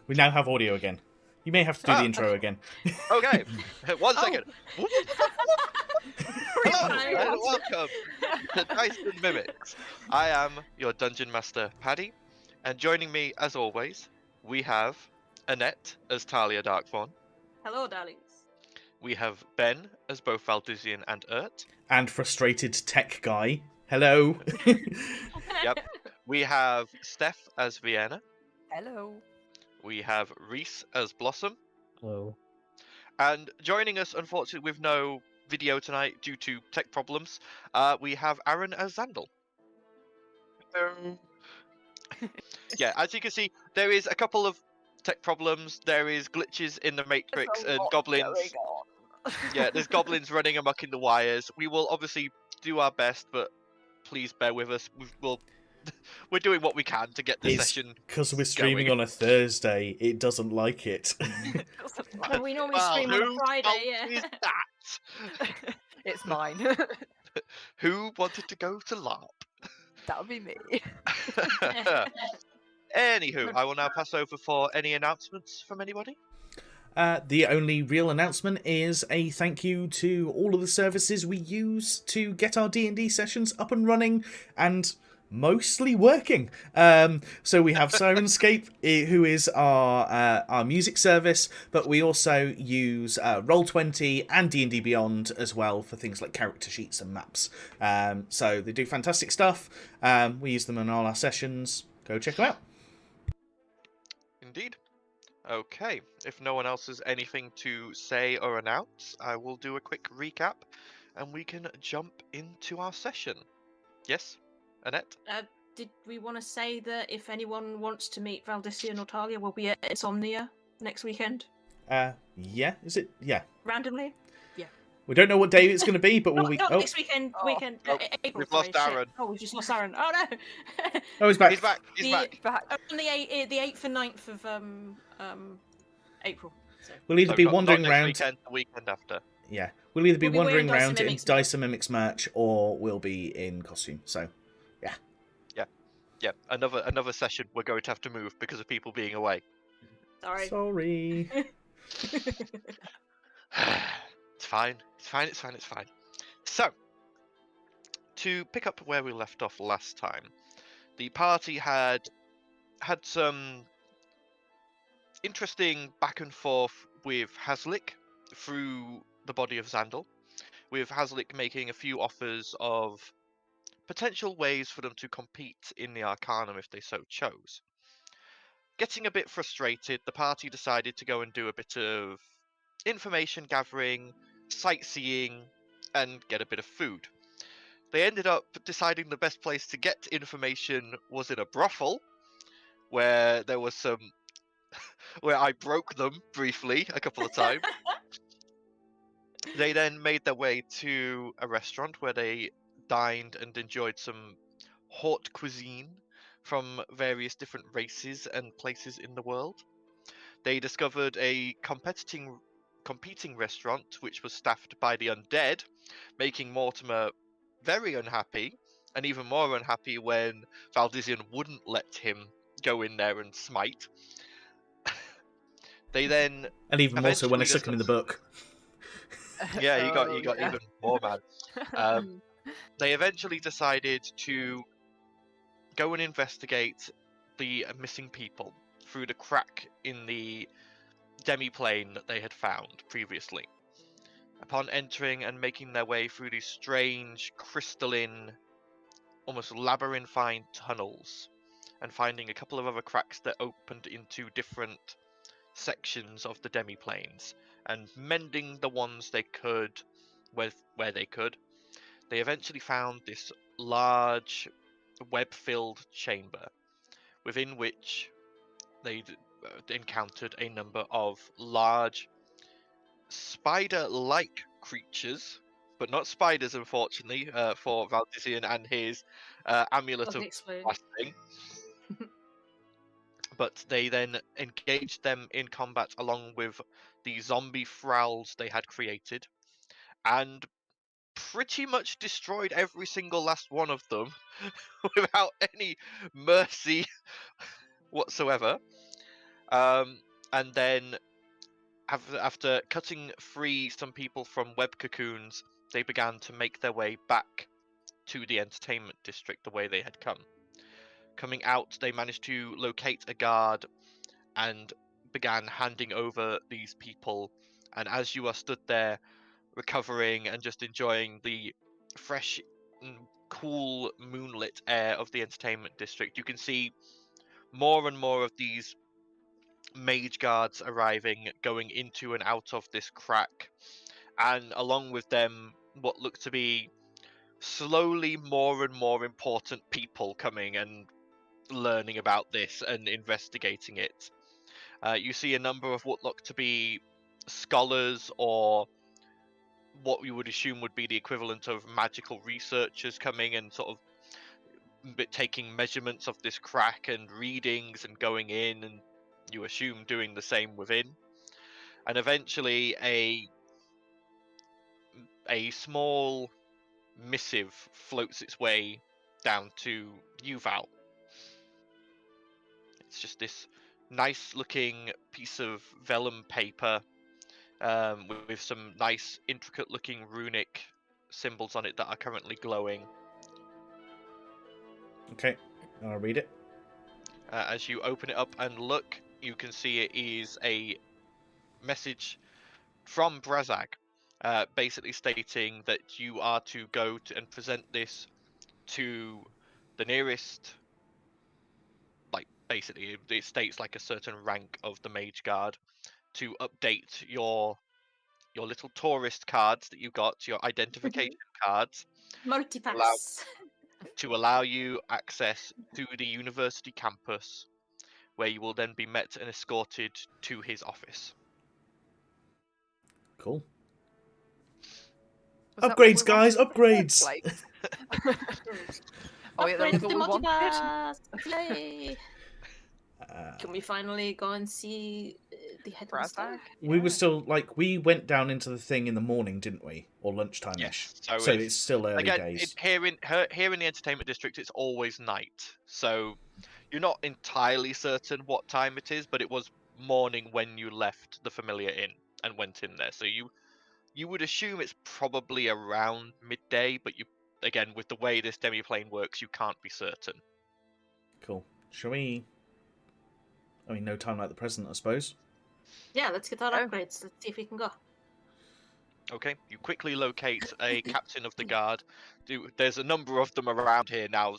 We now have audio again. You may have to do the intro again. Okay, 1 second. Hello and welcome to Dice and Mimics. I am your Dungeon Master, Paddy, and joining me, as always, we have Annette as Talia Darkfawn. Hello, darlings. We have Ben as both Valdizian and Urt. And frustrated tech guy. Hello. Yep. We have Steph as Vienna. Hello. We have Reese as Blossom. Hello. And joining us, unfortunately, with no video tonight due to tech problems, we have Aaron as Xandal. Yeah, as you can see, there is a couple of tech problems. There is glitches in the Matrix and goblins. Yeah, there's goblins running amok in the wires. We will obviously do our best, but please bear with us. We're doing what we can to get the session. Because we're streaming on a Thursday, it doesn't like it. Well, we normally stream on a Friday, yeah. Is that? It's mine. Who wanted to go to LARP? That would be me. Anywho, I will now pass over for any announcements from anybody. The only real announcement is a thank you to all of the services we use to get our D&D sessions up and running and mostly working. So we have Sirenscape, who is our music service, but we also use Roll20 and D&D Beyond as well for things like character sheets and maps. So they do fantastic stuff. We use them in all our sessions. Go check them out. Indeed. Okay, if no one else has anything to say or announce, I will do a quick recap and we can jump into our session. Yes, Annette? Did we want to say that if anyone wants to meet Valdizian or Talia, we'll be at Insomnia next weekend? Yeah, is it? Yeah. Randomly? Yeah. We don't know what day it's going to be, but we'll be... Not next weekend. April, we've lost Aaron. Oh, we just lost Aaron. Oh, no! Oh, he's back. He's back. He's back. On the 8th and 9th of April. So. We'll either be wandering not around... weekend, the weekend after. Yeah. We'll either be wandering wearing around Dice and in Mimics Dice and Mimics merch, or we'll be in costume, so... Yeah, another session we're going to have to move because of people being away. Sorry. It's fine. So, to pick up where we left off last time, the party had some interesting back and forth with Haslick through the body of Xandal, with Haslick making a few offers of potential ways for them to compete in the Arcanum if they so chose. Getting a bit frustrated, the party decided to go and do a bit of information gathering, sightseeing, and get a bit of food. They ended up deciding the best place to get information was in a brothel, where there was some... where I broke them briefly a couple of times. They then made their way to a restaurant where they dined and enjoyed some haute cuisine from various different races and places in the world. They discovered a competing restaurant which was staffed by the undead, making Mortimer very unhappy, and even more unhappy when Valdizian wouldn't let him go in there and smite. They then... And even more so when I stuck him in the book. Yeah, you got even more mad. They eventually decided to go and investigate the missing people through the crack in the demi-plane that they had found previously. Upon entering and making their way through these strange, crystalline, almost labyrinthine tunnels, and finding a couple of other cracks that opened into different sections of the demi-planes, and mending the ones they could where they could, they eventually found this large, web-filled chamber, within which they encountered a number of large, spider-like creatures, but not spiders, unfortunately, for Valdizian and his amulet of blasting. But they then engaged them in combat along with the zombie thralls they had created, and pretty much destroyed every single last one of them without any mercy whatsoever. And then after cutting free some people from web cocoons, they began to make their way back to the entertainment district the way they had come. Coming out, they managed to locate a guard and began handing over these people. And as you are stood there recovering and just enjoying the fresh and cool moonlit air of the entertainment district, you can see more and more of these mage guards arriving, going into and out of this crack, and along with them what look to be slowly more and more important people coming and learning about this and investigating it. You see a number of what look to be scholars, or what you would assume would be the equivalent of magical researchers, coming and sort of taking measurements of this crack and readings and going in, and you assume doing the same within. And eventually a small missive floats its way down to you, Val. It's just this nice looking piece of vellum paper with some nice intricate looking runic symbols on it that are currently glowing. Okay, I'll read it. As you open it up and look, you can see it is a message from Brazag, basically stating that you are to go to and present this to the nearest, like, basically it states like a certain rank of the mage guard, to update your little tourist cards that you got, your identification cards, Multipass. to allow you access to the university campus, where you will then be met and escorted to his office. Cool. Was that what Upgrades, we guys, wanted in the first upgrades! place? Oh yeah, that Upgrade was the all we wanted. multipass. Yay! Can we finally go and see the headmaster? We were still, like, we went down into the thing in the morning, didn't we? Or lunchtime-ish. Yes. So it's still early again, days. here in the entertainment district, it's always night. So you're not entirely certain what time it is, but it was morning when you left the familiar inn and went in there. So you would assume it's probably around midday, but you, again, with the way this demiplane works, you can't be certain. Cool. Shall we... I mean, no time like the present, I suppose. Yeah, let's get our Oh. upgrades. Let's see if we can go. Okay, you quickly locate a captain of the guard. There's a number of them around here now,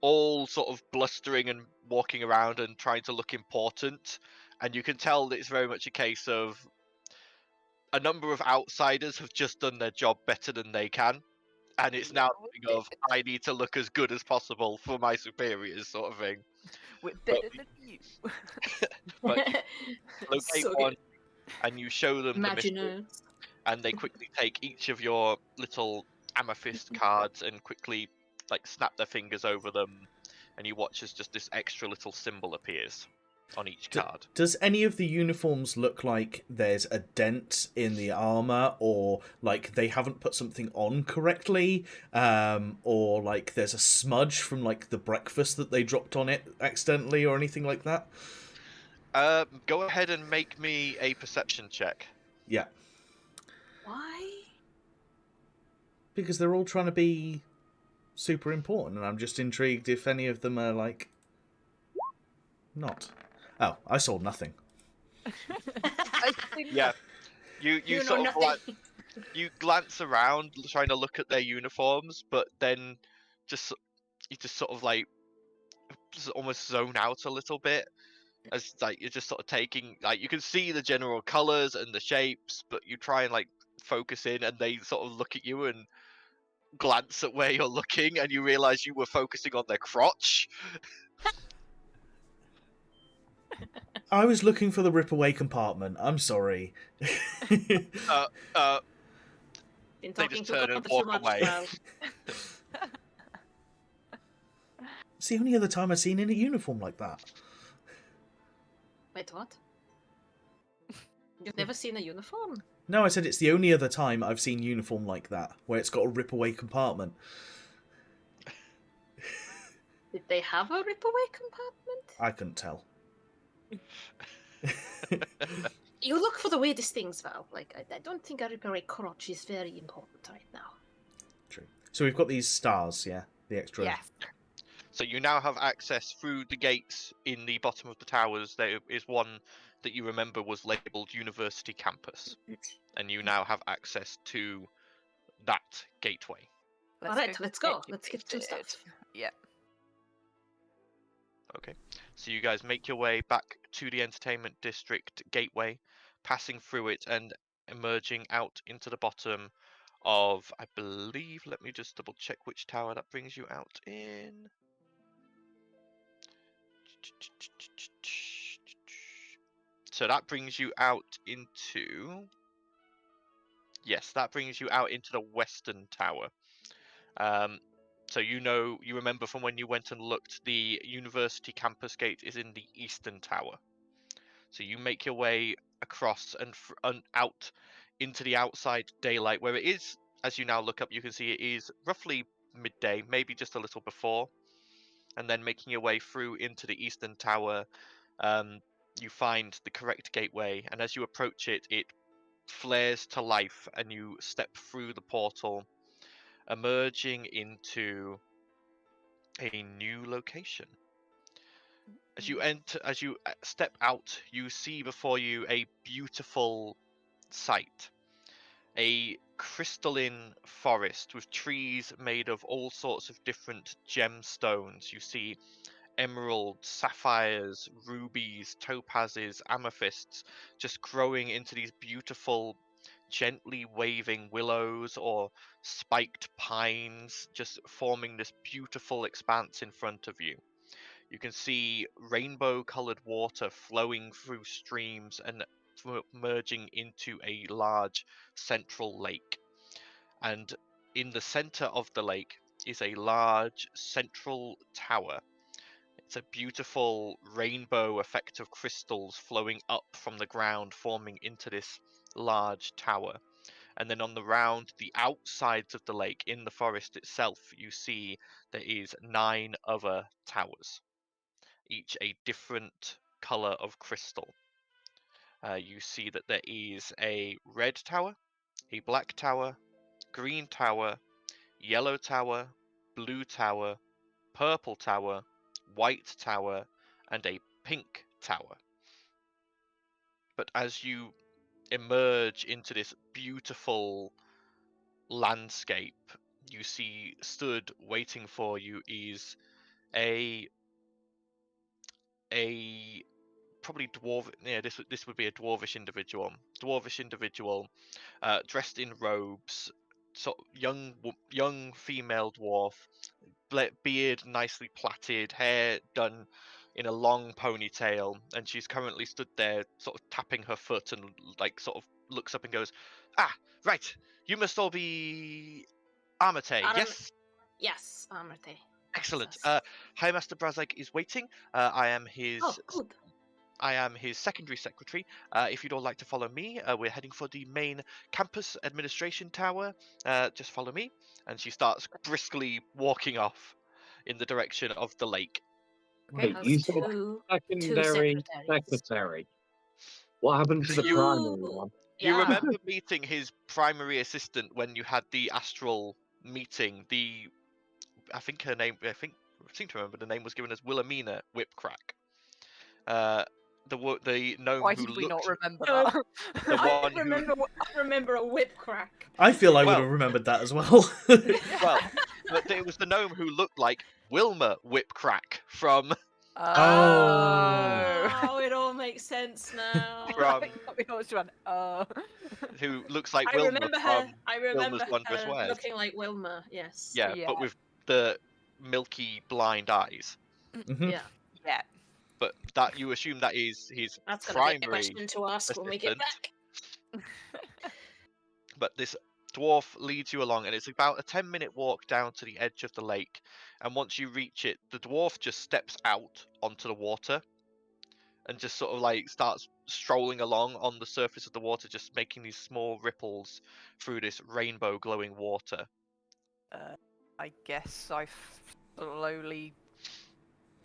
all blustering and walking around and trying to look important. And you can tell that it's very much a case of a number of outsiders have just done their job better than they can. And it's now a thing of, I need to look as good as possible for my superiors, sort of thing. We're better than you. But you locate So one good. and you show them the missive, Imaginers. and they quickly take each of your little amethyst cards and quickly snap their fingers over them, and you watch as just this extra little symbol appears on each card. Does any of the uniforms look like there's a dent in the armor, or like they haven't put something on correctly, or like there's a smudge from like the breakfast that they dropped on it accidentally, or anything like that? Go ahead and make me a perception check. Yeah, Why? because they're all trying to be super important, and I'm just intrigued if any of them are like not. Oh, I saw nothing. I think Yeah, you You know sort of nothing. you glance around trying to look at their uniforms, but then you just sort of just almost zone out a little bit, as you're just sort of taking, you can see the general colors and the shapes, but you try and focus in, and they sort of look at you and glance at where you're looking, and you realize you were focusing on their crotch. I was looking for the rip-away compartment. I'm sorry. Been They talking just to turn God and too walk much away. now. It's the only other time I've seen in a uniform like that. Wait, what? You've never seen a uniform? No, I said it's the only other time I've seen uniform like that, where it's got a rip-away compartment. Did they have a rip-away compartment? I couldn't tell. You look for the weirdest things, Val. Like, I don't think a Ripper crotch is very important right now. True. So we've got these stars, yeah? The extra... Yeah. So you now have access through the gates in the bottom of the towers. There is one that you remember was labelled University Campus. And you now have access to that gateway. Alright, let's go. Let's get some stuff. Yeah. Okay. So you guys make your way back to the Entertainment District gateway, passing through it and emerging out into the bottom of, I believe, let me just double check which tower that brings you out in. So that brings you out into... Yes, that brings you out into the Western Tower. So you remember from when you went and looked, the University Campus Gate is in the Eastern Tower. So you make your way across and out into the outside daylight, where it is, as you now look up, you can see it is roughly midday, maybe just a little before. And then making your way through into the Eastern Tower, you find the correct gateway, and as you approach it, it flares to life and you step through the portal, emerging into a new location. As you step out, you see before you a beautiful sight. A crystalline forest with trees made of all sorts of different gemstones. You see emeralds, sapphires, rubies, topazes, amethysts, just growing into these beautiful, gently waving willows or spiked pines, just forming this beautiful expanse in front of you. You can see rainbow-colored water flowing through streams and merging into a large central lake. And in the center of the lake is a large central tower. It's a beautiful rainbow effect of crystals flowing up from the ground, forming into this large tower. And then on the outsides of the lake, in the forest itself, you see there is 9 other towers, each a different color of crystal. You see that there is a red tower, a black tower, green tower, yellow tower, blue tower, purple tower, white tower, and a pink tower. But as you emerge into this beautiful landscape, you see stood waiting for you is a probably dwarf. Yeah, this would be a dwarvish individual. Dressed in robes, sort of young female dwarf, beard nicely plaited, hair done in a long ponytail, and she's currently stood there sort of tapping her foot and like sort of looks up and goes, "Ah, right, you must all be Armatae, yes?" Yes, Armatae. Excellent. Yes. High Master Brazek is waiting. I am his Oh, good. I am his secondary secretary. If you'd all like to follow me, we're heading for the main campus administration tower. Just follow me. And she starts briskly walking off in the direction of the lake. Okay, Wait, you said secondary secretary. What happened to the primary one? You Yeah. remember meeting his primary assistant when you had the astral meeting. I seem to remember the name was given as Wilhelmina Whipcrack. The gnome Why who did we not looked remember that? the I one remember a whip crack. I feel I would Well- have remembered that as well. well, but it was the gnome who looked like Wilma Whipcrack from Oh, it all makes sense now. who looks like I Wilma remember her. from I remember Wilma's Wondrous her Wares. looking like Wilma. Yes. Yeah, Yeah. but with the milky blind eyes. Mhm. Yeah. Yeah. But that you assume that is his That's gonna be a primary question to ask when we get assistant. back. But this dwarf leads you along, and it's about a 10-minute walk down to the edge of the lake. And once you reach it, the dwarf just steps out onto the water and just sort of like starts strolling along on the surface of the water, just making these small ripples through this rainbow glowing water. I guess I slowly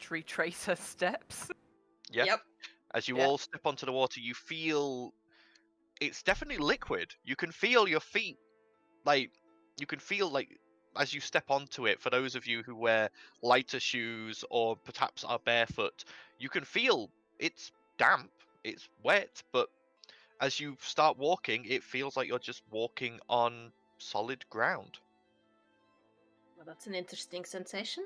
retrace her steps. Yeah. Yep. As you Yeah. all step onto the water, you feel it's definitely liquid. You can feel your feet, like you can feel like as you step onto it. For those of you who wear lighter shoes or perhaps are barefoot, you can feel it's damp, it's wet, but as you start walking, it feels like you're just walking on solid ground. Well, that's an interesting sensation.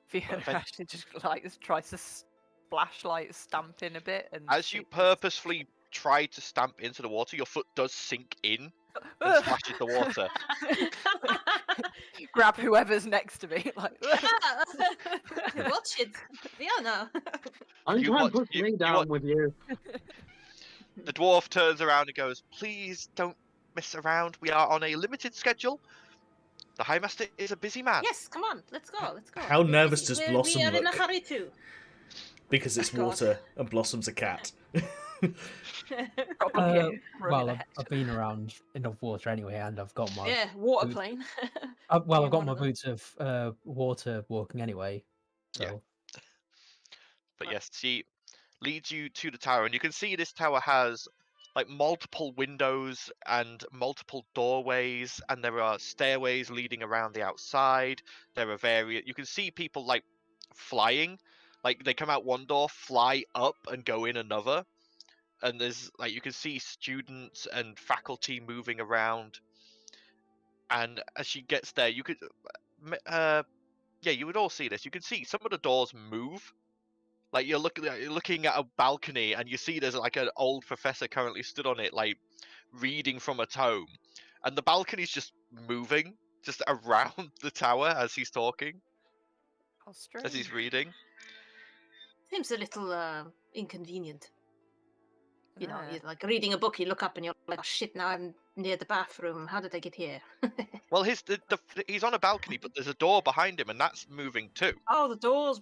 Fiona actually just like tries to splash, like stamp in a bit, and As you purposefully try to stamp into the water, your foot does sink in and splashes the water. grab whoever's next to me, like. Watch it, Fiona. I'm You trying watch- to put you- me you down watch- with you. The dwarf turns around and goes, "Please don't mess around. We are on a limited schedule. The High Master is a busy man." Yes, come on, let's go, let's go. How We're nervous busy. does We Blossom are in a look? hurry too. Because it's God. water and Blossom's a cat. Probably Well, I've been around enough water anyway, and I've got my Yeah, water boots- plane. I've You're got one my of them. boots of water walking anyway. So Yeah. But yes, she leads you to the tower, and you can see this tower has like multiple windows and multiple doorways, and there are stairways leading around the outside. There are various. You can see people like flying, like they come out one door, fly up, and go in another. And there's like you can see students and faculty moving around. And as she gets there, you could, yeah, you would all see this. You can see some of the doors move. Like you're looking at a balcony, and you see there's like an old professor currently stood on it, like reading from a tome, and the balcony's just moving just around the tower as he's talking, How as strange. he's reading. Seems a little inconvenient. You know, Yeah. you're like reading a book, you look up and you're like, oh shit, now I'm near the bathroom. How did I get here? Well, he's on a balcony, but there's a door behind him, and that's moving too. Oh, the doors.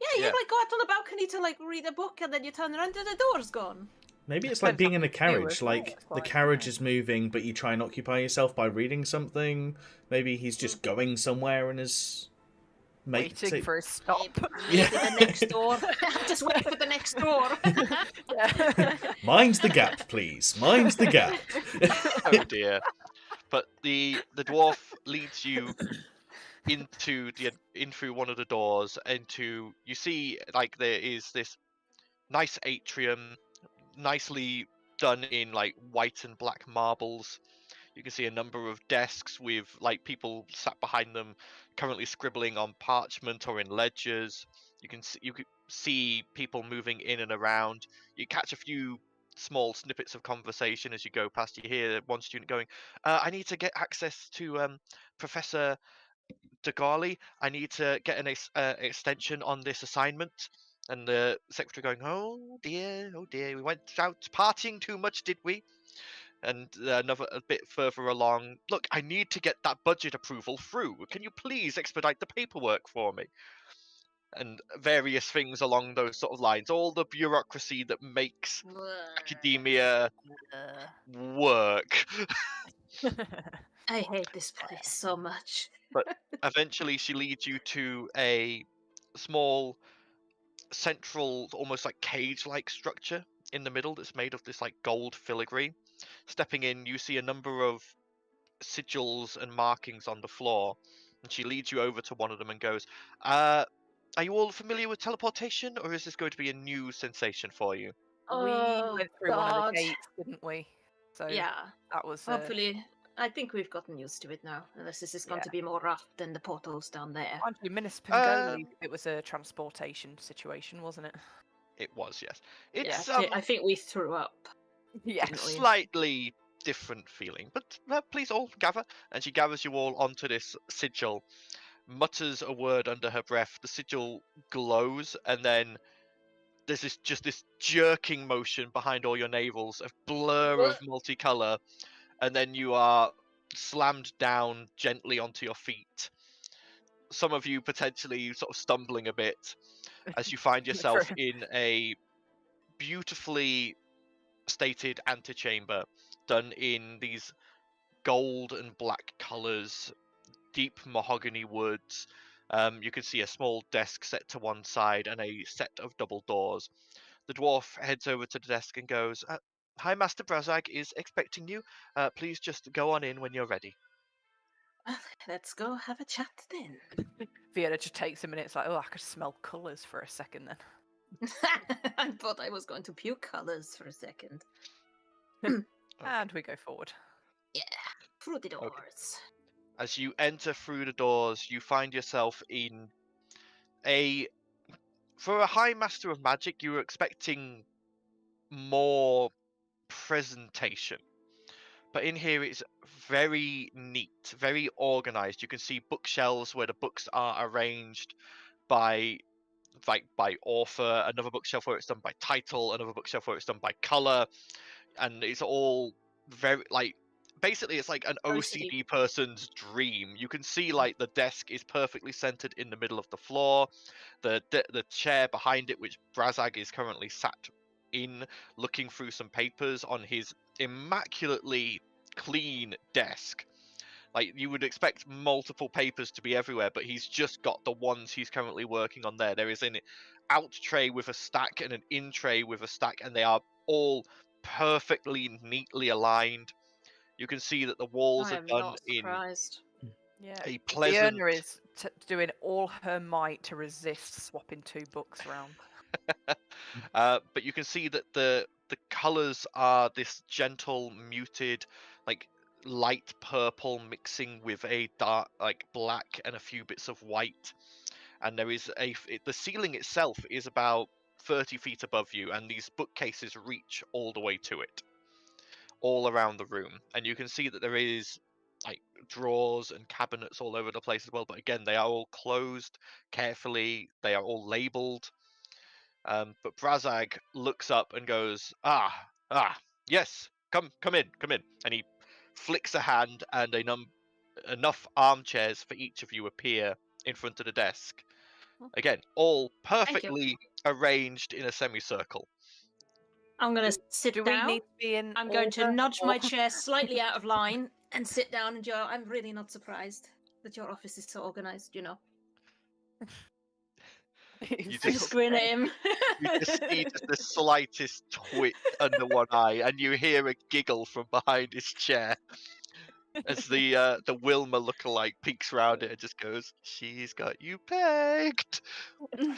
Yeah, you Yeah. like go out on the balcony to like read a book, and then you turn around and the door's gone. Maybe it's like being in a carriage. as well, Like it's the quite carriage nice. is moving, but you try and occupy yourself by reading something. Maybe he's just going somewhere and his mate. Waiting for a stop. Yeah. To the next door. Just wait for the next door. Mind the gap, please. Mind the gap. Oh dear. But the dwarf leads you in through one of the doors into, you see like there is this nice atrium, nicely done in like white and black marbles. You can see a number of desks with like people sat behind them currently scribbling on parchment or in ledgers. You can see people moving in and around. You catch a few small snippets of conversation as you go past. You hear one student going, "I need to get access to Professor Degali. I need to get an extension on this assignment." And the secretary going, oh dear, we went out partying too much, did we?" And a bit further along, "Look, I need to get that budget approval through. Can you please expedite the paperwork for me?" And various things along those sort of lines. All the bureaucracy that makes academia work. I hate this place so much. Eventually, she leads you to a small, central, almost like cage-like structure in the middle that's made of this like gold filigree. Stepping in, you see a number of sigils and markings on the floor, and she leads you over to one of them and goes, "Are you all familiar with teleportation, or is this going to be a new sensation for you?" We Oh, went through one of God. the gates, didn't we? So Yeah, that was hopefully. I think we've gotten used to it now, unless this is going to be more rough than the portals down there. actually Minas Pingoli. It was a transportation situation, wasn't it? It was, yes. Yeah, It's I think we threw up. Yes. Didn't we? slightly different feeling, but please all gather. And she gathers you all onto this sigil, mutters a word under her breath. The sigil glows, and then there's this jerking motion behind all your navels, a blur of multicolour, and then you are slammed down gently onto your feet. Some of you potentially sort of stumbling a bit as you find yourself in a beautifully stated antechamber done in these gold and black colours, deep mahogany woods. You can see a small desk set to one side and a set of double doors. The dwarf heads over to the desk and goes, "Hi, Master Brazag is expecting you. Please just go on in when you're ready." Well, let's go have a chat then. Vienna just takes a minute. It's like, oh, I could smell colours for a second then. I thought I was going to puke colours for a second. And we go forward. Yeah, through the doors. As you enter through the doors, you find yourself in for a High Master of Magic, you were expecting more presentation. But in here, it's very neat, very organized. You can see bookshelves where the books are arranged by author, another bookshelf where it's done by title, another bookshelf where it's done by color, and it's all very basically it's like an OCD person's dream. You can see the desk is perfectly centered in the middle of the floor. The chair behind it, which Brazag is currently sat in, looking through some papers on his immaculately clean desk. You would expect multiple papers to be everywhere, but he's just got the ones he's currently working on there. There is an out tray with a stack and an in tray with a stack, and they are all perfectly neatly aligned. You can see that the walls are done in a pleasant... Fiona is doing all her might to resist swapping two books around. But you can see that the colors are this gentle, muted, light purple mixing with a dark, black and a few bits of white. And there is the ceiling itself is about 30 feet above you, and these bookcases reach all the way to it, all around the room. And you can see that there is drawers and cabinets all over the place as well, but again, they are all closed carefully. They are all labeled. But Brazag looks up and goes, yes, come in. And he flicks a hand, and enough armchairs for each of you appear in front of the desk. Again, all perfectly arranged in a semicircle. I'm going to sit down. We need to be in I'm going to nudge my chair slightly out of line and sit down. And I'm really not surprised that your office is so organized, You just grin at him. You just see the slightest twitch under one eye, and you hear a giggle from behind his chair as the Wilma lookalike peeks around it and just goes, "She's got you pegged."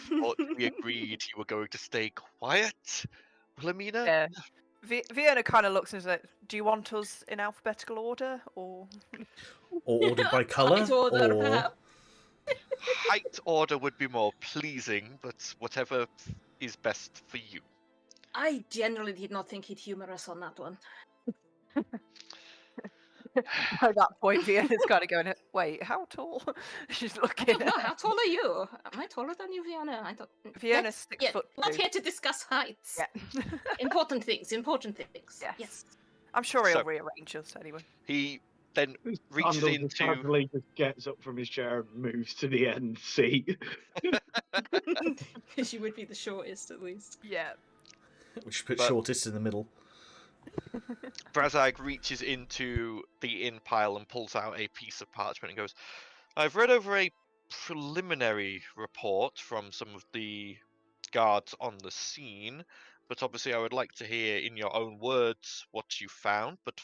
Thought we agreed you were going to stay quiet, Wilhelmina? Yeah. Vienna kind of looks and says, "Do you want us in alphabetical order, or ordered by color? Perhaps. Height order would be more pleasing, but whatever is best for you. I generally did not think he'd humor us on that one. At that point, Vienna's kind of going, "Wait, how tall?" She's looking. How tall are you? Am I taller than you, Vienna? I don't. Vienna's 6 foot. Not here to discuss heights. Yeah. Important things. Yes. I'm sure he'll rearrange us anyway. He then reaches into... Casually just gets up from his chair and moves to the end seat. Because you would be the shortest, at least. Yeah. We should put shortest in the middle. Brazag reaches into the in pile and pulls out a piece of parchment and goes, "I've read over a preliminary report from some of the guards on the scene, but obviously I would like to hear in your own words what you found, but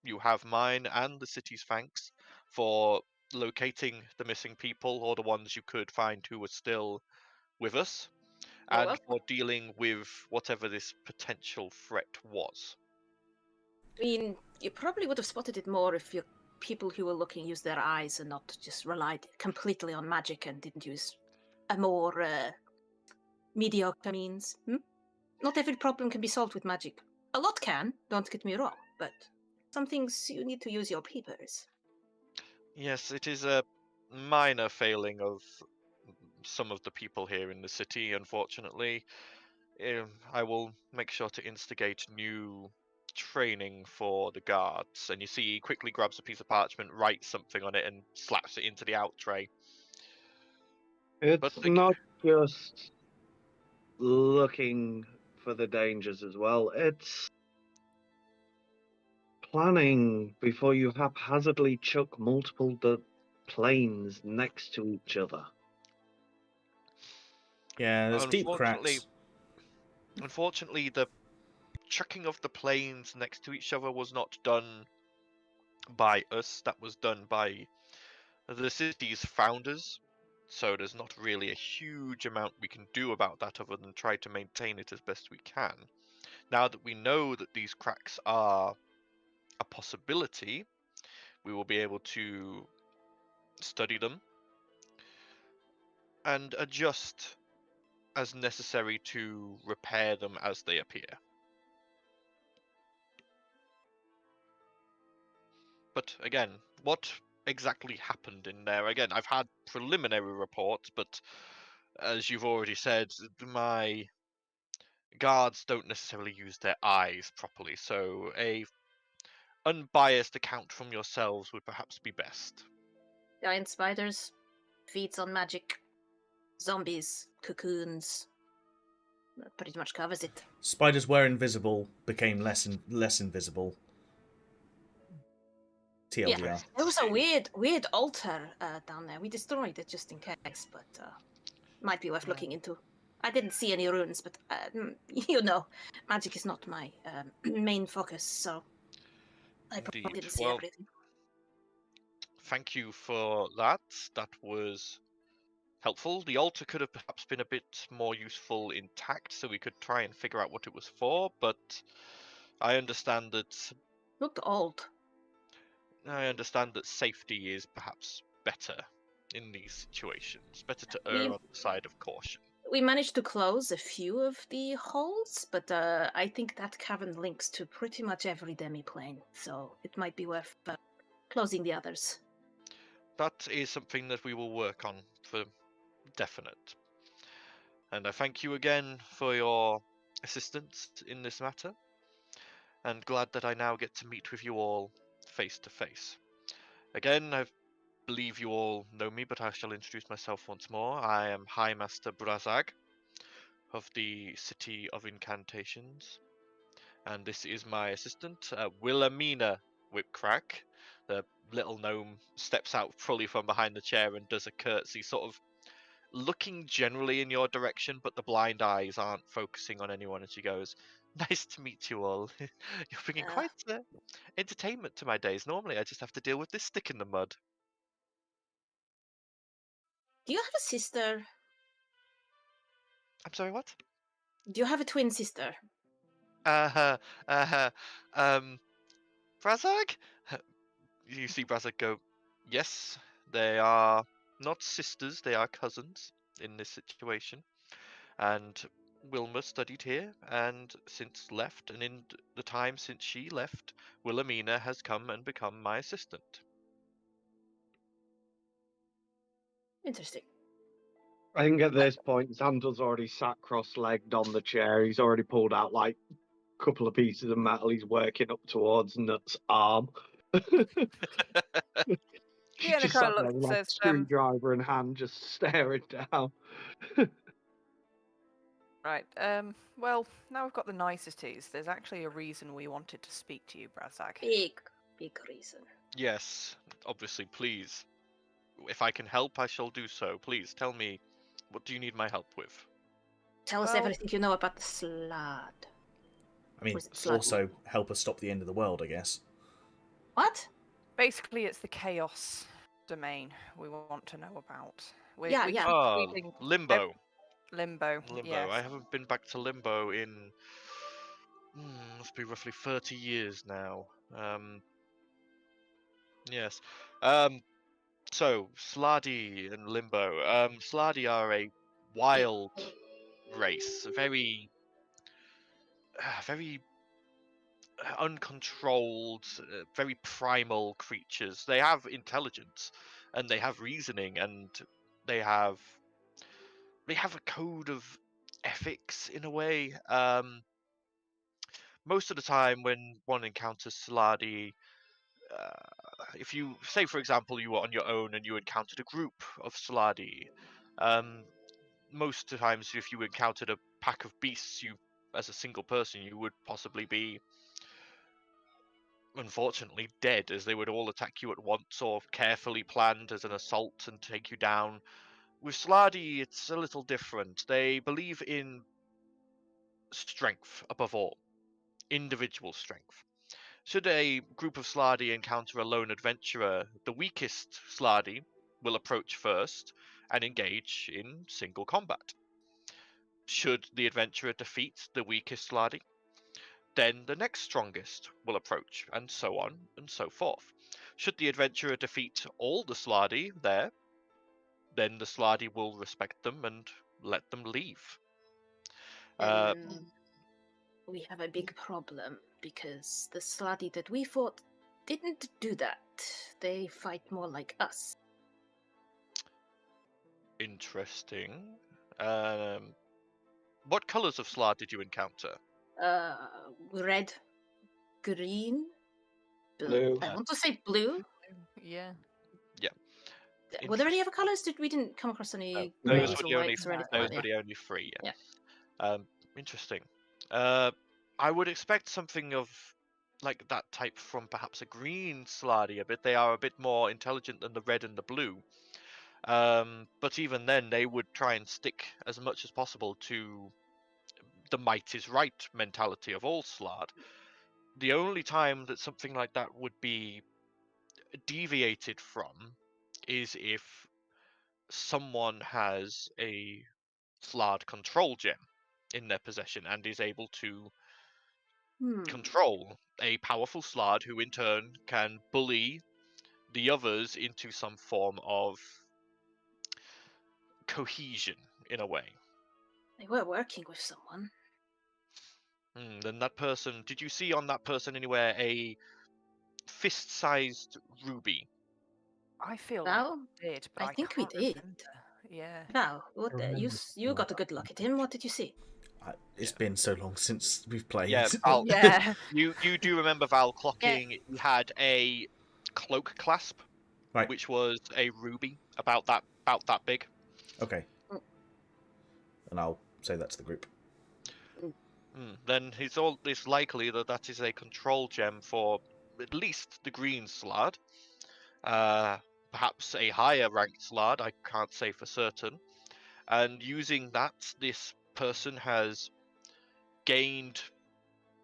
you have mine and the city's thanks for locating the missing people, or the ones you could find who were still with us, and for dealing with whatever this potential threat was." I mean, you probably would have spotted it more if your people who were looking used their eyes and not just relied completely on magic and didn't use a more mediocre means. Not every problem can be solved with magic. A lot can, don't get me wrong, but some things you need to use your peepers. Yes, it is a minor failing of some of the people here in the city, unfortunately. I will make sure to instigate new training for the guards. And you see he quickly grabs a piece of parchment, writes something on it, and slaps it into the out tray. It's not just looking for the dangers as well. It's planning before you haphazardly chuck multiple planes next to each other. Yeah, there's deep cracks. unfortunately, the chucking of the planes next to each other was not done by us. That was done by the city's founders. So there's not really a huge amount we can do about that other than try to maintain it as best we can. Now that we know that these cracks are a possibility, we will be able to study them and adjust as necessary to repair them as they appear. But again, what exactly happened in there? Again, I've had preliminary reports, but as you've already said, my guards don't necessarily use their eyes properly, so a unbiased account from yourselves would perhaps be best. Giant spiders, feeds on magic, zombies, cocoons. That pretty much covers it. Spiders were invisible, became less invisible. TLDR. Yeah, there was a weird altar down there. We destroyed it just in case, but might be worth looking into. I didn't see any runes, but you know, magic is not my main focus, so I probably didn't see everything. Thank you for that. That was helpful. The altar could have perhaps been a bit more useful intact, so we could try and figure out what it was for, but I understand that... Looked old. I understand that safety is perhaps better in these situations. Better to err on the side of caution. We managed to close a few of the holes, but I think that cavern links to pretty much every demi-plane, so it might be worth closing the others. That is something that we will work on for definite. And I thank you again for your assistance in this matter, and glad that I now get to meet with you all face to face. Again, I believe you all know me, but I shall introduce myself once more. I am High Master Brazag of the City of Incantations, and this is my assistant, Wilhelmina Whipcrack. The little gnome steps out fully from behind the chair and does a curtsy, sort of looking generally in your direction, but the blind eyes aren't focusing on anyone, and she goes, "Nice to meet you all. You're bringing quite entertainment to my days. Normally I just have to deal with this stick in the mud." Do you have a sister? I'm sorry, what? Do you have a twin sister? Brazag? You see Brazag go, "Yes, they are not sisters, they are cousins in this situation. And Wilma studied here, and since left, and in the time since she left, Wilhelmina has come and become my assistant." Interesting. I think at this point, Xander's already sat cross-legged on the chair. He's already pulled out like a couple of pieces of metal. He's working up towards Nut's arm. Yeah, just sat there with like a screwdriver in hand, just staring down. Right. Well, now we've got the niceties. There's actually a reason we wanted to speak to you, Brazag. Big reason. Yes, obviously, please. If I can help, I shall do so. Please, tell me, what do you need my help with? Tell us everything you know about the Slad. I mean, also help us stop the end of the world, I guess. What? Basically, it's the chaos domain we want to know about. Limbo. Limbo. Yes. I haven't been back to Limbo in must be roughly 30 years now. Yes. So Sladi and Limbo. Sladi are a wild race, very uncontrolled, very primal creatures. They have intelligence, and they have reasoning, and they have a code of ethics in a way. Most of the time when one encounters Sladi, if you say, for example, you were on your own and you encountered a group of Sladi, most of the times if you encountered a pack of beasts, you, as a single person, you would possibly be, unfortunately, dead, as they would all attack you at once or carefully planned as an assault and take you down. With Sladi, it's a little different. They believe in strength above all. Individual strength. Should a group of Slardy encounter a lone adventurer, the weakest Slardy will approach first and engage in single combat. Should the adventurer defeat the weakest Slardy, then the next strongest will approach, and so on and so forth. Should the adventurer defeat all the Slardy there, then the Slardy will respect them and let them leave. We have a big problem because the Slardy that we fought didn't do that. They fight more like us. Interesting. What colours of Slard did you encounter? Red, green, Blue. I want to say blue. Yeah. Were there any other colours? We didn't come across any No, greys those or were the only, whites or anything those like were that? the only three. Yeah. Interesting. I would expect something of like that type from perhaps a green Slardy a bit. They are a bit more intelligent than the red and the blue. But even then, they would try and stick as much as possible to the might is right mentality of all Slard. The only time that something like that would be deviated from is if someone has a Slard control gem in their possession and is able to control a powerful Slard who in turn can bully the others into some form of cohesion in a way. They were working with someone. Then that person, did you see on that person anywhere a fist-sized ruby? I feel Well, like we did, but I think we can't did. remember. Yeah. Val, what, remember you seeing got a that good look at him. What did you see? It's been so long since we've played. Yeah, Val, Yeah. you do remember Val clocking? He had a cloak clasp, Right. which was a ruby about that big. Okay. And I'll say that to the group. Then it's likely that that is a control gem for at least the green Slard. Perhaps a higher ranked Slard, I can't say for certain. And using that, this person has gained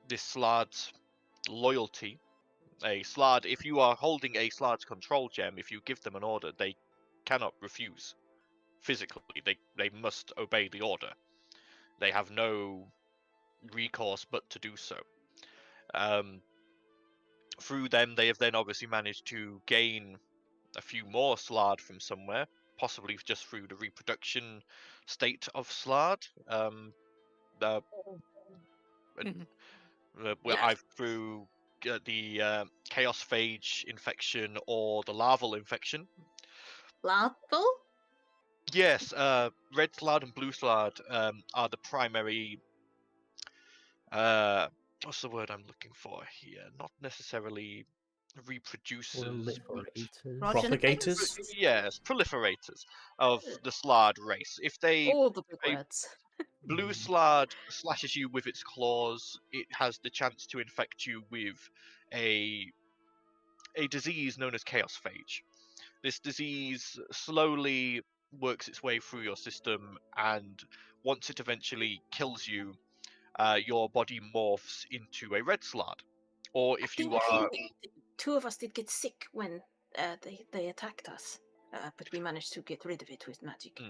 this Slard's loyalty. A Slard, if you are holding a Slard's control gem, if you give them an order, they cannot refuse. Physically, they must obey the order. They have no recourse but to do so. Through them, they have then obviously managed to gain a few more Slard from somewhere, possibly just through the reproduction state of Slard. I've through the Chaos Phage infection or the larval infection. Larval? Yes, red Slard and blue Slard are the primary. What's the word I'm looking for here? Not necessarily reproducers, Propagators? yes, proliferators of the Slard race. If All the big a words. blue Slard slashes you with its claws, it has the chance to infect you with a disease known as Chaos Phage. This disease slowly works its way through your system, and once it eventually kills you, your body morphs into a red Slard. Or if you are... Two of us did get sick when they attacked us, but we managed to get rid of it with magic.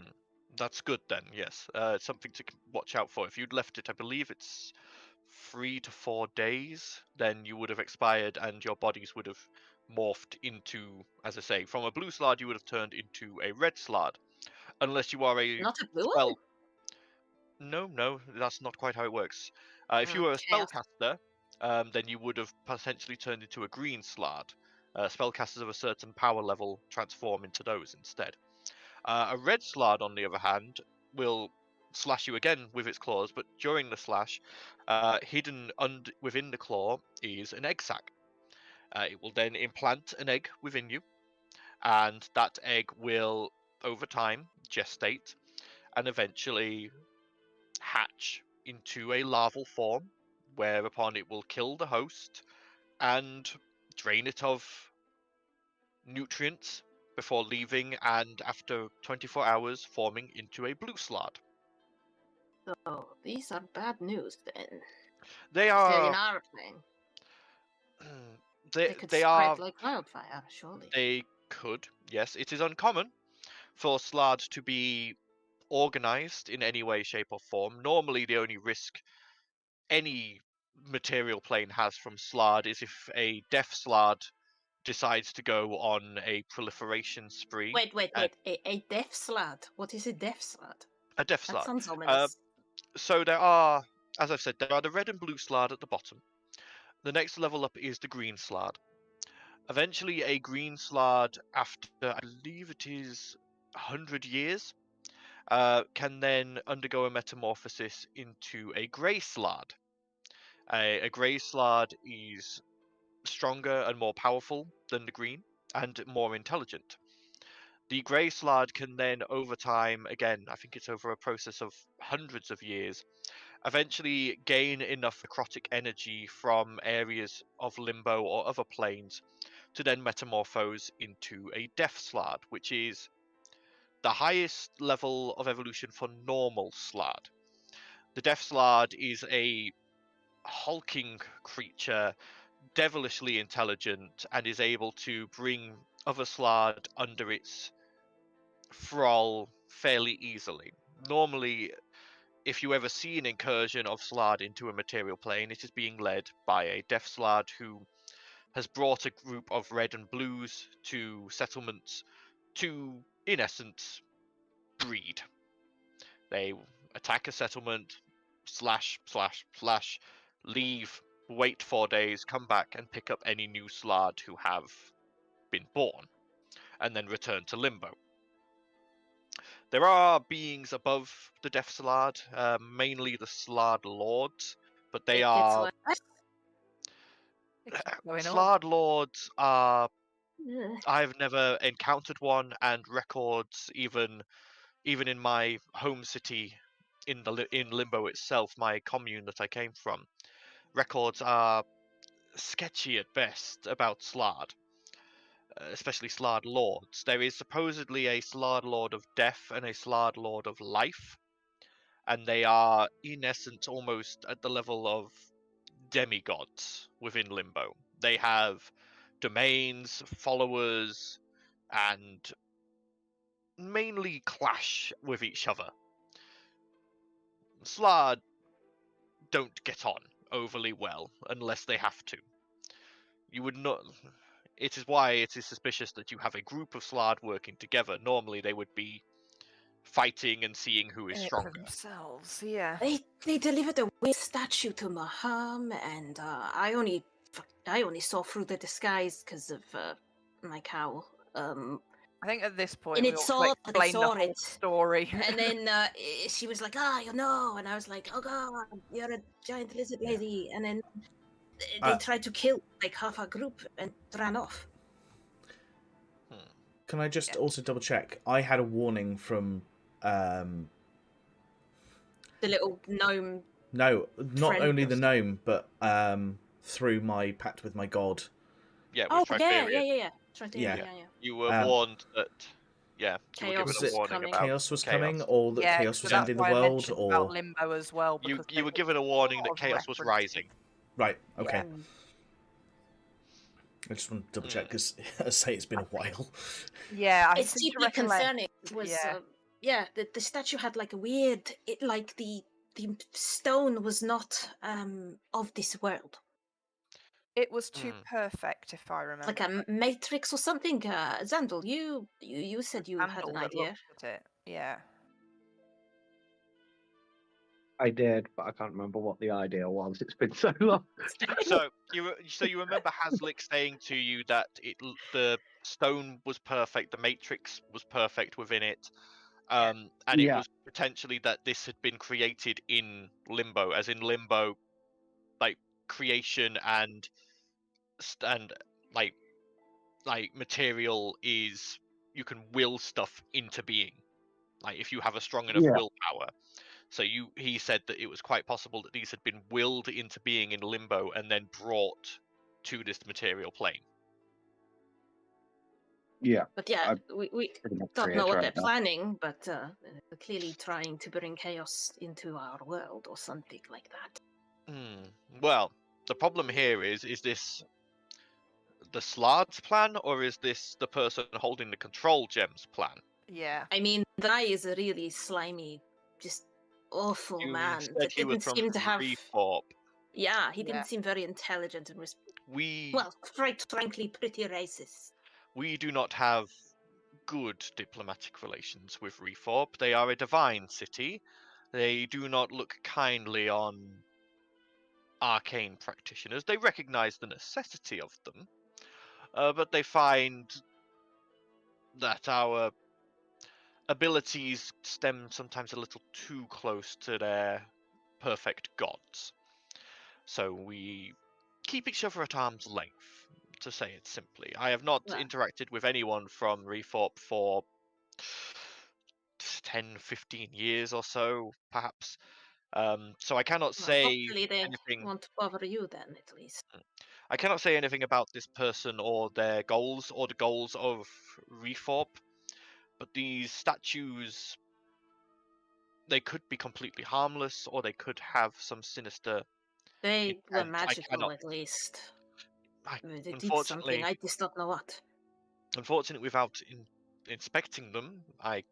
That's good then, yes. It's something to watch out for. If you'd left it, I believe it's 3 to 4 days, then you would have expired and your bodies would have morphed into, as I say, from a blue Slard you would have turned into a red Slard. Unless you are a Not a blue spell... one? No, that's not quite how it works. If you were a spellcaster, then you would have potentially turned into a green Slard. Spellcasters of a certain power level transform into those instead. A red Slard, on the other hand, will slash you again with its claws, but during the slash, hidden within the claw is an egg sac. It will then implant an egg within you, and that egg will, over time, gestate and eventually hatch into a larval form, whereupon it will kill the host and drain it of nutrients before leaving, and after 24 hours forming into a blue Slard. So these are bad news then. They If they're in are. our plane, They they could they spread are. like wildfire, surely. They could. Yes, it is uncommon for Slard to be organized in any way, shape, or form. Normally, the only risk any material plane has from Slard is if a Death Slard decides to go on a proliferation spree. Wait. Uh, A death slad? What is a death slad? a Death That Slard. sounds ominous. So there are, as I've said, there are the red and blue Slard at the bottom. The next level up is the green Slard. Eventually, a green Slard, after I believe it is 100 years, can then undergo a metamorphosis into a grey Slard. A grey Slard is stronger and more powerful than the green, and more intelligent. The grey Slard can then, over time, again, I think it's over a process of hundreds of years, eventually gain enough necrotic energy from areas of limbo or other planes to then metamorphose into a Death Slard, which is the highest level of evolution for normal Slard. The Death Slard is a hulking creature, devilishly intelligent, and is able to bring other Slard under its thrall fairly easily. Normally, if you ever see an incursion of Slard into a material plane, it is being led by a Death Slard who has brought a group of red and blues to settlements to, in essence, breed. They attack a settlement, slash, leave, wait 4 days, come back and pick up any new Slard who have been born, and then return to Limbo. There are beings above the Death Slard, mainly the Slard Lords, but they are... Slard Lords are... I've never encountered one, and records, even in my home city, in Limbo itself, my commune that I came from, records are sketchy at best about Slard, especially Slard Lords. There is supposedly a Slard Lord of Death and a Slard Lord of Life, and they are, in essence, almost at the level of demigods within Limbo. They have domains, followers, and mainly clash with each other. Slard don't get on overly well unless they have to. You would not. It is why it is suspicious that you have a group of Slard working together. Normally they would be fighting and seeing who is stronger. Themselves, yeah. They delivered a weird statue to Maham, and I only saw through the disguise because of my cowl. I think at this point and we it ought to explain the whole story. And then she was like, you know, and I was like, oh god, you're a giant lizard lady. And then they tried to kill like half our group and ran off. Can I just also double check? I had a warning from the little gnome. No, not only the gnome, but through my pact with my god. Yeah, with Trifarian. Yeah. You were warned that. Yeah, you were given a warning about chaos was coming, or that chaos was ending the world, or about Limbo as well. You were given a warning that chaos was rising. Right. Okay. Yeah. I just want to double check because I say it's been a while. Yeah, it's deeply concerning. It was the statue had like a weird. The stone was not of this world. It was too perfect, if I remember. Like a matrix or something. Xandal, you said you had an idea. At it. Yeah. I did, but I can't remember what the idea was. It's been so long. So you remember Haslick saying to you that the stone was perfect, the matrix was perfect within it, and it was potentially that this had been created in Limbo, as in Limbo, like creation and like material is, you can will stuff into being, like if you have a strong enough willpower. So he said that it was quite possible that these had been willed into being in Limbo and then brought to this material plane. Yeah, But yeah, we pretty much don't know what they're reiterate that. planning, but they're clearly trying to bring chaos into our world or something like that. Well, the problem here is this the Slard's plan, or is this the person holding the control gem's plan? Yeah. I mean, the guy is a really slimy, just awful You man said that he was didn't from seem to have. Reforp. Yeah, he Yeah. didn't seem very intelligent and We well, frankly, pretty racist. we do not have good diplomatic relations with Reforp. They are a divine city. They do not look kindly on arcane practitioners. They recognize the necessity of them, but they find that our abilities stem sometimes a little too close to their perfect gods. So we keep each other at arm's length, to say it simply. I have not Well. interacted with anyone from Reforp for 10, 15 years or so, perhaps. So I cannot Well, say hopefully they anything. won't bother you then, at least. I cannot say anything about this person or their goals or the goals of Reforp, but these statues, they could be completely harmless, or they could have some sinister They were intent. magical, at least. They did something. Unfortunately, I just don't know what. without inspecting them, I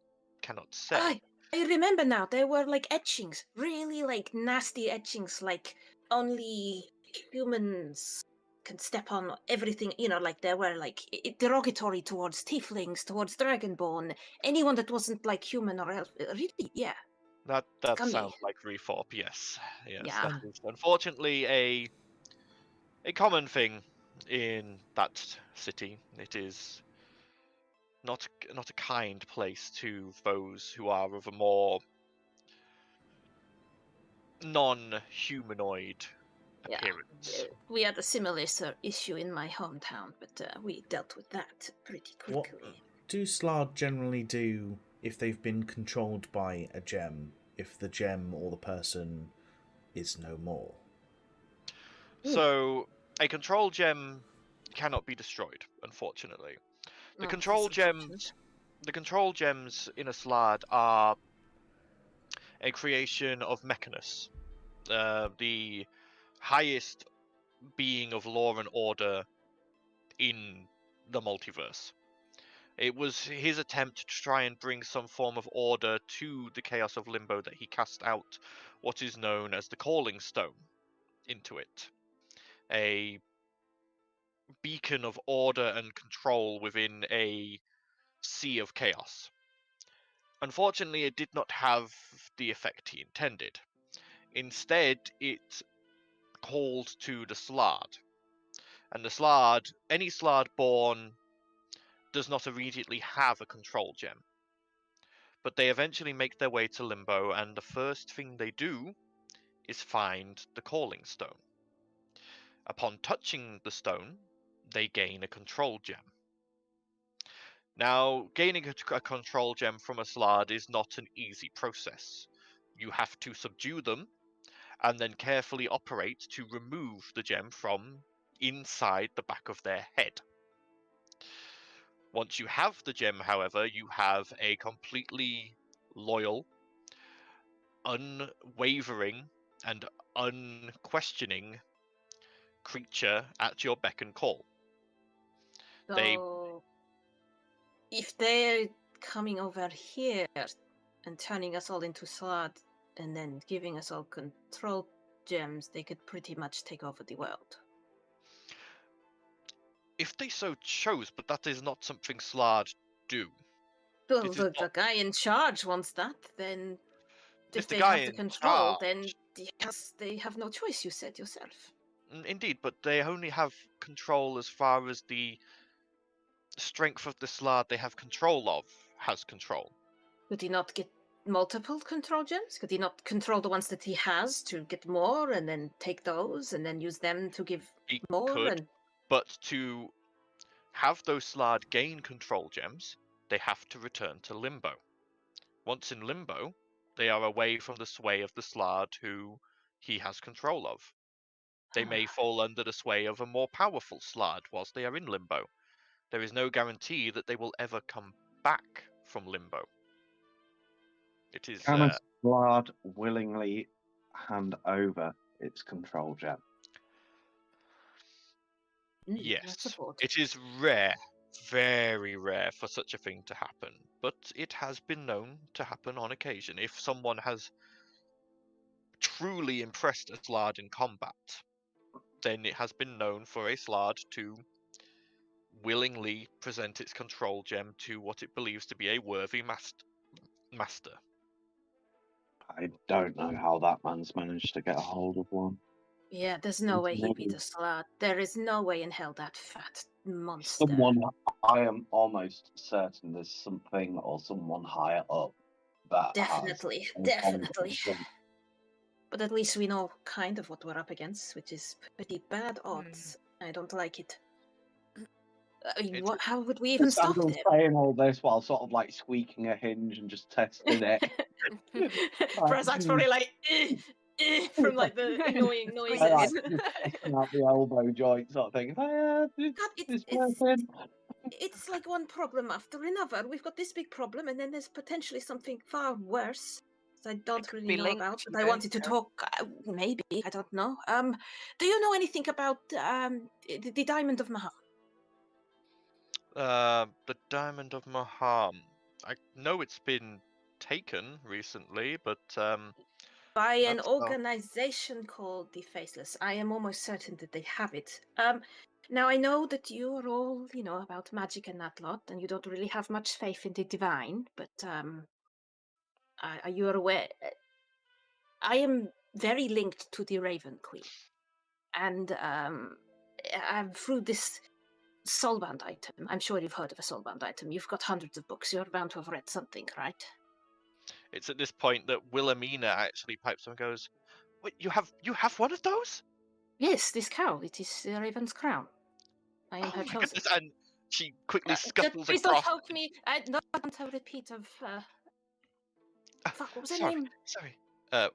cannot say. I remember now. There were like etchings, really like nasty etchings, like only humans can step on everything. You know, like they were like derogatory towards tieflings, towards dragonborn, anyone that wasn't like human or elf. Really, yeah. That Scummy. sounds like Reforp, yes. Yeah. That is unfortunately a common thing in that city. It is not a kind place to those who are of a more non-humanoid Yeah. appearance. We had a similar issue in my hometown, but we dealt with that pretty What quickly. do Slard generally do if they've been controlled by a gem, if the gem or the person is no more? So a control gem cannot be destroyed, unfortunately. The Oh, control that's unfortunate. gems in a Slard are a creation of Mechanus, the highest being of law and order in the multiverse. It was his attempt to try and bring some form of order to the chaos of Limbo that he cast out what is known as the Calling Stone into it. A beacon of order and control within a sea of chaos. Unfortunately, it did not have the effect he intended. Instead, it called to the Slard. And the Slard, any Slard born, does not immediately have a control gem. But they eventually make their way to Limbo, and the first thing they do is find the Calling Stone. Upon touching the stone, they gain a control gem. Now, gaining a control gem from a Slard is not an easy process. You have to subdue them, and then carefully operate to remove the gem from inside the back of their head. Once you have the gem, however, you have a completely loyal, unwavering, and unquestioning creature at your beck and call. So, if they're coming over here and turning us all into Slard and then giving us all control gems, they could pretty much take over the world. If they so chose, but that is not something Slard do. Well, It is the not- guy in charge wants that, then If if the they guy have the in control, charge- then yes, they have no choice, you said yourself. Indeed, but they only have control as far as the strength of the Slard they have control of has control. Could he not get multiple control gems? Could he not control the ones that he has to get more and then take those and then use them to give He more? could, And but to have those Slard gain control gems, they have to return to Limbo. Once in Limbo, they are away from the sway of the Slard who he has control of. They may fall under the sway of a more powerful Slard whilst they are in Limbo. there is no guarantee that they will ever come back from limbo. It is Can a Slard willingly hand over its control gem? That's yes, a thought. it is rare, very rare for such a thing to happen, but it has been known to happen on occasion. If someone has truly impressed a Slard in combat, then it has been known for a Slard to willingly present its control gem to what it believes to be a worthy master. I don't know how that man's managed to get a hold of one. Yeah, there's no way he beat a Slard. There is no way in hell that fat monster. I am almost certain there's something or someone higher up that Definitely. But at least we know kind of what we're up against, which is pretty bad odds. I don't like it. I mean, how would we even stop them? Saying all this while sort of like squeaking a hinge and just testing it. Brazak's probably like, from like the annoying noises. Out the elbow joint sort of thing. It's like one problem after another. We've got this big problem, and then there's potentially something far worse that I don't really know about. But I wanted to talk. Maybe I don't know. Do you know anything about the Diamond of Maham? The Diamond of Maham. I know it's been taken recently, but by an organization called the Faceless. I am almost certain that they have it. Now I know that you are all, about magic and that lot, and you don't really have much faith in the divine. But are you aware? I am very linked to the Raven Queen, and through this soulbound item. I'm sure you've heard of a soulbound item. You've got hundreds of books. You're bound to have read something, right? It's at this point that Wilhelmina actually pipes up and goes, "Wait, you have one of those?" Yes, this cowl. It is Raven's crown. I am her chosen. Goodness, and she quickly scuttles please across. Don't help me. I don't want a repeat of. Fuck, what was her name? Sorry. Oh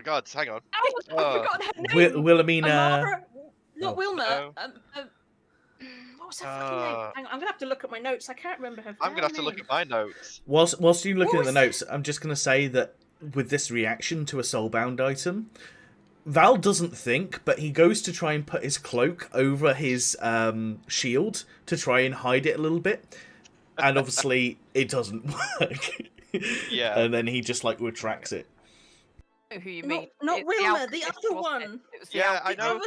God, hang on. I forgot her name. Wilhelmina. Not Wilma. What was her fucking name? Hang on, I'm gonna have to look at my notes. I can't remember her. I'm gonna have to look at my notes. Whilst you're looking at the notes, I'm just gonna say that with this reaction to a soulbound item, Val doesn't think, but he goes to try and put his cloak over his shield to try and hide it a little bit, and obviously it doesn't work. Yeah. And then he just retracts it. Who you mean? Not Wilma, the other one. Yeah, I know.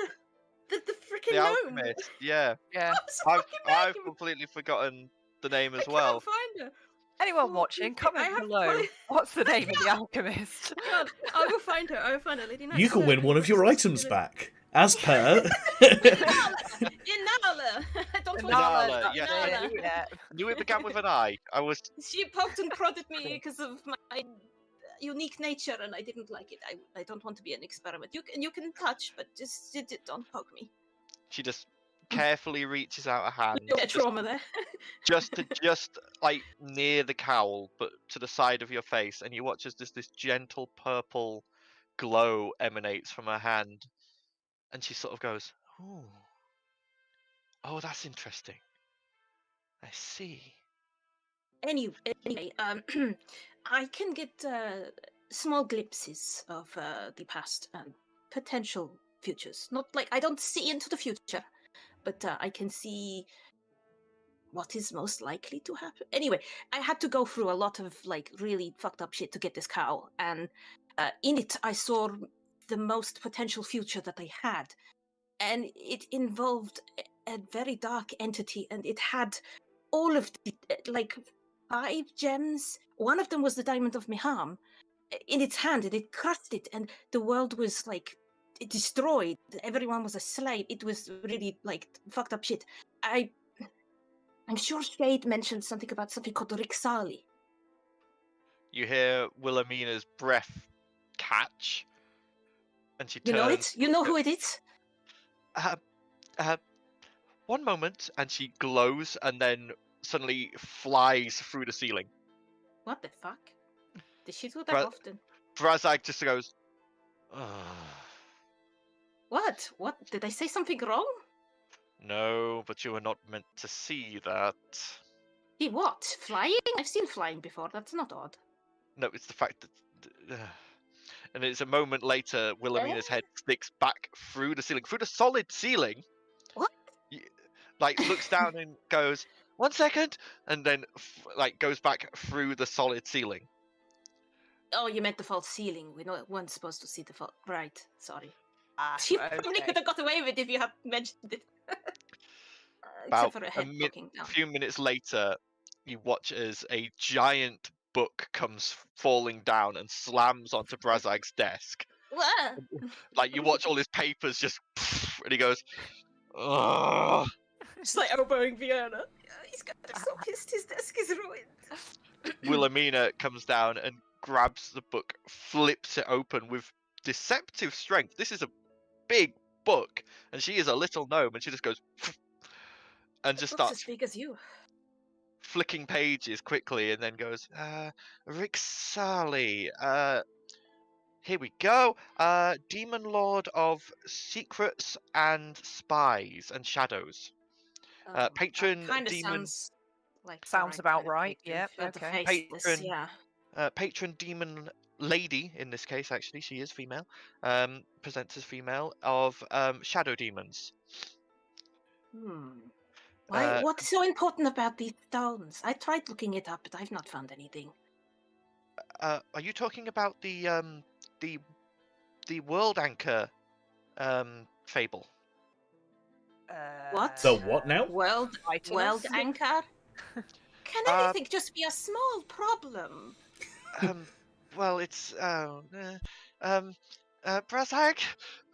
The freaking the gnome. Alchemist. Yeah. I've completely forgotten the name as well. I can't find her. Anyone watching, comment below. What's the name of the alchemist? God, I'll go find her. I'll find her. Lady You can win one of your items back, as per. Inala. I don't Inala, yes. Yeah. Knew it began with an I. She poked and prodded me because of my unique nature, and I didn't like it. I don't want to be an experiment. You can touch, but just don't poke me. She just carefully reaches out a hand. Trauma there. just near the cowl, but to the side of your face, and you watch as this gentle purple glow emanates from her hand, and she sort of goes, "Ooh, oh, that's interesting. I see." Anyway, I can get small glimpses of the past and potential futures. Not I don't see into the future, but I can see what is most likely to happen. Anyway, I had to go through a lot of really fucked up shit to get this cowl, and in it I saw the most potential future that I had, and it involved a very dark entity, and it had all of the 5 gems. One of them was the Diamond of Maham in its hand, and it crushed it, and the world was destroyed. Everyone was a slave. It was really fucked up shit. I'm sure Shade mentioned something about something called Rixali. You hear Wilhelmina's breath catch, and she turns. You know it? You know who it is? One moment, and she glows, and then suddenly flies through the ceiling. What the fuck? Does she do that often? Brazak just goes, What? What? Did I say something wrong? No, but you were not meant to see that. See what? Flying? I've seen flying before. That's not odd. No, it's the fact that... And it's a moment later, Wilhelmina's head sticks back through the ceiling, through the solid ceiling. What? Like, looks down and goes, 1 second, and then, like, goes back through the solid ceiling. Oh, you meant the false ceiling. We weren't supposed to see the false. Right. Sorry. Ah, You probably okay. could have got away with it if you had mentioned it. About Except for a head poking a down. few minutes later, you watch as a giant book comes falling down and slams onto Brazag's desk. What? Like, you watch all his papers just... And he goes, ugh. Just like elbowing Vienna. He's got so pissed his desk is ruined. Wilhelmina comes down and grabs the book, flips it open with deceptive strength. This is a big book, and she is a little gnome, and she just goes and just Looks as starts big as you. flicking pages quickly, and then goes, Rixali, here we go. Demon Lord of Secrets and Spies and Shadows. Patron Kind of demon. sounds like the Sounds right about kind of right, patron. yep, If you had to okay. face this, Patron. yeah. Patron demon lady, in this case, actually, she is female. Presents as female, of shadow demons. Why? What's so important about these stones? I tried looking it up, but I've not found anything. Are you talking about the World Anchor fable? What? The what now? World Titanus? anchor? Can anything just be a small problem? Well, it's Brazag,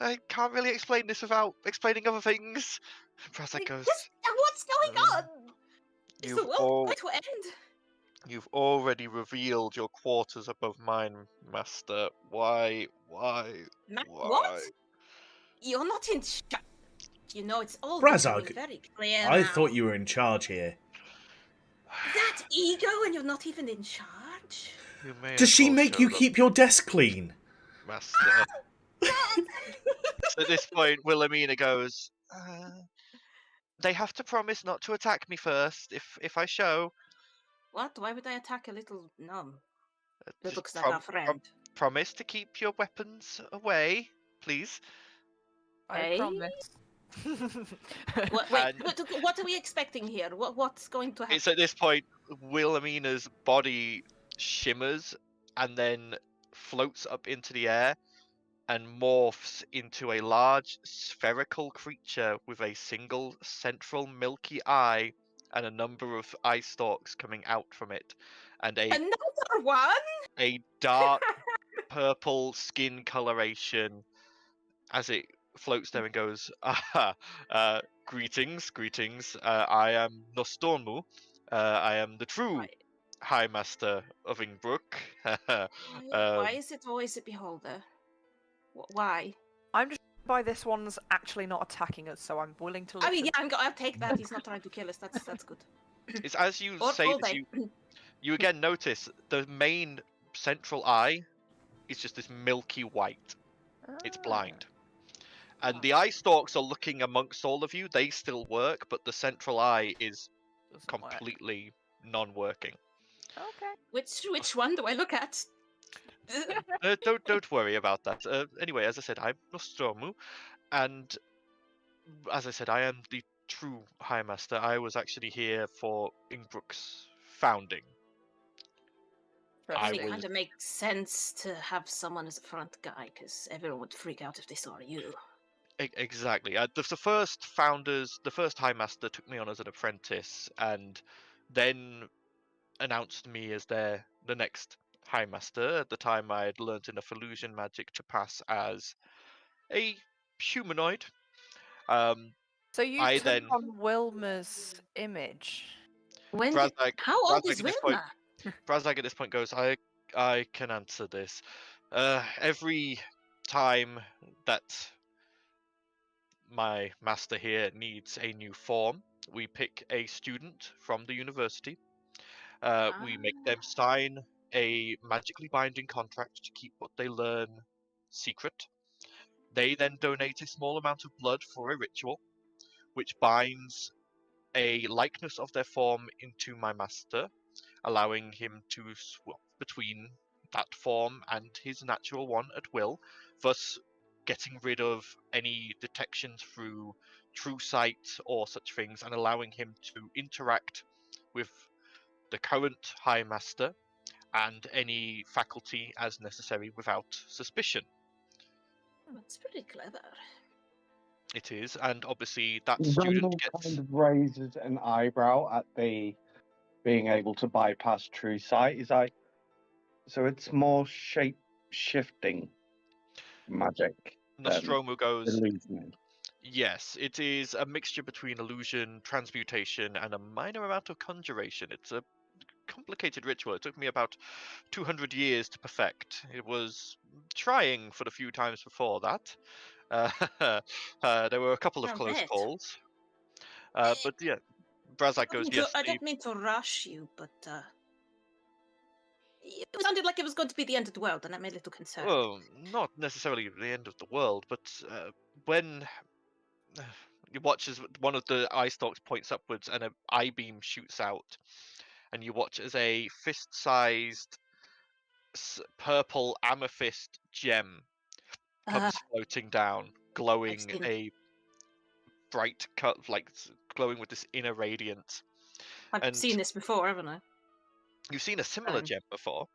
I can't really explain this without explaining other things. Brazag goes, What's going on? Is the You've world all- going to end? You've already revealed your quarters above mine, Master. Why? What? You're not in charge. You know, it's all Brazag, becoming very clear I now. thought you were in charge here. That ego and you're not even in charge? You may Does as she well make show you them, keep your desk clean? Master? So at this point, Wilhelmina goes, they have to promise not to attack me first, if I show. What? Why would I attack a little gnome? That Just looks like our friend. promise to keep your weapons away, please. I Hey? promise. Wait, what are we expecting here? What's going to happen? It's at this point, Wilhelmina's body shimmers and then floats up into the air and morphs into a large spherical creature with a single central milky eye and a number of eye stalks coming out from it, and Another one? a dark purple skin coloration as it floats there and goes, greetings, I am Nostormu, I am the true Why? High Master of Ingbrook. Why is it always a beholder? Why? I'm just by this one's actually not attacking us, so I'm willing to listen. I mean, yeah, I'll take that. He's not trying to kill us. That's good. It's as you Or say all that day. you again notice the main central eye is just this milky white. It's blind. And the eye stalks are looking amongst all of you. They still work, but the central eye is Doesn't work. completely non-working. Okay. Which one do I look at? Don't worry about that. Anyway, as I said, I'm Nostromu, and as I said, I am the true High Master. I was actually here for Ingbrook's founding. It kind of makes sense to have someone as a front guy, because everyone would freak out if they saw you. Exactly. The first founders, the first High Master took me on as an apprentice, and then announced me as the next High Master. At the time, I had learnt enough illusion magic to pass as a humanoid. So you I took then- on Wilma's image. When? Brazag, How old Brazag is at this point- Wilma? Brazag at this point goes, I can answer this. Every time that my master here needs a new form, we pick a student from the university. We make them sign a magically binding contract to keep what they learn secret. They then donate a small amount of blood for a ritual. which binds a likeness of their form into my master, allowing him to swap between that form and his natural one at will, thus getting rid of any detections through true sight or such things, and allowing him to interact with the current High Master and any faculty as necessary without suspicion. That's pretty clever. It is, and obviously that student Randall gets... kind of raises an eyebrow at the being able to bypass true sight. He's like, so it's more shape shifting magic. Nostromo goes, Illusion. yes, it is a mixture between illusion, transmutation, and a minor amount of conjuration. It's a complicated ritual. It took me about 200 years to perfect. It was trying for the few times before that. There were a couple of I close bet. calls. But yeah, Brazak goes, yes. I don't mean to rush you, but it sounded like it was going to be the end of the world, and I'm a little concerned. Well, not necessarily the end of the world, but when you watch as one of the eye stalks points upwards and an eye beam shoots out, and you watch as a fist-sized purple amethyst gem comes floating down, glowing seen- a bright cut, like glowing with this inner radiance. I've and- seen this before, haven't I? You've seen a similar Stone. gem before.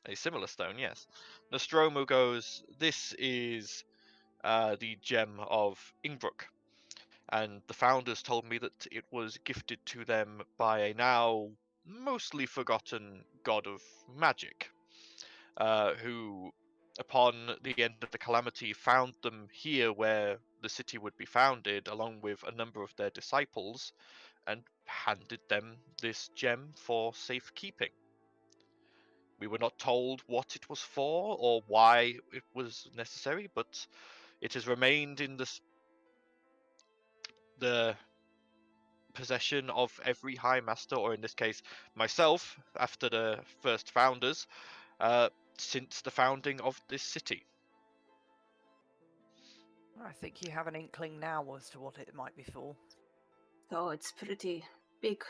A similar stone, yes. Nostromo goes, this is the gem of Ingbrook. And the founders told me that it was gifted to them by a now mostly forgotten god of magic, who, upon the end of the calamity, found them here where the city would be founded, along with a number of their disciples, and handed them this gem for safekeeping. We were not told what it was for or why it was necessary, but it has remained in the possession of every High Master, or in this case, myself, after the first founders, since the founding of this city. I think you have an inkling now as to what it might be for. Oh, it's pretty big.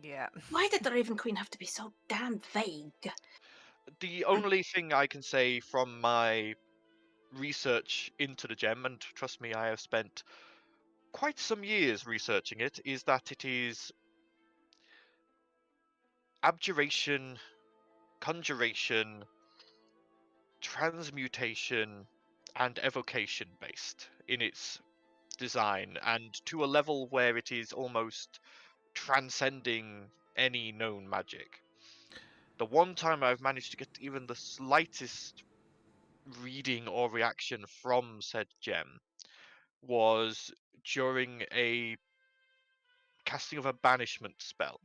Yeah. Why did the Raven Queen have to be so damn vague? The only thing I can say from my research into the gem, and trust me, I have spent quite some years researching it, is that it is abjuration, conjuration, transmutation, and evocation based in its design, and to a level where it is almost transcending any known magic. The one time I've managed to get even the slightest reading or reaction from said gem was during a casting of a banishment spell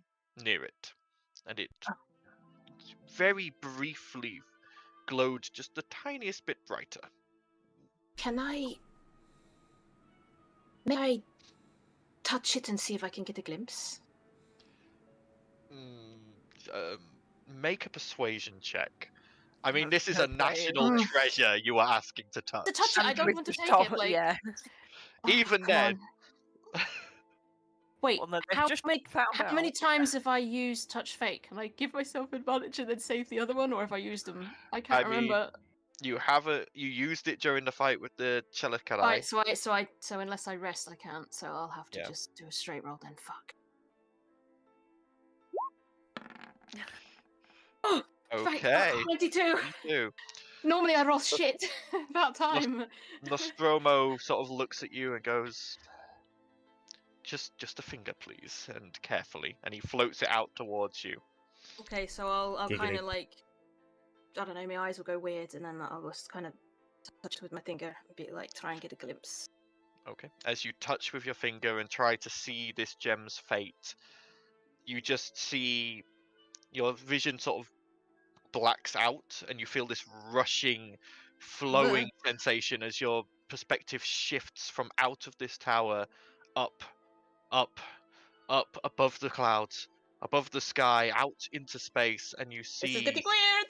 near it, and it very briefly glowed just the tiniest bit brighter. May I touch it and see if I can get a glimpse? Make a persuasion check. I mean, That's this is a okay. national treasure you are asking to touch. To touch it, I don't And want to just take top- it. Like, Yeah. oh, Even come then. on. Wait, Well, no, they've how just many found how many out. times have I used touch fake? Can I give myself advantage and then save the other one, or have I used them? I can't I mean, remember. You used it during the fight with the Chelakarai. Right, so unless I rest, I can't. So I'll have to Yeah. just do a straight roll then. Fuck. Oh, right, Okay. 22. You do. Normally I roll shit. About time. Nostromo sort of looks at you and goes, just a finger, please, and carefully, and he floats it out towards you. Okay, so I'll Giggity. kind of like, I don't know, my eyes will go weird, and then I'll just kind of touch with my finger, and be like, try and get a glimpse. Okay. As you touch with your finger and try to see this gem's fate, you just see your vision sort of blacks out, and you feel this rushing, flowing sensation as your perspective shifts from out of this tower up, up, up above the clouds, above the sky, out into space, and you This is see getting weird!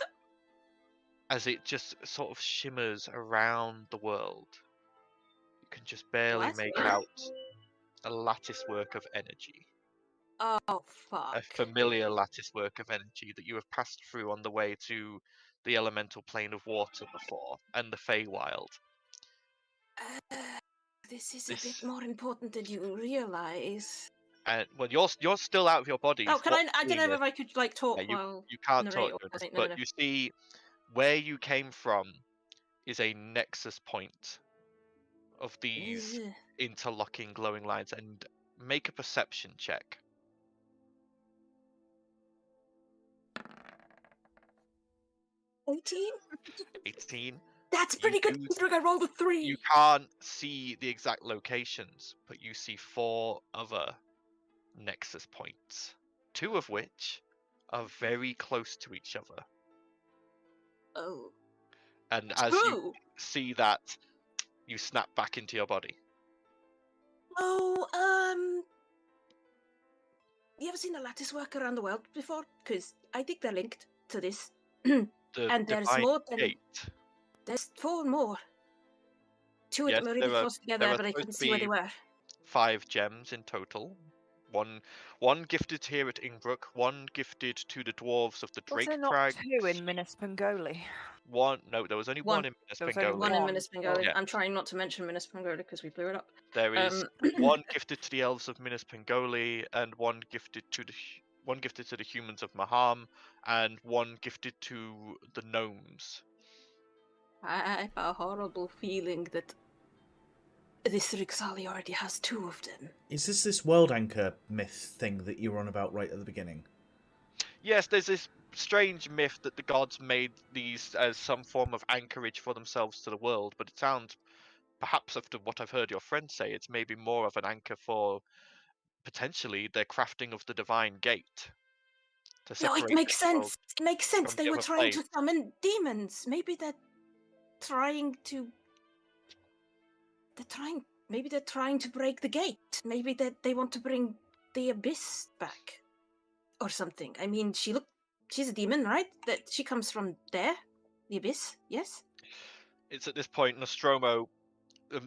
as it just sort of shimmers around the world. You can just barely What? make out a lattice work of energy. Oh, fuck. A familiar lattice work of energy that you have passed through on the way to the elemental plane of water before, and the Feywild. This is a This- bit more important than you realize. And well, you're still out of your body. Oh, can I don't know if I could like talk Yeah, while you can't narrate talk, or Jonas, something. but No. you see where you came from is a nexus point of these Ugh. interlocking glowing lines, and make a perception check. 18? 18. That's pretty good do- considering I rolled a 3. You can't see the exact locations, but you see 4 other nexus points, 2 of which are very close to each other. Oh. And as you True. see that, you snap back into your body. Oh, you ever seen a lattice work around the world before? Because I think they're linked to this. The And there's divine more than- gate. There's 4 more. 2 of Yes, them are really there are- close there together, are but I supposed couldn't to see where be they were. 5 gems in total. One gifted here at Ingbrook, 1 gifted to the dwarves of the Was Drake there not Crag. 2 in Minas Pangoli? No, there was only One. 1 in Minas There was only Pangoli. One in One. Minas Pangoli. Yeah. I'm trying not to mention Minas Pangoli because we blew it up. There is Um, 1 gifted to the elves of Minas Pangoli, and 1 gifted to the humans of Maham, and 1 gifted to the gnomes. I have a horrible feeling that this Rixali already has 2 of them. Is this world anchor myth thing that you were on about right at the beginning? Yes, there's this strange myth that the gods made these as some form of anchorage for themselves to the world, but it sounds, perhaps after what I've heard your friend say, it's maybe more of an anchor for potentially their crafting of the divine gate. To No, it separate makes this world sense. It makes sense. from They the were other trying to plane. summon demons. Maybe they're trying to. Maybe they're trying to break the gate. Maybe they want to bring the abyss back, or something. I mean, she's a demon, right? That she comes from there, the abyss. Yes. It's at this point Nostromo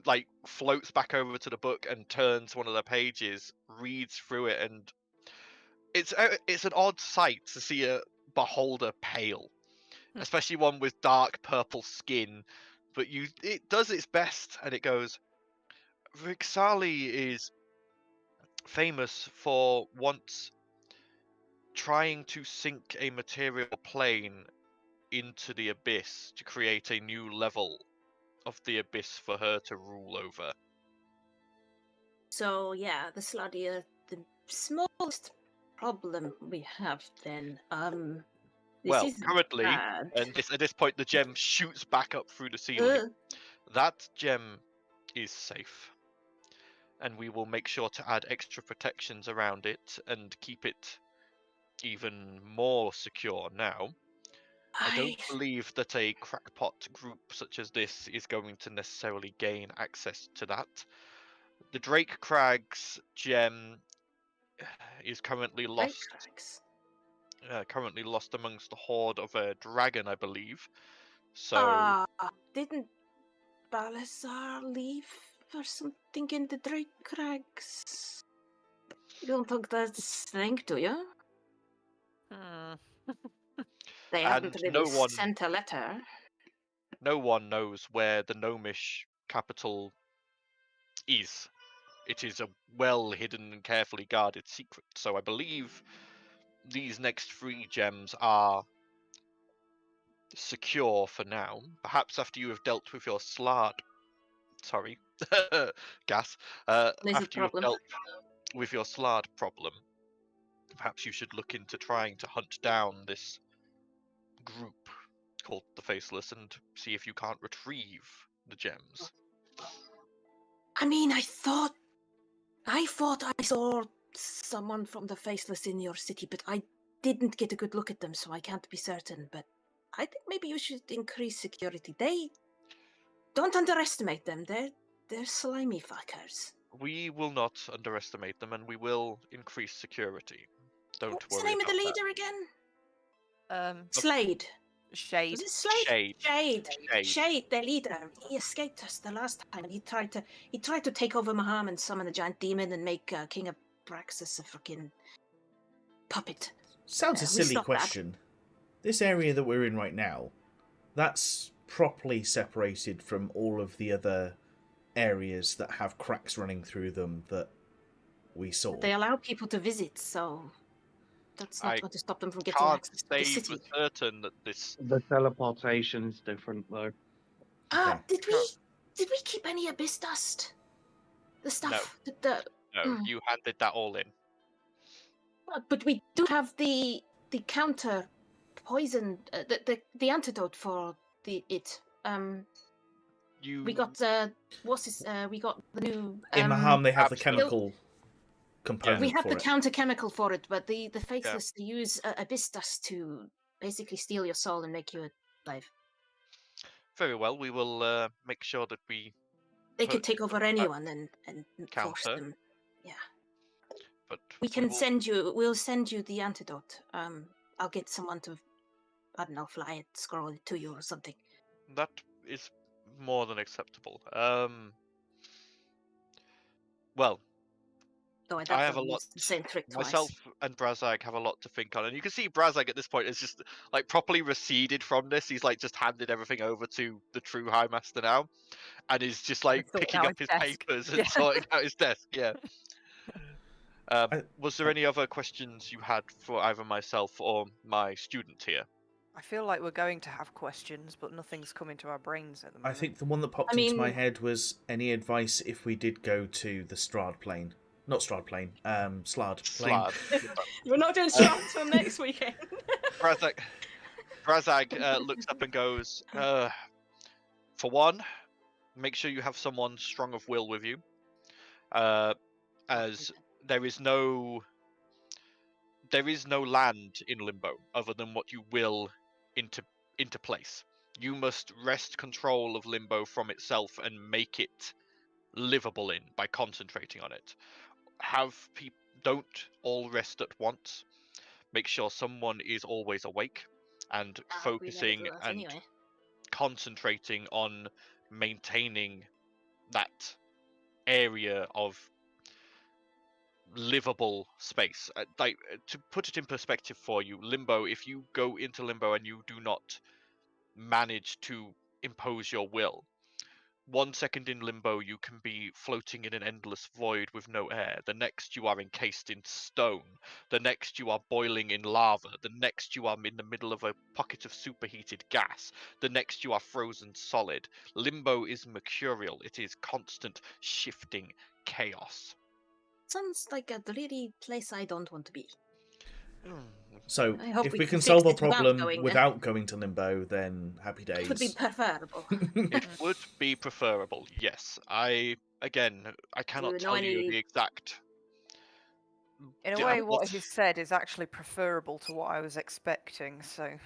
like floats back over to the book and turns one of the pages, reads through it, and it's an odd sight to see a beholder pale, especially one with dark purple skin. But it does its best, and it goes, Rixali is famous for once trying to sink a material plane into the abyss to create a new level of the abyss for her to rule over. So yeah, the slutty are the smallest problem we have then. This Well, is currently, bad. and at this point, the gem shoots back up through the ceiling. Ugh. That gem is safe, and we will make sure to add extra protections around it and keep it even more secure now. I don't believe that a crackpot group such as this is going to necessarily gain access to that. The Drake Crags gem is currently lost. Currently lost amongst the horde of a dragon, I believe. So Didn't Balazar leave for something in the Drake Crags? You don't think that's linked, do you? They haven't And really sent a letter. no one knows where the gnomish capital is. It is a well-hidden and carefully guarded secret. So I believe these next 3 gems are secure for now. Perhaps after you have dealt with your gas. After you have dealt with your slard problem, perhaps you should look into trying to hunt down this group called the Faceless and see if you can't retrieve the gems. I mean, I thought I saw someone from the Faceless in your city, but I didn't get a good look at them, so I can't be certain. But I think maybe you should increase security. Don't underestimate them. They're slimy fuckers. We will not underestimate them, and we will increase security. Don't What's worry. the name of the about leader again? Um, Slade. Shade. Was it Slade? Shade. Shade, their leader. He escaped us the last time. He tried to take over Maham and summon a giant demon and make King of Praxis a fucking puppet. Sounds a we silly stopped that. question. This area that we're in right now, that's properly separated from all of the other areas that have cracks running through them that we saw. They allow people to visit, so that's not I going to stop them from getting Can't access to the say city. for certain that this. The teleportation is different though. Okay. Did we keep any abyss dust? The stuff No, you handed that all in. But we do have the counter poison, the antidote for it. You. We got we got the new. In Maham, they have the absolutely. chemical component We have for the it. counter chemical for it, but the faceless they use abyss dust to basically steal your soul and make you alive. Very well. We will make sure that we. They Put could take over anyone and force counter. them. Yeah, But we can will- send you. We'll send you the antidote. I'll get someone to, I don't know, fly it, scroll it to you or something. That is more than acceptable. Well, Oh, I have a lot. The same trick twice. Myself and Brazag have a lot to think on, and you can see Brazag at this point is just like properly receded from this. He's like just handed everything over to the true High Master now, and is just like sorting picking out up his his desk. papers and Yeah. sorting out his desk. Yeah. Was there any other questions you had for either myself or my student here? I feel like we're going to have questions, but nothing's coming to our brains at the I moment. think the one that popped into my head was any advice if we did go to the Strad plane. Not Strad plane, Slard plane. Slad. We're not doing shots till next weekend. Brazag looks up and goes, for one, make sure you have someone strong of will with you, as there is no land in Limbo other than what you will into place. You must wrest control of Limbo from itself and make it livable in by concentrating on it. Don't all rest at once. Make sure someone is always awake and focusing and concentrating on maintaining that area of livable space. Like, to put it in perspective for you, Limbo, if you go into Limbo and you do not manage to impose your will, 1 second in Limbo you can be floating in an endless void with no air. The next you are encased in stone. The next you are boiling in lava. The next you are in the middle of a pocket of superheated gas. The next you are frozen solid. Limbo is mercurial. It is constant shifting chaos. Sounds like a really place I don't want to be. So, I hope if we we can can solve a fix it without problem going there. without going to Limbo, then happy days. It would be preferable. It would be preferable, yes. I cannot know tell you any- the exact. In a Yeah, way, what what- he said is actually preferable to what I was expecting, so...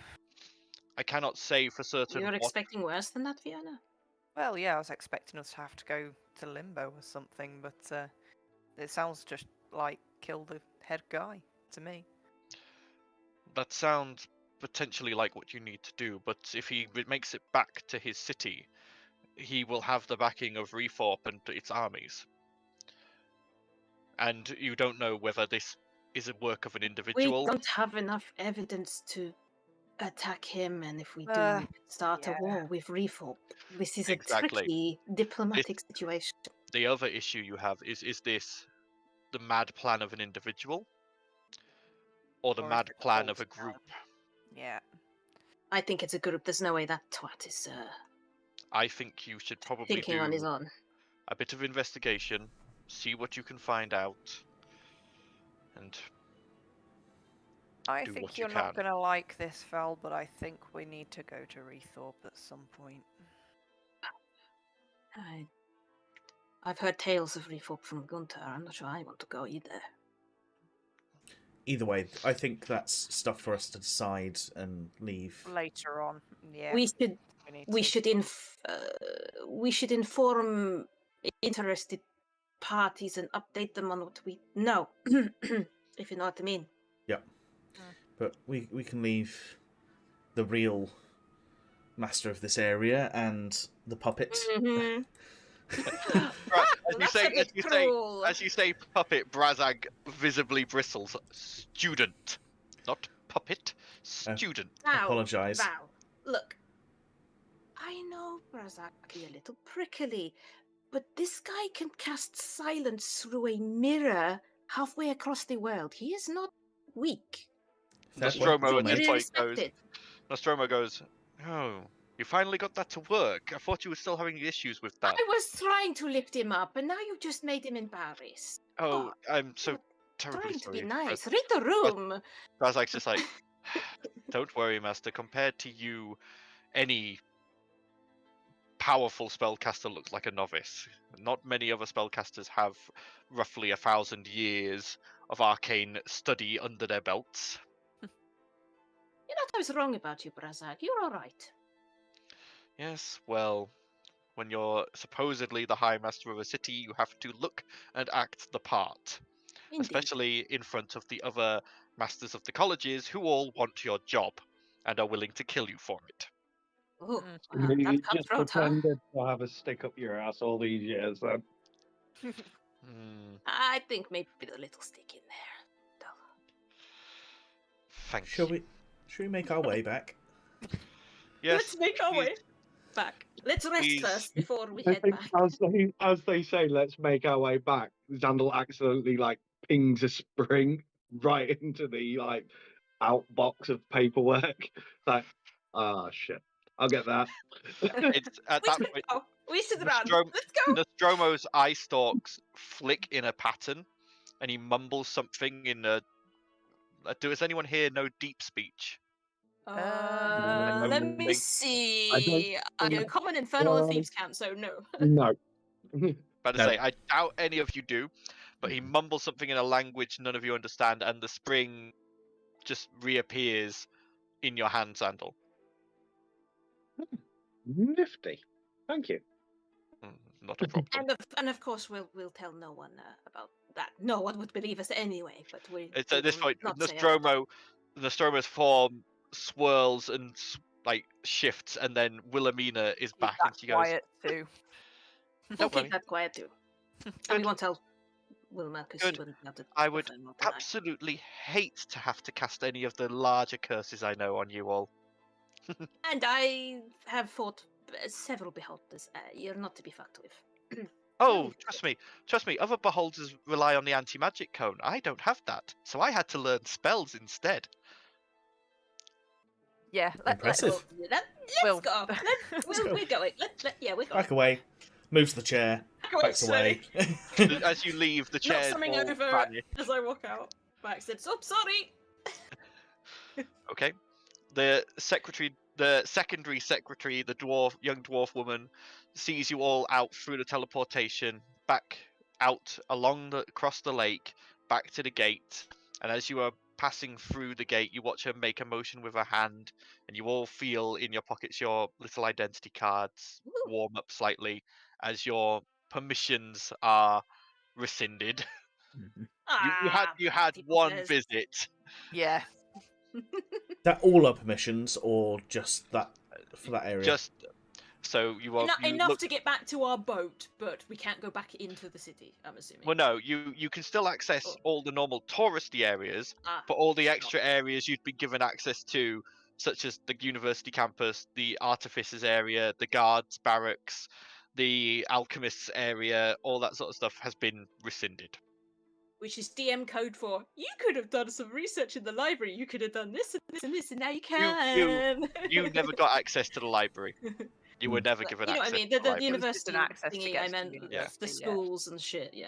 I cannot say for certain You're what. expecting worse than that, Fiona? Well, yeah, I was expecting us to have to go to Limbo or something, but it sounds just like kill the head guy to me. That sounds potentially like what you need to do, but if he makes it back to his city, he will have the backing of Reforp and its armies. And you don't know whether this is a work of an We individual. don't have enough evidence to attack him, and if we do Uh, start a yeah. war with Reform, this is Exactly. a tricky diplomatic situation. The other issue you have is this the mad plan of an individual or the Or is mad it the plan whole of a group? Yeah. I think it's a group. There's no way that twat is I think you should probably thinking do on his own. a bit of investigation, see what you can find out, and I do think what you you're not can. going to like this, Val, but I think we need to go to Rethorpe at some point. I've heard tales of Reform from Gunther. I'm not sure I want to go either. Either way, I think that's stuff for us to decide and leave. Later on, yeah. We should need we to. should inform interested parties and update them on what we know, if you know what I mean. But we can leave the real master of this area and the puppet. Mhm. As you say, puppet, Brazag visibly bristles. Student, not puppet. Student. Apologise. Val, look. I know Brazaki a little prickly, but this guy can cast silence through a mirror halfway across the world. He is not weak. Fair point. Nostromo at Be this point respected. Nostromo goes, "Oh, you finally got that to work. I thought you were still having issues with that." I was trying to lift him up, and now you just made him embarrassed. Oh, I'm so terribly Trying to sorry. be nice. Read the room. Brazag's just like, "Don't worry, Master. Compared to you, any powerful spellcaster looks like a novice. Not many other spellcasters have roughly 1,000 years of arcane study under their belts." You know, I was wrong about you, Brazak. You're all right. Yes, well, when you're supposedly the High Master of a city, you have to look and act the part. Indeed. Especially in front of the other Masters of the colleges who all want your job and are willing to kill you for it. Oh, You wow, that just cutthroat, huh? pretended to have a stick up your ass all these years, then. I think maybe the little stick in there. Thank Shall you. we make our way back? Yes, Let's make our please. way back. Let's rest Please. first before we I head think back. as they say, let's make our way back. Xandal accidentally pings a spring right into the outbox of paperwork. Like, shit, I'll get that. It's at that point. We should run. Nostrom- Let's go. Nostromo's eye stalks flick in a pattern, and he mumbles something in a. Does anyone here know deep speech? Let me see. I know Common Infernal and Thieves count, so no. No. About to No. say, I doubt any of you do, but he mumbles something in a language none of you understand, and the spring just reappears in your hand, Xandal. Nifty. Thank you. Not a problem. And of course we'll tell no one about that. No one would believe us anyway. But It's at this will point, not say anything. Nostromo's form swirls and shifts, and then Wilhelmina is back, and she goes, Quiet too. We'll "Don't keep worry, that quiet too. And Good. we won't tell Wilma because she Good. wouldn't have to. I would defend what they like. absolutely hate to have to cast any of the larger curses I know on you all." And I have fought several beholders. You're not to be fucked with. Oh, trust me, other beholders rely on the anti-magic cone. I don't have that, so I had to learn spells instead. Yeah, Impressive. Let's We'll- go. We're going. We're going. Back away. Moves the chair. Backs away. As you leave, the Not chairs something all over fan you. as I walk out. Max said, "Oh, sorry." Okay. The secondary secretary, the young dwarf woman, sees you all out through the teleportation, back out across the lake, back to the gate. And as you are passing through the gate, you watch her make a motion with her hand, and you all feel in your pockets your little identity cards Woo. warm up slightly as your permissions are rescinded. You had people one says. visit. Yeah. That all our permissions, or just that for that area? Just so you are Enough to get back to our boat, but we can't go back into the city. I'm assuming. Well, no, you can still access all the normal touristy areas, but all the extra areas you'd be given access to, such as the university campus, the artificers area, the guards barracks, the alchemists area, all that sort of stuff has been rescinded. Which is DM code for you could have done some research in the library. You could have done this and this and this, and now you can. You never got access to the library. You were never given You know access. what I mean? to The library. university access to thingy. get I to meant the the university, yeah. schools and shit. Yeah.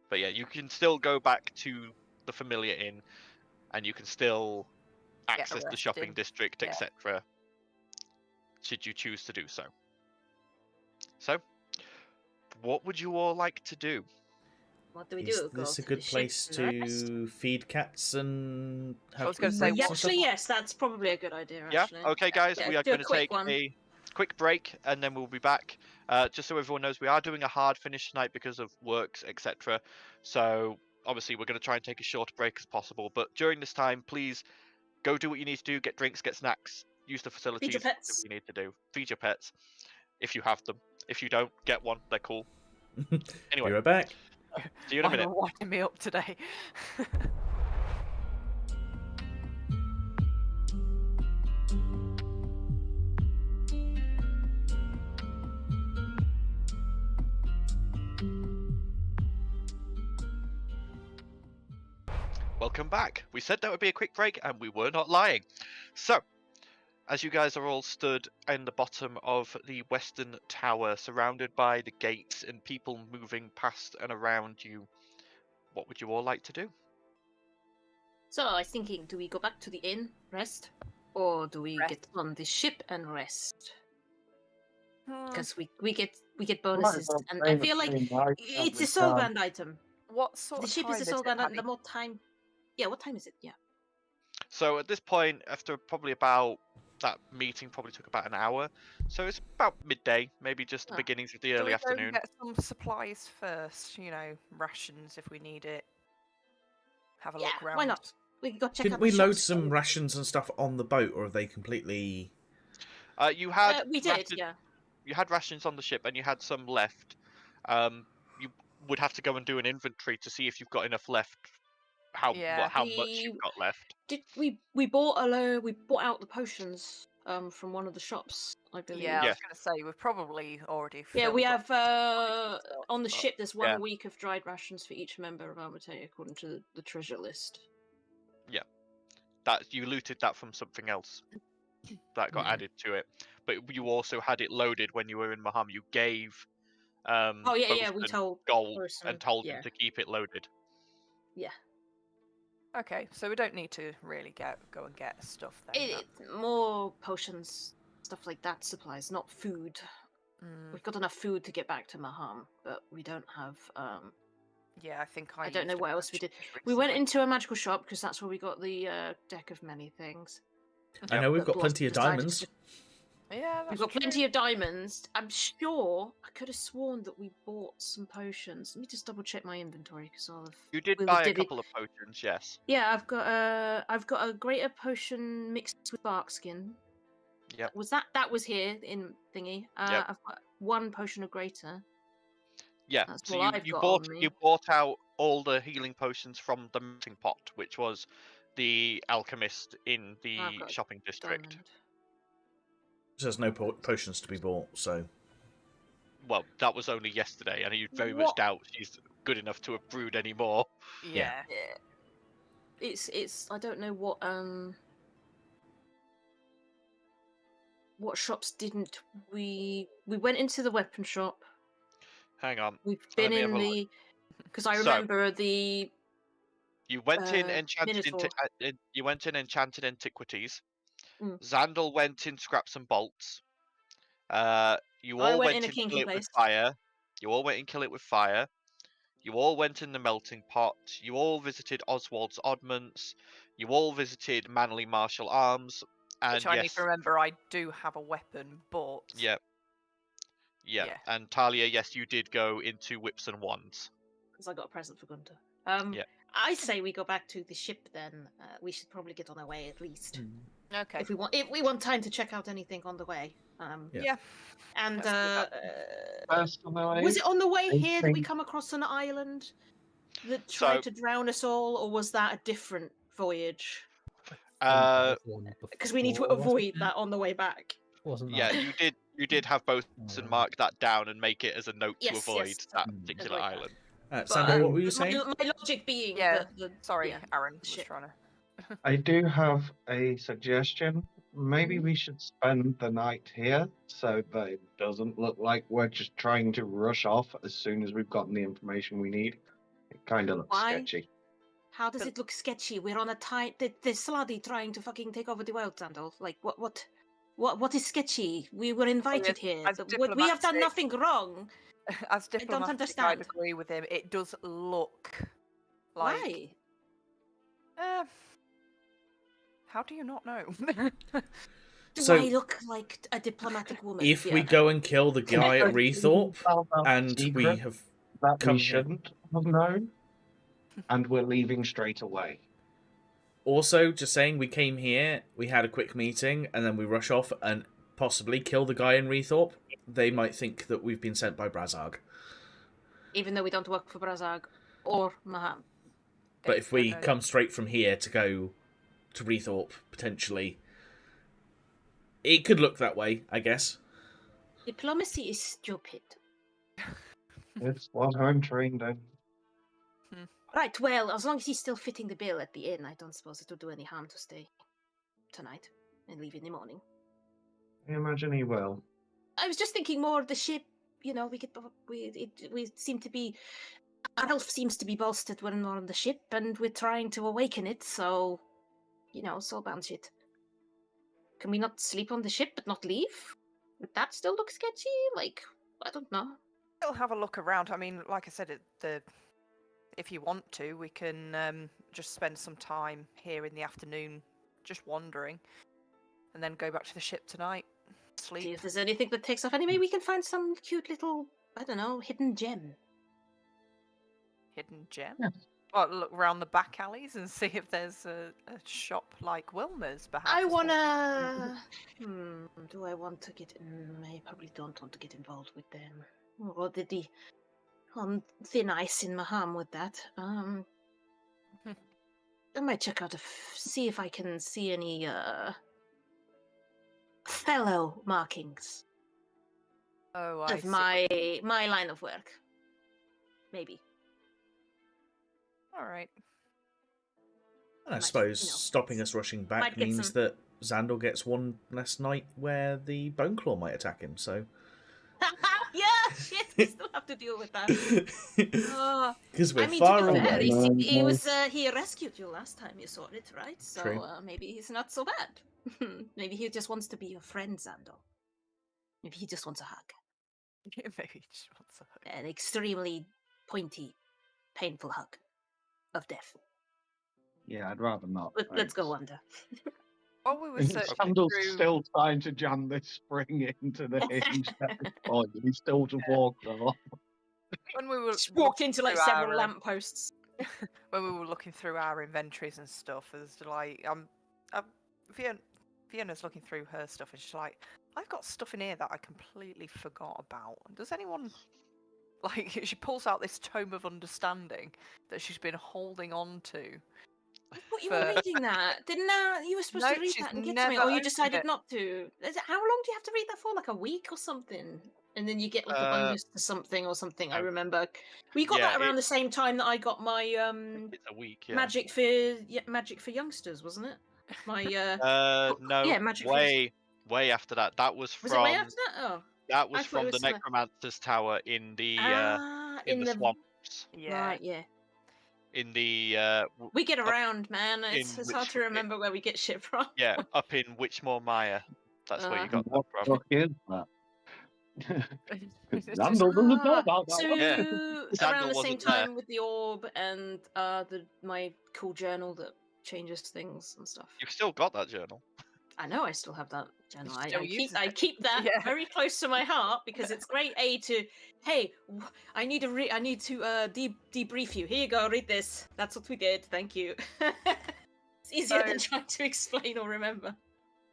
But yeah, you can still go back to the familiar inn, and you can still Get access the shopping arrested. district, Yeah. etc. Should you choose to do so. So, what would you all like to do? What do we Is do? this Go a good the ship place and rest? to feed cats and have I was gonna say, drinks and stuff? Actually, yes, that's probably a good idea. Yeah. Actually. Okay, guys, Yeah, we are do a going to quick take one. a quick break, and then we'll be back. Just so everyone knows, we are doing a hard finish tonight because of works, etc. So obviously, we're going to try and take as short a break as possible. But during this time, please go do what you need to do. Get drinks, get snacks. use the facilities. Feed your pets. If you need to do. Feed your pets, if you have them. If you don't, get one. They're cool. Anyway, Be right back. see you in a Why minute. am I winding me up today? Welcome back. We said that would be a quick break, and we were not lying. So, as you guys are all stood in the bottom of the western tower, surrounded by the gates and people moving past and around you, what would you all like to do? So I was thinking, do we go back to the inn, rest, or do we get on the ship and rest? Because we get bonuses, and I feel like it's a soulbound item. What sort The of ship time is a is it, soulbound item. Abby? The more time, yeah. What time is it? Yeah. So at this point, after probably about that meeting, probably took about an hour. So it's about midday, maybe just the Ah. beginnings of the Shall early we go and afternoon. get some supplies first, rations if we need it. Have a Yeah. look around. Why not? We can go check Didn't out we the load shops. some rations and stuff on the boat, or are they completely... You had We did, ration- yeah. You had rations on the ship, and you had some left. You would have to go and do an inventory to see if you've got enough left. How Yeah. how much you've got left. Did we bought out the potions from one of the shops, I believe. Yeah, I Yeah. was going to say, we've probably already Yeah, filled we up have stuff, on the but- ship. There's 1 Yeah. week of dried rations for each member of Armatae, according to the treasure list. That you looted that from something else that got Yeah. added to it, but you also had it loaded when you were in Maham. You gave Oh yeah, we Bosun told gold person, and told yeah. him to keep it loaded. Yeah. Okay, so we don't need to really go and get stuff then. It's more potions, stuff like that, supplies, not food. Mm, We've got enough food to get back to Maham, but we don't have. yeah, I think I. I don't know used what a else we bunch did. just We went recently. into a magical shop because that's where we got the deck of many things. I know we've But got plenty of Blossom decided diamonds. to- Yeah, that's We've got true. plenty of diamonds. I'm sure I could have sworn that we bought some potions. Let me just double check my inventory because I'll have. You did we'll buy a divvy- couple of potions, yes. Yeah, I've got a greater potion mixed with bark skin. Yep. That was here in thingy. Yep. I've got 1 potion of greater. Yeah. That's So what I've you got bought on me. you bought out all the healing potions from the melting pot, which was the alchemist in the I've got shopping district. Diamond. There's no potions to be bought, so... Well, that was only yesterday, and you very much What? doubt she's good enough to have brewed any more. Yeah. Yeah. It's I don't know what shops didn't we went into the weapon shop. Hang on. We've Let been me have in a the because I So- remember the You went in Minotaur. you went in enchanted antiquities. Mm. Xandal went in scraps and bolts. You I all went went in a in kinky kill it place. with fire. You all went in kill it with fire. You all went in the melting pot. You all visited Oswald's oddments. You all visited Manly Martial Arms. And Which I need yes, to remember, I do have a weapon, but yeah. Yeah. And Talia, yes, you did go into whips and wands. because I got a present for Gunter. Yeah. I say we go back to the ship then. We should probably get on our way at least. okay. If we want time to check out anything on the way. Yeah. Yeah. And Let's do First on the way, was it on the way I here that we think- come across an island that tried to drown us all, or was that a different voyage? Because we need to avoid that on the way back. Wasn't Yeah, that? you did have both and mark that down and make it as a note Yes, to avoid yes, that Mm. particular avoid that. island. Sandra, what were you my- saying? My logic being Yeah, that Sorry, yeah, Aaron. Was shit. trying to. I do have a suggestion. Maybe Mm-hmm. we should spend the night here so that it doesn't look like we're just trying to rush off as soon as we've gotten the information we need. It kind of looks Why? sketchy. How does But- it look sketchy? We're on a time. The Sluddy trying to fucking take over the world, Sandal. Like what is sketchy? We were invited here. as We have done diplomatic- nothing wrong. As diplomatic, I'd understand. agree with him. It does look like. Why? How do you not know? Do So, I look like a diplomatic woman? If we Yeah. go and kill the guy at Secret Rethorpe, and we secret have that come we here. shouldn't have known, and we're leaving straight away. Also, just saying, we came here, we had a quick meeting, and then we rush off and possibly kill the guy in Rethorpe. They might think that we've been sent by Brazarg. Even though we don't work for Brazarg or Maham. But if we come straight from here to go to Rethorpe, potentially, it could look that way, I guess. Diplomacy is stupid. It's what I'm trained in. Right, well, as long as he's still fitting the bill at the inn, I don't suppose it would do any harm to stay tonight and leave in the morning. I imagine he will. I was just thinking more of the ship. You know, we seem to be. Our elf seems to be bolstered when we're on the ship, and we're trying to awaken it. So, you know, soulbound shit. Can we not sleep on the ship but not leave? Would that still look sketchy? Like, I don't know. We'll have a look around. I mean, like I said, if you want to, we can just spend some time here in the afternoon, just wandering, and then go back to the ship tonight. Sleep. See if there's anything that takes off. Anyway, we can find some cute little, I don't know, hidden gem. Hidden gem? Yeah. Well, look around the back alleys and see if there's a shop like Wilmer's, perhaps. I wanna. Do I want to get? I probably don't want to get involved with them. Or did he on thin ice in Maham with that? I might check out see if I can see any fellow markings Oh, I of see. my line of work. Maybe. All right. And I Might, suppose you know, stopping us rushing back might get means some- that Xandor gets one less night where the Boneclaw might attack him, so... Yeah, shit, we still have to deal with that. Because we're I mean, far to be fair, away. he rescued you last time you saw it, right? So True. maybe he's not so bad. Maybe he just wants to be your friend, Xandor. Maybe he just wants a hug. Maybe he just wants a hug. An extremely pointy, painful hug of death. Yeah, I'd rather not. Let's go under. While we were searching Sandal's through... still trying to jam this spring into the hinge at this point. He's still to walk off. When we were Just walked looking into like through several our, lampposts. when we were looking through our inventories and stuff, as like Fiona's looking through her stuff, and she's like, "I've got stuff in here that I completely forgot about. Does anyone like?" She pulls out this tome of understanding that she's been holding on to. I thought you were reading that. Didn't you were supposed No, to read she's that and get to me, never or you opened decided it. not to? How long do you have to read that for? Like a week or something? And then you get like a bonus to something or something. I remember we got yeah, that around the same time that I got my It's a week, yeah. magic for youngsters, wasn't it? My No, yeah, magic for way after that. That was was from it way after that? Oh, that I was thought it from the was the- Necromancer's Tower in the in the swamps. Yeah. right, yeah. In the We get around, man. It's in hard to remember where we get shit from. yeah, up in Witchmore Mire. That's where you got that What the from. fuck is that? It's just- Xandal doesn't know about that So one. Yeah. around Xandor the same wasn't there. time with the orb and my cool journal that changes things and stuff. You've still got that journal. I know I still have that journal. I still keep uses I it. keep that Yeah. very close to my heart because it's great. I need to debrief you. Here you go. Read this. That's what we did. Thank you. It's easier than trying to explain or remember.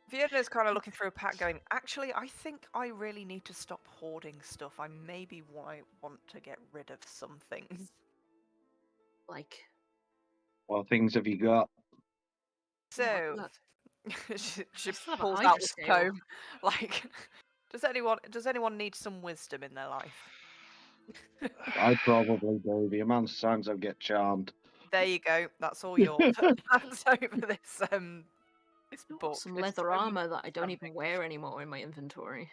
Fiona's kind of looking through a pack going, actually, I think I really need to stop hoarding stuff. I maybe might want to get rid of some things. Like What things have you got? So, look, she still have a pulls out Hydra this scale. tome. Like, does anyone need some wisdom in their life? I probably do. The amount of times I get charmed. There you go. That's all yours. That's over this this book. some this leather tome. armor that I don't even something. wear anymore in my inventory.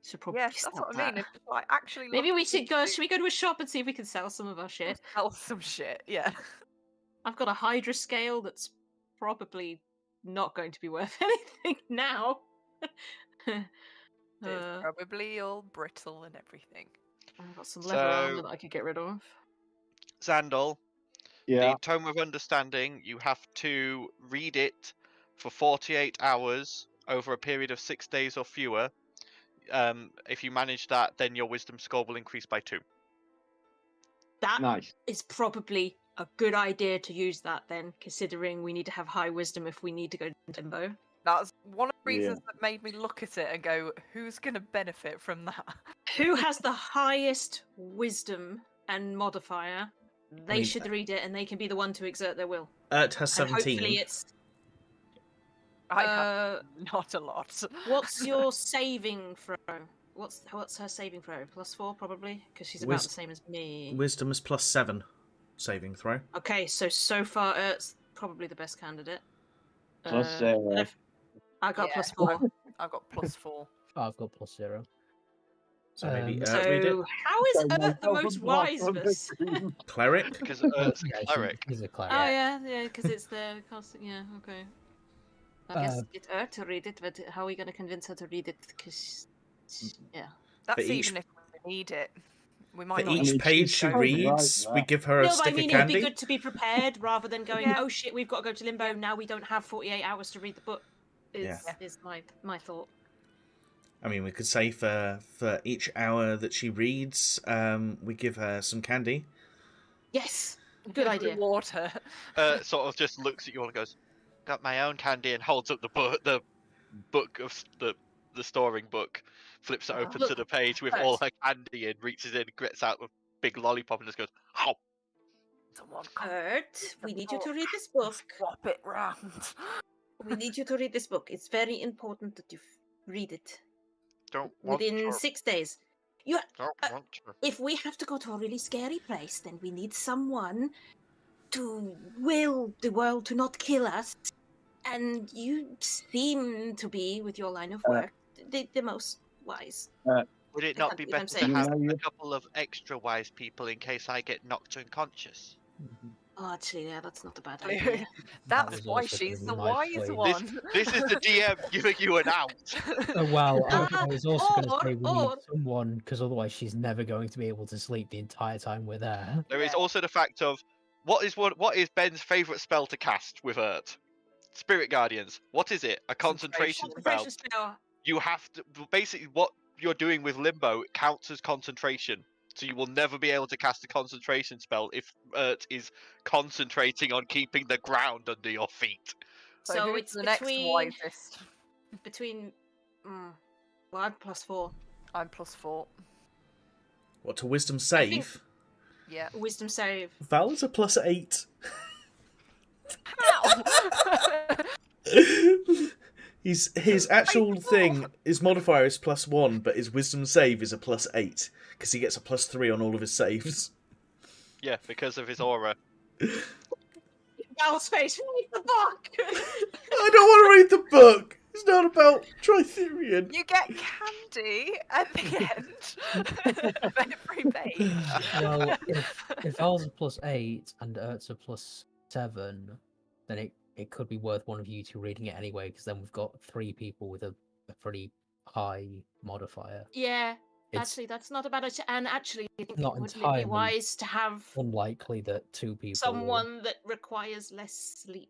Should probably Yes, sell that's what I that. mean. It's like actually. Maybe we look should go. into- Should we go to a shop and see if we can sell some of our shit? sell some shit. Yeah. I've got a Hydra scale that's probably not going to be worth anything now. It's probably all brittle and everything. I've got some leather armor So- that I could get rid of. Xandal, Yeah. the Tome of Understanding, you have to read it for 48 hours over a period of 6 days or fewer. If you manage that, then your wisdom score will increase by 2. That Nice. is probably a good idea to use that then, considering we need to have high wisdom if we need to go to limbo. That's one of the reasons that made me look at it and go, who's going to benefit from that? Who has the highest wisdom and modifier? They should read it, and they can be the one to exert their will. Ert has And 17. hopefully it's... I have not a lot. What's your saving throw? What's her saving throw? +4 probably, because she's about the same as me. Wisdom is +7 saving throw. Okay, so far Ert's probably the best candidate. +0. I got +4. I've got +4. I've got +0. So maybe So read it. how is Ert the most wise of us? Cleric? Because Ert's a cleric. He's a cleric. Oh yeah, because it's the casting. Yeah, okay. I guess get Ert to read it, but how are we going to convince her to read it? Because That's each- even if we need it. We might For not each need page she reads, we give her a no, but stick I mean, of it would be candy. good to be prepared rather than going, Yeah. oh shit, we've got to go to limbo. Now we don't have 48 hours to read the book. Is my thought. I mean, we could say for each hour that she reads, we give her some candy. Yes, good idea. Water. Sort of just looks at you all and goes, "Got my own candy," and holds up the book of the storing book, flips it open to the page with all her candy in, reaches in, gets out a big lollipop, and just goes, "How?" Ert, we need you to read this book. Swap it round. We need you to read this book. It's very important that you read it Don't want within to. 6 days. You, Don't want to. if we have to go to a really scary place, then we need someone to will the world to not kill us. And you seem to be, with your line of work, the most wise. Would it not be if I'm better to saying- have a couple of extra wise people in case I get knocked unconscious? Oh, actually, yeah, that's not a bad idea. That's was why also she's gonna the be my wise choice. one. This is the DM giving you an out. Well, I was also going to say we need or- someone, because otherwise she's never going to be able to sleep the entire time we're there. There is also the fact of what is Ben's favourite spell to cast with Ert? Spirit Guardians. What is it? A concentration spell. Concentration spell. You have to basically what you're doing with Limbo counts as concentration. So you will never be able to cast a concentration spell if Ert is concentrating on keeping the ground under your feet. So who's it's the next between- wisest. Well, I'm +4. I'm +4. What, to wisdom think- save? Yeah. Wisdom save. Val's a +8. Ow! His actual thing, his modifier is +1, but his wisdom save is a +8 because he gets a +3 on all of his saves. Yeah, because of his aura. Val's face, read the book! I don't want to read the book. It's not about Tritherian. You get candy at the end of every page. Well, if Val's a +8 and Ert's a +7, then it could be worth one of you two reading it anyway, because then we've got 3 people with a pretty high modifier. Yeah, It's actually, that's not a bad idea. And actually, I think not it would be entirely wise to have unlikely that 2 people. someone that requires less sleep.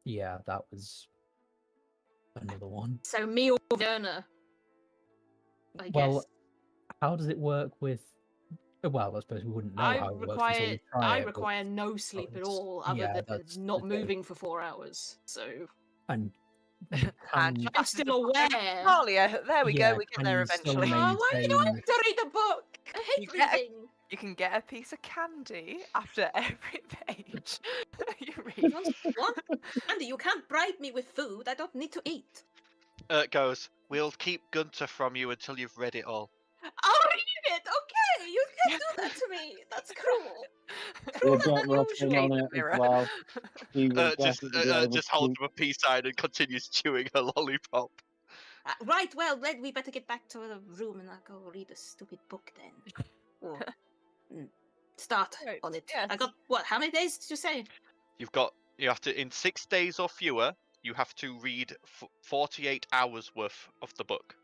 Yeah, that was another one. So me or Werner, I Well, guess. how does it work with? Well, I suppose we wouldn't know how it works until we try I it, but- require no sleep at it's- all, other yeah, than that's not the thing. moving for 4 hours. So And And I'm still aware. Talia, there we Yeah, go. We get can there you still eventually. maintain- Oh, why do I have to read a book? I hate You get a- reading. You can get a piece of candy after every page you I read. don't want Andy, you can't bribe me with food. I don't need to eat. Ert goes, "We'll keep Gunter from you until you've read it all." I'll read it. Okay, you can't do that to me. That's cruel. We'll Cruel get and Ruffin on unusual. it as well. He will Just definitely be able just to holds up a peace sign and continues chewing her lollipop. Right, well, then we better get back to the room and I'll go read a stupid book then. Or, start Right, on it. yes. I got, what, how many days did you say? You have to in 6 days or fewer. You have to read 48 hours worth of the book.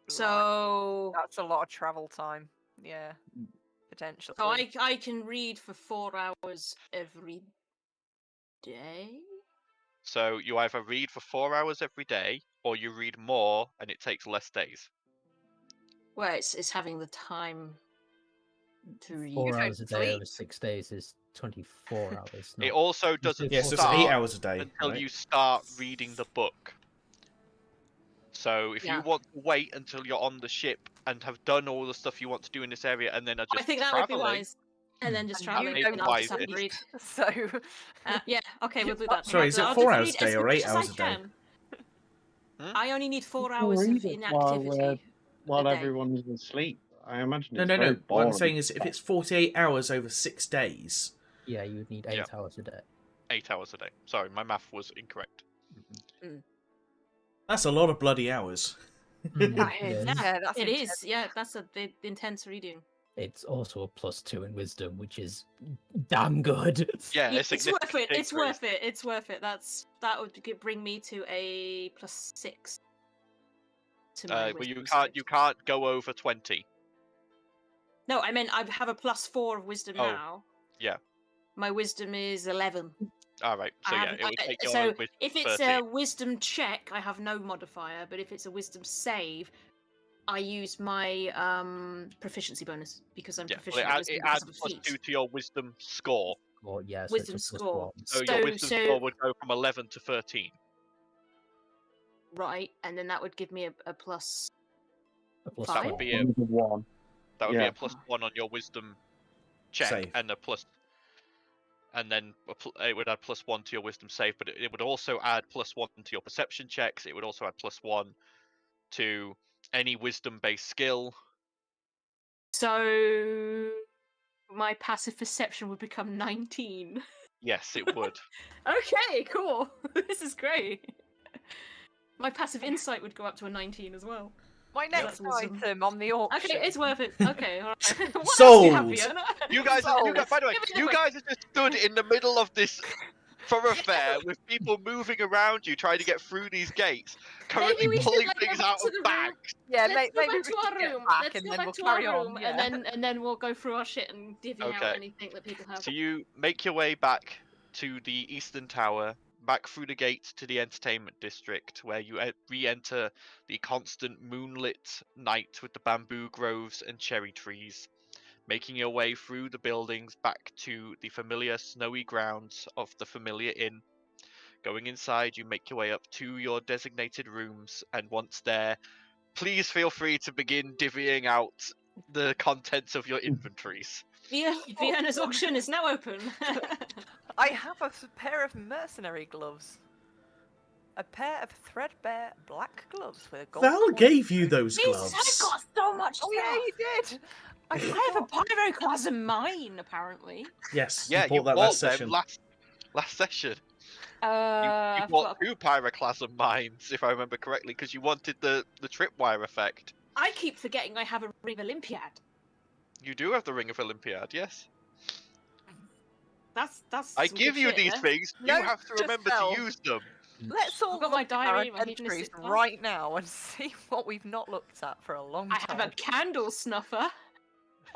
So, That's a lot of travel time. Yeah, potentially. so I can read for 4 hours every day? So you either read for 4 hours every day, or you read more and it takes less days. Well, it's having the time to read. 4 don't hours a day sleep. over 6 days is 24 hours. It not- also you doesn't said Yeah, so it's start 8 hours a day. until right? you start reading the book. So if Yeah. you want to wait until you're on the ship and have done all the stuff you want to do in this area, and then are just I think that would be traveling, wise. And then just And traveling, you don't and I'll just have wise to it. read. So Yeah, okay, we'll do that. Sorry, is it I'll 4 just hours read a day as or 8 much as hours I a day? can. Hmm? I only need 4 You can hours of read it inactivity. while a day. everyone's asleep. I imagine No, it's no, very no. What I'm boring. saying is, if it's 48 hours over 6 days, Yeah, you would need 8 Yeah. hours a day. 8 hours a day. Sorry, my math was incorrect. that's a lot of bloody hours. Yeah, Yeah, that's it intense. is. Yeah, that's a bit intense reading. It's also a +2 in wisdom, which is damn good. Yeah, Yeah, it's it's worth it. It's worth it. It's worth it. That would bring me to a +6. To my Well, you wisdom can't save. go over 20. No, I meant I have a +4 of wisdom Oh, now. yeah. My wisdom is 11. All right. So I yeah, haven't- it would take your so wisdom if it's 13. a wisdom check, I have no modifier. But if it's a wisdom save, I use my proficiency bonus because I'm Yeah, proficient well, in it wisdom adds because of a plus feat. 2 to your wisdom score. Or yeah, so Wisdom it's a score. +1. So your wisdom So- score would go from 11 to 13. Right, and then that would give me a plus. A +4. That would be a- Number one. That would be Yeah. a +1 on your wisdom check, Save. and and then it would add +1 to your wisdom save, but it would also add +1 to your perception checks. It would also add +1 to any wisdom-based skill. So my passive perception would become 19. Yes, it would. Okay, cool. This is great. My passive insight would go up to a 19 as well. My next that's awesome. item on the auction. Okay, it's worth it. Okay, all right. What else Sold. do you have, Fiona? You guys, by the way, Give me the you quick- guys are just stood in the middle of this thoroughfare with people moving around you, trying to get through these gates, currently we should, pulling like, go things back out to of the room. bags. Yeah, Let's go maybe back to we our can get room. back Let's and go then back we'll to carry our on. room, Yeah. and then we'll go through our shit and divvy out Okay. anything that people have. So you make your way back to the Eastern Tower, back through the gate to the entertainment district, where you re-enter the constant moonlit night with the bamboo groves and cherry trees, making your way through the buildings back to the familiar snowy grounds of the familiar inn. Going inside, you make your way up to your designated rooms, and once there, please feel free to begin divvying out the contents of your inventories. Vienna's auction is now open. I have a pair of mercenary gloves. A pair of threadbare black gloves with a gold. Val coin. gave you those Jesus, gloves. I've got so much Oh yeah, you did. I have a pyroclasm mine, apparently. Yes, Yeah, you bought that bought last them session. last session. You I bought forgot- 2 pyroclasm mines, if I remember correctly, because you wanted the tripwire effect. I keep forgetting I have a ring of Olympiad. You do have the Ring of Olympiad, yes. That's. I some give good you shit, these yeah? things. You Note have to to remember self. to use them. Let's all I've got my look at our diary, my entries hedonistic diary. right now and see what we've not looked at for a long I time. have a candle snuffer.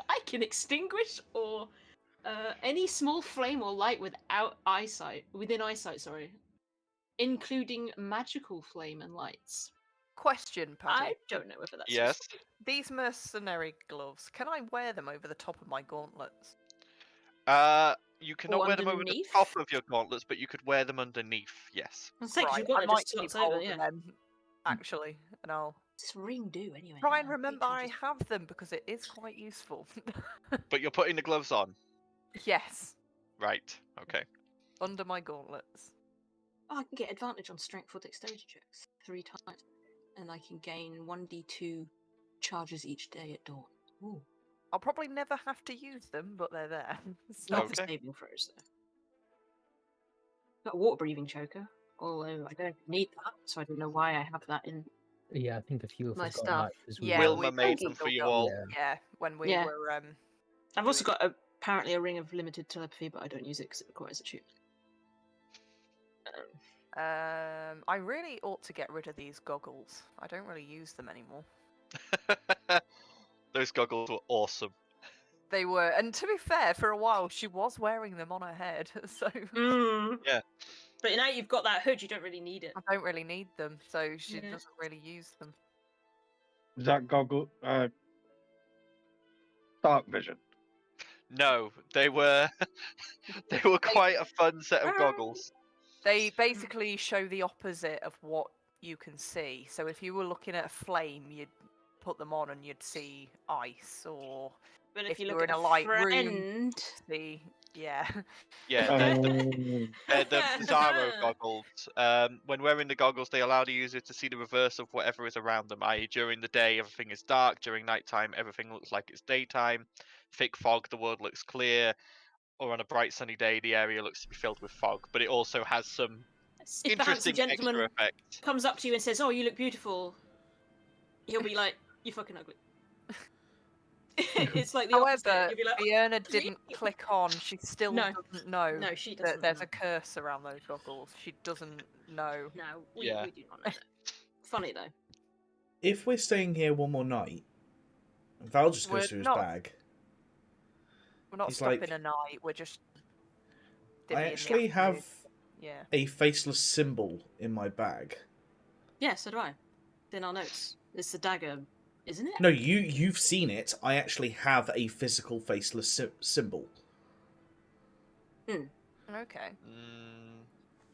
I can extinguish or any small flame or light within eyesight, sorry, including magical flame and lights. Question, Paddy. I don't know whether that's Yes. useful. These mercenary gloves, can I wear them over the top of my gauntlets? You cannot Or wear them over the underneath? top of your gauntlets, but you could wear them underneath, yes. I'm saying Right, you've got I it might just keep slots over, hold yeah. of them, actually, and I'll What's this ring do anyway? try and I think remember I'll I just- have them because it is quite useful. But you're putting the gloves on. Yes, Right, okay. under my gauntlets. Oh, I can get advantage on strength or dexterity checks 3 times, and I can gain 1d2 charges each day at dawn. Ooh. I'll probably never have to use them, but they're there. So Not for Okay. saving throws, though. Got a water breathing choker, although I don't need that, so I don't know why I have that in. Yeah, I think a few of My us got stuff. that because we Yeah, Wilma we made both them for you got- all. Yeah. yeah, when we Yeah. were I've also doing- got apparently a ring of limited telepathy, but I don't use it because it requires a tube. I really ought to get rid of these goggles. I don't really use them anymore. Those goggles were awesome. They were, and to be fair, for a while she was wearing them on her head, so Yeah. But now you've got that hood, you don't really need it. I don't really need them. So she Yeah. doesn't really use them. Is that goggle dark vision? No, they were they were quite a fun set of goggles. They basically show the opposite of what you can see. So if you were looking at a flame, you'd put them on and you'd see ice, or But if you you look were in at a light room, friend, see, yeah. Yeah, they're the Bizarro goggles. When wearing the goggles, they allow the user to see the reverse of whatever is around them. I.e., during the day, everything is dark. During nighttime, everything looks like it's daytime. Thick fog, the world looks clear. Or on a bright sunny day, the area looks to be filled with fog. But it also has some if the handsome interesting gentleman extra effects. comes up to you and says, "Oh, you look beautiful," he'll be like, "You fucking ugly." It's like the opposite. However, You'll be like, Fiona didn't click on. She still No. doesn't know No, she that doesn't. there's know. a curse around those goggles. She doesn't know. No, we Yeah. do not know that. Funny though. If we're staying here one more night, Val just goes We're through his not- bag. We're not He's stopping like, a night. We're just. I divvying the actually afternoon. have Yeah. a faceless symbol in my bag. Yeah, so do I. In our notes, it's the dagger, isn't it? No, you've seen it. I actually have a physical faceless symbol. Okay.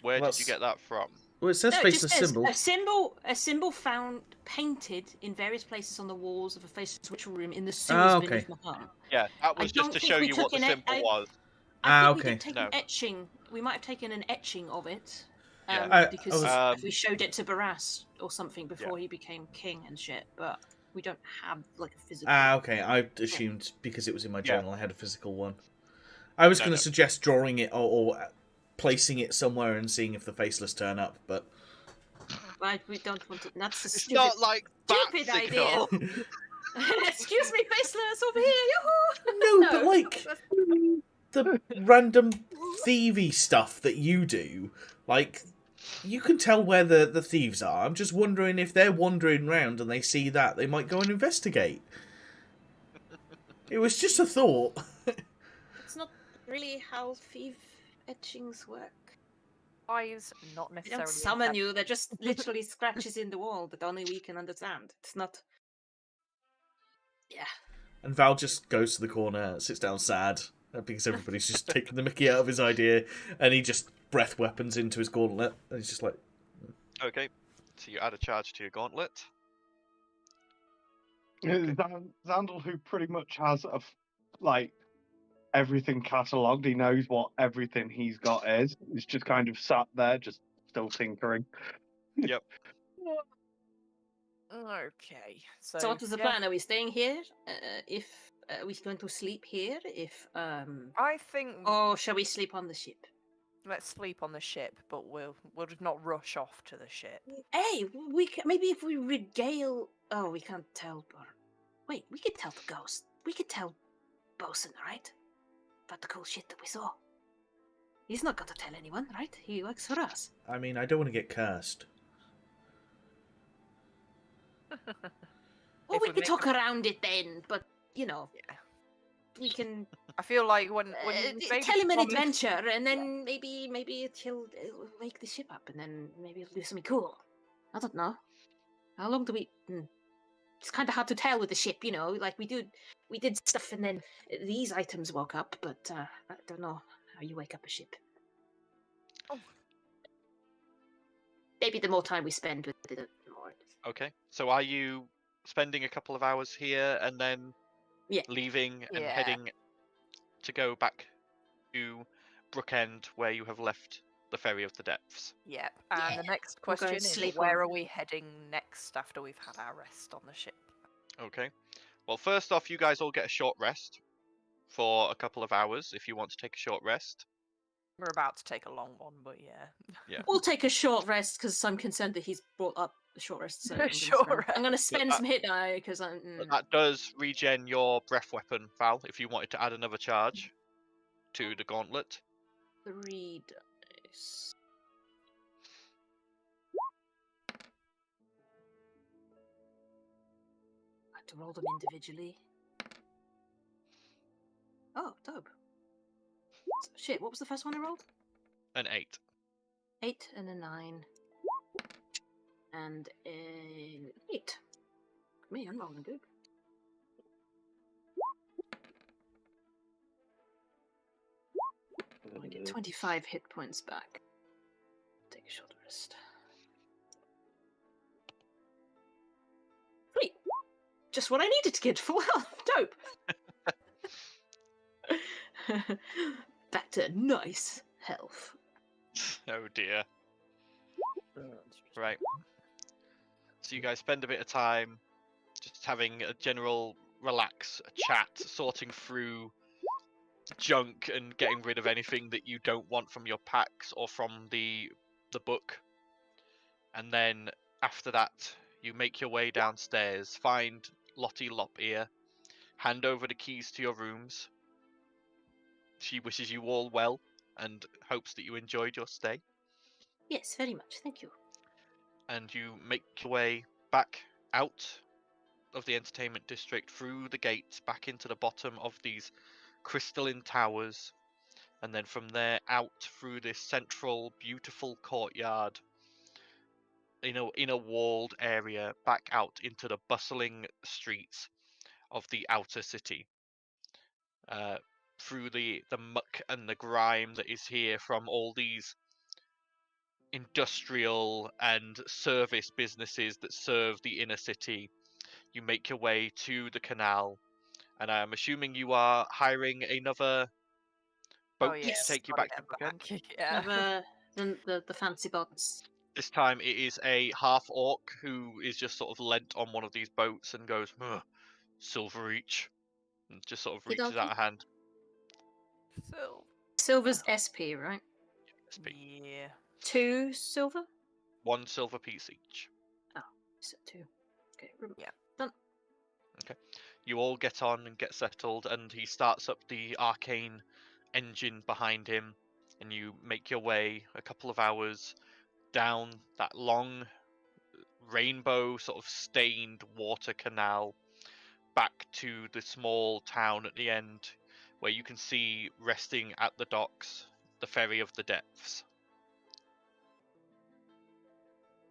Where Well, did you get that from? Well, it says No, it faceless just says symbol. a symbol found painted in various places on the walls of a faceless ritual room in the sewers okay. beneath my home. Yeah, that I was just don't to think show we you took what the an symbol was. I think we okay. did take No. an etching. We might have taken an etching of it. Yeah. Because I if we showed it to Barras or something before he became king and shit, but we don't have like a physical. Okay. I assumed because it was in my Yeah. journal, I had a physical one. I was No, going to no. suggest drawing it or placing it somewhere and seeing if the faceless turn up, but Right, we don't want to. That's a It's stupid, not like stupid Batsicle. idea. Excuse me, faceless over here. Yoo-hoo! no, but like the random thievy stuff that you do, like you can tell where the thieves are. I'm just wondering if they're wandering around and they see that, they might go and investigate. It was just a thought. It's not really how thief etchings work. Eyes not They necessarily. don't summon you. They're just literally scratches in the wall that only we can understand. It's not. Yeah. And Val just goes to the corner, sits down sad, because everybody's just taking the mickey out of his idea, and he just breath weapons into his gauntlet, and he's just like... Okay, so you add a charge to your gauntlet. Xandal, who pretty much has like everything catalogued, he knows what everything he's got is. He's just kind of sat there, just still tinkering. Yep. Okay. So what was the plan? Are we staying here? If are we going to sleep here? If I think or shall we sleep on the ship? let's sleep on the ship, but we'll just not rush off to the ship. Hey, we can, maybe if we regale. Oh, we can't tell. Wait, we could tell the ghost. We could tell Bosun, right? About the cool shit that we saw. He's not gonna tell anyone, right? He works for us. I mean, I don't want to get cursed. Well, If we we could make talk a- around it then, but you know, Yeah. we can I feel like when maybe tell him an promise- adventure, and then maybe he'll wake the ship up, and then maybe he'll do something cool. I don't know. How long do we? It's kind of hard to tell with the ship, you know. Like we did stuff, and then these items woke up, but I don't know how you wake up a ship. Oh. Maybe the more time we spend with it, the more. Okay, so are you spending a couple of hours here and then Yeah. leaving and Yeah. heading to go back to Brookend where you have left the Ferry of the Depths? Yeah. And Yeah, the next we'll go question is, sleep where on- are we heading next after we've had our rest on the ship? Okay. Well, first off, you guys all get a short rest for a couple of hours if you want to take a short rest. We're about to take a long one, but yeah. Yeah. We'll take a short rest because I'm concerned that he's brought up a short rest. So I'm gonna spend that- some hit die because I'm. But that does regen your breath weapon, Val, if you wanted to add another charge to the gauntlet. 3 dice. I have to roll them individually. Oh, dope. Shit, what was the first one I rolled? An 8. 8 and a 9. And an 8. Me, I'm rolling good. 25 hit points back. Take a short rest. 3. Just what I needed to get full health. Dope. Back to nice health. Oh dear. Right. So you guys spend a bit of time just having a general relax, a chat, sorting through junk and getting rid of anything that you don't want from your packs or from the book. And then after that, you make your way downstairs, find Lottie Lopear, hand over the keys to your rooms. She wishes you all well and hopes that you enjoyed your stay. Yes, very much. Thank you. And you make your way back out of the entertainment district through the gates back into the bottom of these crystalline towers, and then from there out through this central beautiful courtyard in a walled area back out into the bustling streets of the outer city, through the muck and the grime that is here from all these industrial and service businesses that serve the inner city. You make your way to the canal, and I'm assuming you are hiring another boat to take you back to the bookend. Yeah. The fancy boats. This time it is a half orc who is just sort of lent on one of these boats and goes, silver each, and just sort of reaches out a hand. Silver's SP, right? SP. Yeah. 2 silver? 1 silver piece each. Oh, so 2. Okay, Yeah. Done. Okay. You all get on and get settled, and he starts up the arcane engine behind him, and you make your way a couple of hours down that long rainbow sort of stained water canal back to the small town at the end, where you can see resting at the docks the ferry of the depths.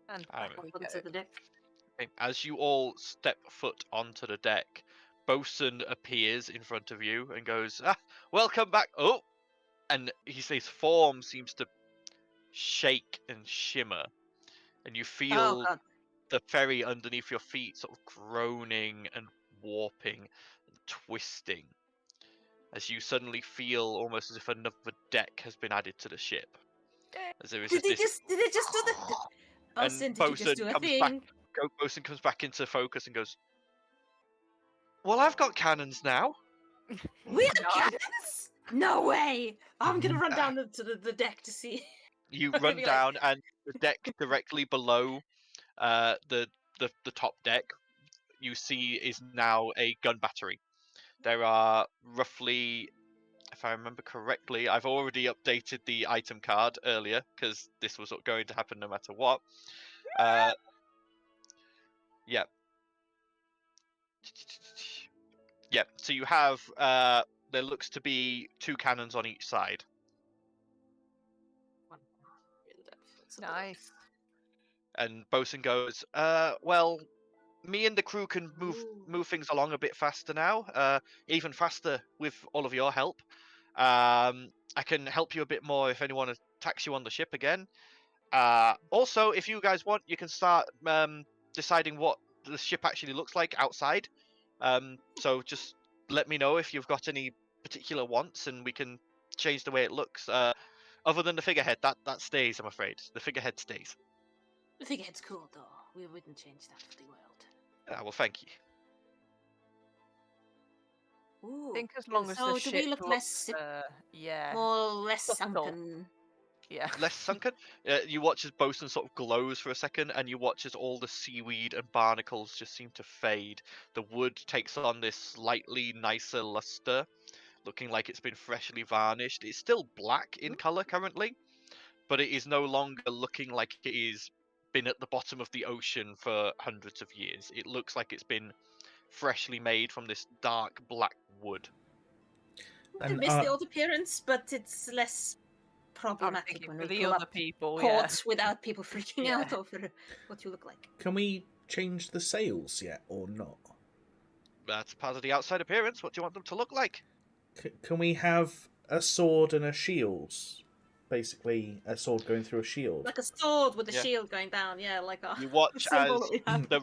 And Um, back we Onto go. the deck. Okay, as you all step foot onto the deck, Bosun appears in front of you and goes, welcome back. Oh, and his form seems to shake and shimmer, and you Oh, feel God. the ferry underneath your feet sort of groaning and warping and twisting, as you suddenly feel almost as if another deck has been added to the ship. As there is Did they this, just do the... Bosun, did you just do a comes thing? back. Bosun comes back into focus and goes, well, I've got cannons now. We have cannons? No way! I'm gonna run down to the deck to see. You I'm gonna run be like- down, and the deck directly below the top deck you see is now a gun battery. There are roughly, if I remember correctly, I've already updated the item card earlier because this was going to happen no matter what. Yeah. Yeah, so you have, there looks to be 2 cannons on each side. Nice. And Bosun goes, well, me and the crew can move things along a bit faster now, even faster with all of your help. I can help you a bit more if anyone attacks you on the ship again. Also, if you guys want, you can start deciding what the ship actually looks like outside. So just let me know if you've got any particular wants, and we can change the way it looks. Other than the figurehead, that stays, I'm afraid. The figurehead stays. The figurehead's cool, though. We wouldn't change that for the world. Well, thank you. Ooh. I think as long as So the do ship we look looks, less yeah, more or less subtle. sunken? yeah. Less sunken. You watch as Bosun sort of glows for a second, and you watch as all the seaweed and barnacles just seem to fade. The wood takes on this slightly nicer luster, looking like it's been freshly varnished. It's still black in color currently, but it is no longer looking like it is been at the bottom of the ocean for hundreds of years. It looks like it's been freshly made from this dark black wood. I And, miss the old appearance, but it's less I'm problematic thinking when for we the pull other up people, yeah. ports without people freaking Yeah. out over what you look like. Can we change the sails yet or not? That's part of the outside appearance. What do you want them to look like? Can we have a sword and a shield basically a sword going through a shield. Like a sword with a Yeah. shield going down, yeah, like a You watch symbol as that we have. the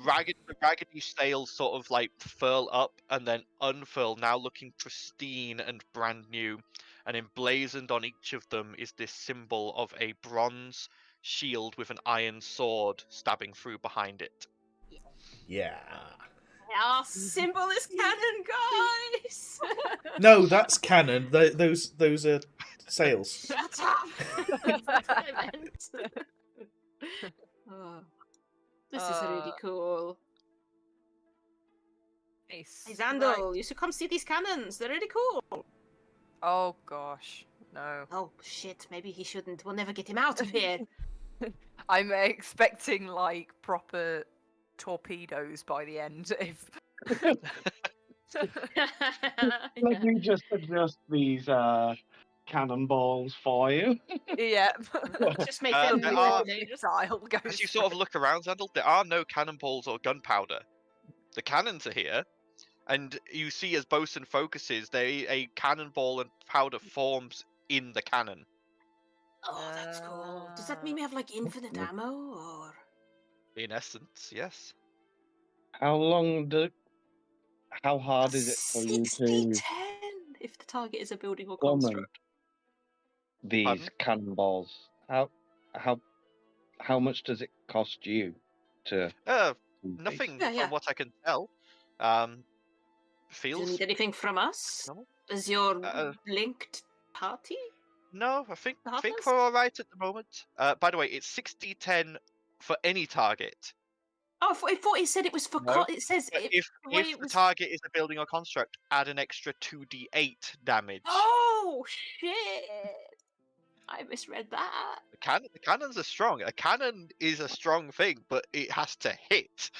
raggedy sails sort of like furl up and then unfurl, now looking pristine and brand new. And emblazoned on each of them is this symbol of a bronze shield with an iron sword stabbing through behind it. Yeah. Our symbol is canon, guys! No, that's canon. Those are sails. Shut up! That's what I meant. Oh, this is really cool. Nice. Hey, Zandal, you should come see these cannons. They're really cool. Oh gosh, no. Oh, shit. Maybe he shouldn't. We'll never get him out of here. I'm expecting like proper torpedoes by the end. If Let me just adjust these cannonballs for you. yeah, Just make Uh, them there more are- dangerous. missile goes. As you sort of look around, Zandal, there are no cannonballs or gunpowder. The cannons are here, and you see as Bosun focuses, a cannonball and powder forms in the cannon. Oh, that's cool. Does that mean we have like infinite ammo, or? In essence, yes. How hard is it for you 60-10 to if the target is a building or summon construct. these Pardon? cannonballs? How much does it cost you to? Nothing Yeah, yeah. from what I can tell. Do you Feels need anything from us? No. Is your Uh, linked party? no. I think Heartless? we're all right at the moment. By the way, it's 60-10 for any target. Oh, I thought it said it was for. No, It says But it, if the way if it the was. target is a building or construct, add an extra 2d8 damage. Oh shit! I misread that. The cannons are strong. A cannon is a strong thing, but it has to hit.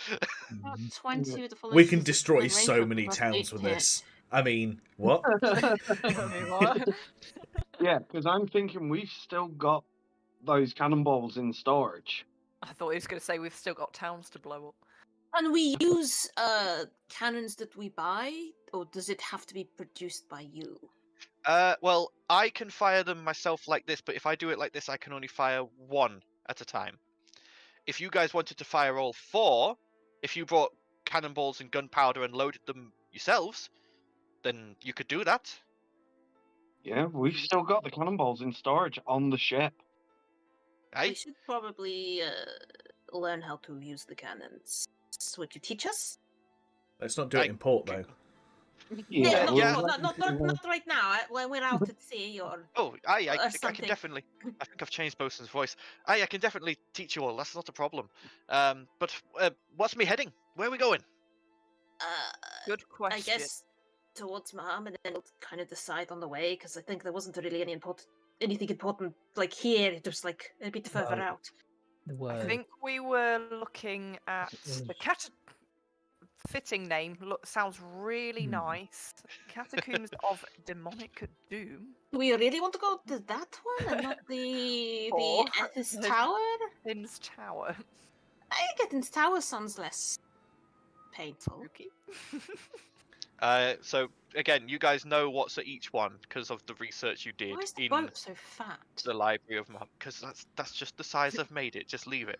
20 with the following We can statistics destroy range so of many plus towns 8 with hit. this. I mean, what? Yeah, because I'm thinking we've still got those cannonballs in storage. I thought he was going to say we've still got towns to blow up. Can we use cannons that we buy, or does it have to be produced by you? Well, I can fire them myself like this, but if I do it like this, I can only fire one at a time. If you guys wanted to fire all four, if you brought cannonballs and gunpowder and loaded them yourselves, then you could do that. Yeah, we've still got the cannonballs in storage on the ship. We Aye? should probably learn how to use the cannons. Would you teach us? Let's not do it in port, though. Yeah, not, yeah. not right now. When we're out at sea, or Oh, aye, I can something. definitely. I think I've changed Bosun's voice. Aye, I can definitely teach you all. That's not a problem. But what's me heading? Where are we going? Good question. I guess towards Mom, and then we'll kind of decide on the way, because I think there wasn't really anything important like here. It was like a bit further Well, out. There I were think we were looking at the was- fitting name. Sounds really nice. Catacombs of Demonic Doom. Do we really want to go to that one and not the Or Ethis the- Tower? Finn's Tower. I think Ethis Tower sounds less painful. Spooky. So again, you guys know what's at each one because of the research you did Why is the in boat so fat? the Library of Mom. Because that's just the size I've made it. Just leave it.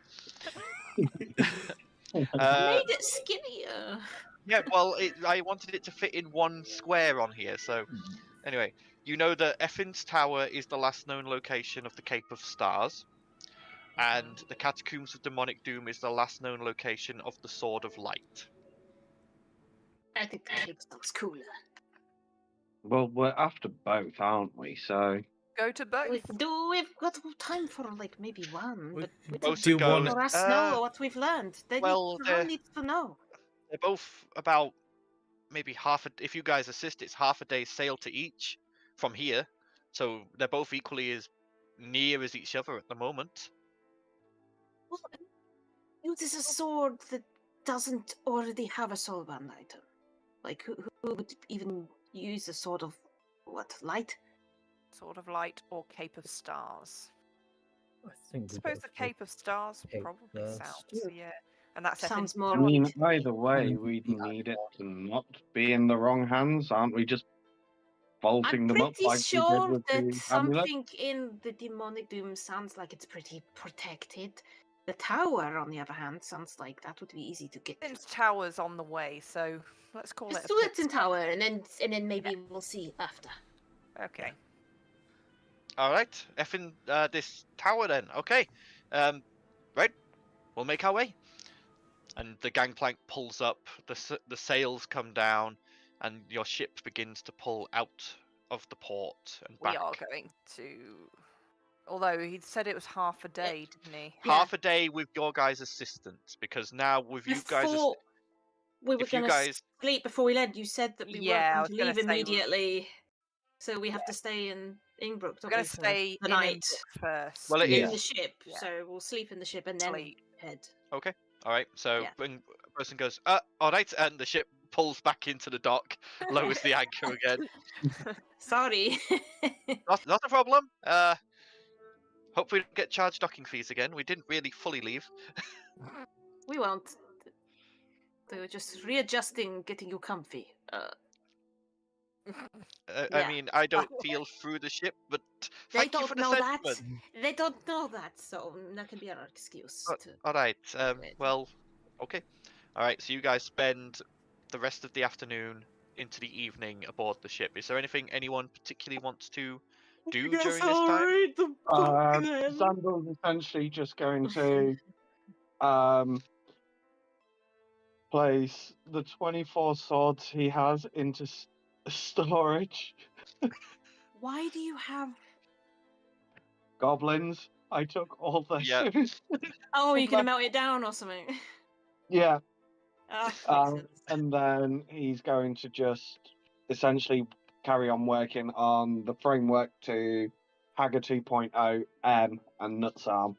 Made it skinnier. Yeah, well, I wanted it to fit in one square on here. So anyway, you know that Effin's Tower is the last known location of the Cape of Stars, and the Catacombs of Demonic Doom is the last known location of the Sword of Light. I think the Cape looks cooler. Well, we're after both, aren't we? So Go to both. We've got time for like maybe one, We but we both do do one. for us know what we've learned. well, Everyone needs to know. They're both about maybe half a. If you guys assist, it's half a day's sail to each from here. So they're both equally as near as each other at the moment. Well, uses a sword that doesn't already have a soulbound item. Like who would even use a sword of light? Sword of Light or Cape of Stars. I think I we suppose both the did. Cape of Stars Cape probably first. sounds, yeah. And that's Sounds Effin's more I Tower. mean, right. either way, Mm, we yeah. need it to not be in the wrong hands, aren't we? Just vaulting I'm them up pretty like we did sure with that the amulet. something in the demonic doom sounds like it's pretty protected. The tower, on the other hand, sounds like that would be easy to get to. Since tower's on the way, so let's call Just it. do it in tower, and then maybe we'll see after. Okay. All right, effing this tower then. Okay, right, we'll make our way. And the gangplank pulls up, the sails come down, and your ship begins to pull out of the port and We back. are going to. Although he said it was half a day, didn't he? Half a day with your guys' assistance, because now with you guys, Before we were if you going guys, to sleep before we left, you said that we Yeah, I weren't was going gonna to leave say we- immediately. So we have to stay in Innsbruck, We're don't going we, to for stay the in night Innsbruck first. well, it Yeah. in is the ship. Yeah. So we'll sleep in the ship and then Sleep. head. okay. All right, so Yeah. when a person goes, all right, and the ship pulls back into the dock, lowers the anchor again. Sorry. Not a problem. Hopefully we don't get charged docking fees again. We didn't really fully leave. We won't. They were just readjusting, getting you comfy. I Yeah. mean, I don't feel through the ship, but They thank you don't for the know that. sentiment. They don't know that, so that can be our excuse. All right. Wait. Well, okay. All right. So you guys spend the rest of the afternoon into the evening aboard the ship. Is there anything anyone particularly wants to do during this time? read the book then. Sandal's essentially just going to place the 24 swords he has into storage. Why do you have? Goblins. I took all their Yeah. shivers. Oh, you can melt it down or something. Yeah. Makes sense. And then he's going to just essentially carry on working on the framework to Hager 2.0, M, and Nutsarm.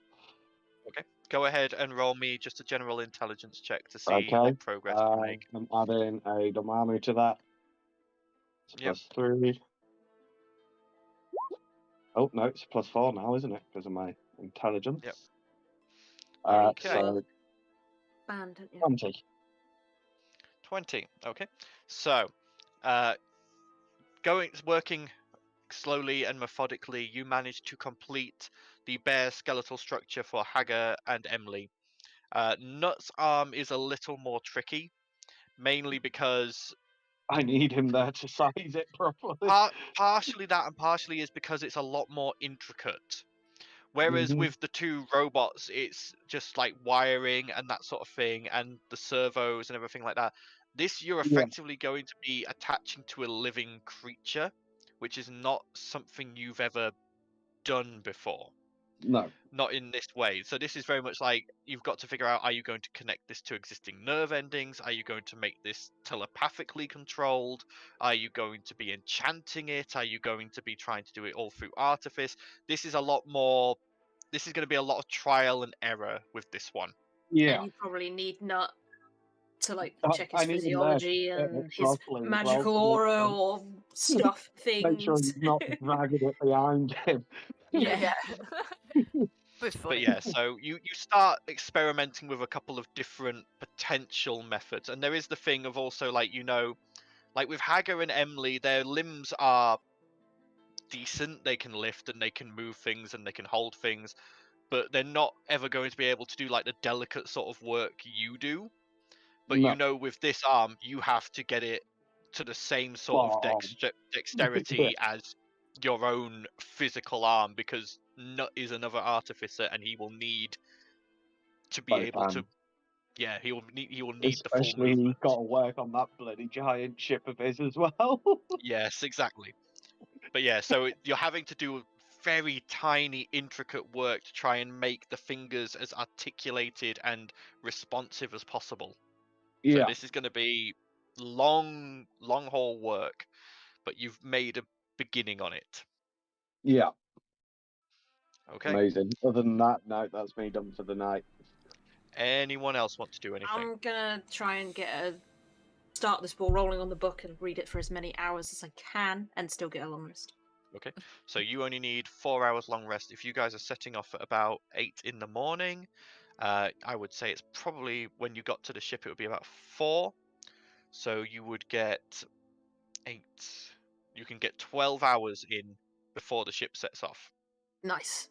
Go ahead and roll me just a general intelligence check to see Okay. what progress you make. I'm adding a Dormammu to that. It's Yep. +3. Oh, no, it's +4 now, isn't it? Because of my intelligence. Yep. Okay. Okay. So, Band, yeah. 20. 20. Okay. So, working slowly and methodically, you manage to complete the bare skeletal structure for Hagar and Emily. Nut's arm is a little more tricky, mainly because I need him there to size it properly. partially that and partially is because it's a lot more intricate. Whereas Mhm. with the two robots, it's just like wiring and that sort of thing, and the servos and everything like that. This, you're Yeah. effectively going to be attaching to a living creature, which is not something you've ever done before. No. Not in this way. So this is very much like you've got to figure out, are you going to connect this to existing nerve endings? Are you going to make this telepathically controlled? Are you going to be enchanting it? Are you going to be trying to do it all through artifice? This is a lot more. This is going to be a lot of trial and error with this one. Yeah. And you probably need Nut to like check I his need him there to physiology fit it and his properly as well, magical to make aura sure- or stuff Make sure things. he's not dragging it behind him. Yeah. But yeah, so you start experimenting with a couple of different potential methods, and there is the thing of also like like with Hagar and Emily, their limbs are decent. They can lift and they can move things and they can hold things, but they're not ever going to be able to do like the delicate sort of work you do. But No. with this arm, you have to get it to the same sort of dexterity as your own physical arm, because Nut is another artificer and he will need to be Both able to. hands. Yeah, he will need the full Especially he's movement. got to work on that bloody giant ship of his as well. Yes, exactly. But yeah, so you're having to do very tiny, intricate work to try and make the fingers as articulated and responsive as possible. So Yeah. this is going to be long haul work, but you've made a beginning on it. Yeah. Okay. Amazing. Other than that, no, that's me done for the night. Anyone else want to do anything? I'm gonna try and start this ball rolling on the book and read it for as many hours as I can and still get a long rest. Okay. So you only need 4 hours long rest. If you guys are setting off at about 8 in the morning, I would say it's probably when you got to the ship, it would be about 4. So you would get 8. You can get 12 hours in before the ship sets off. Nice.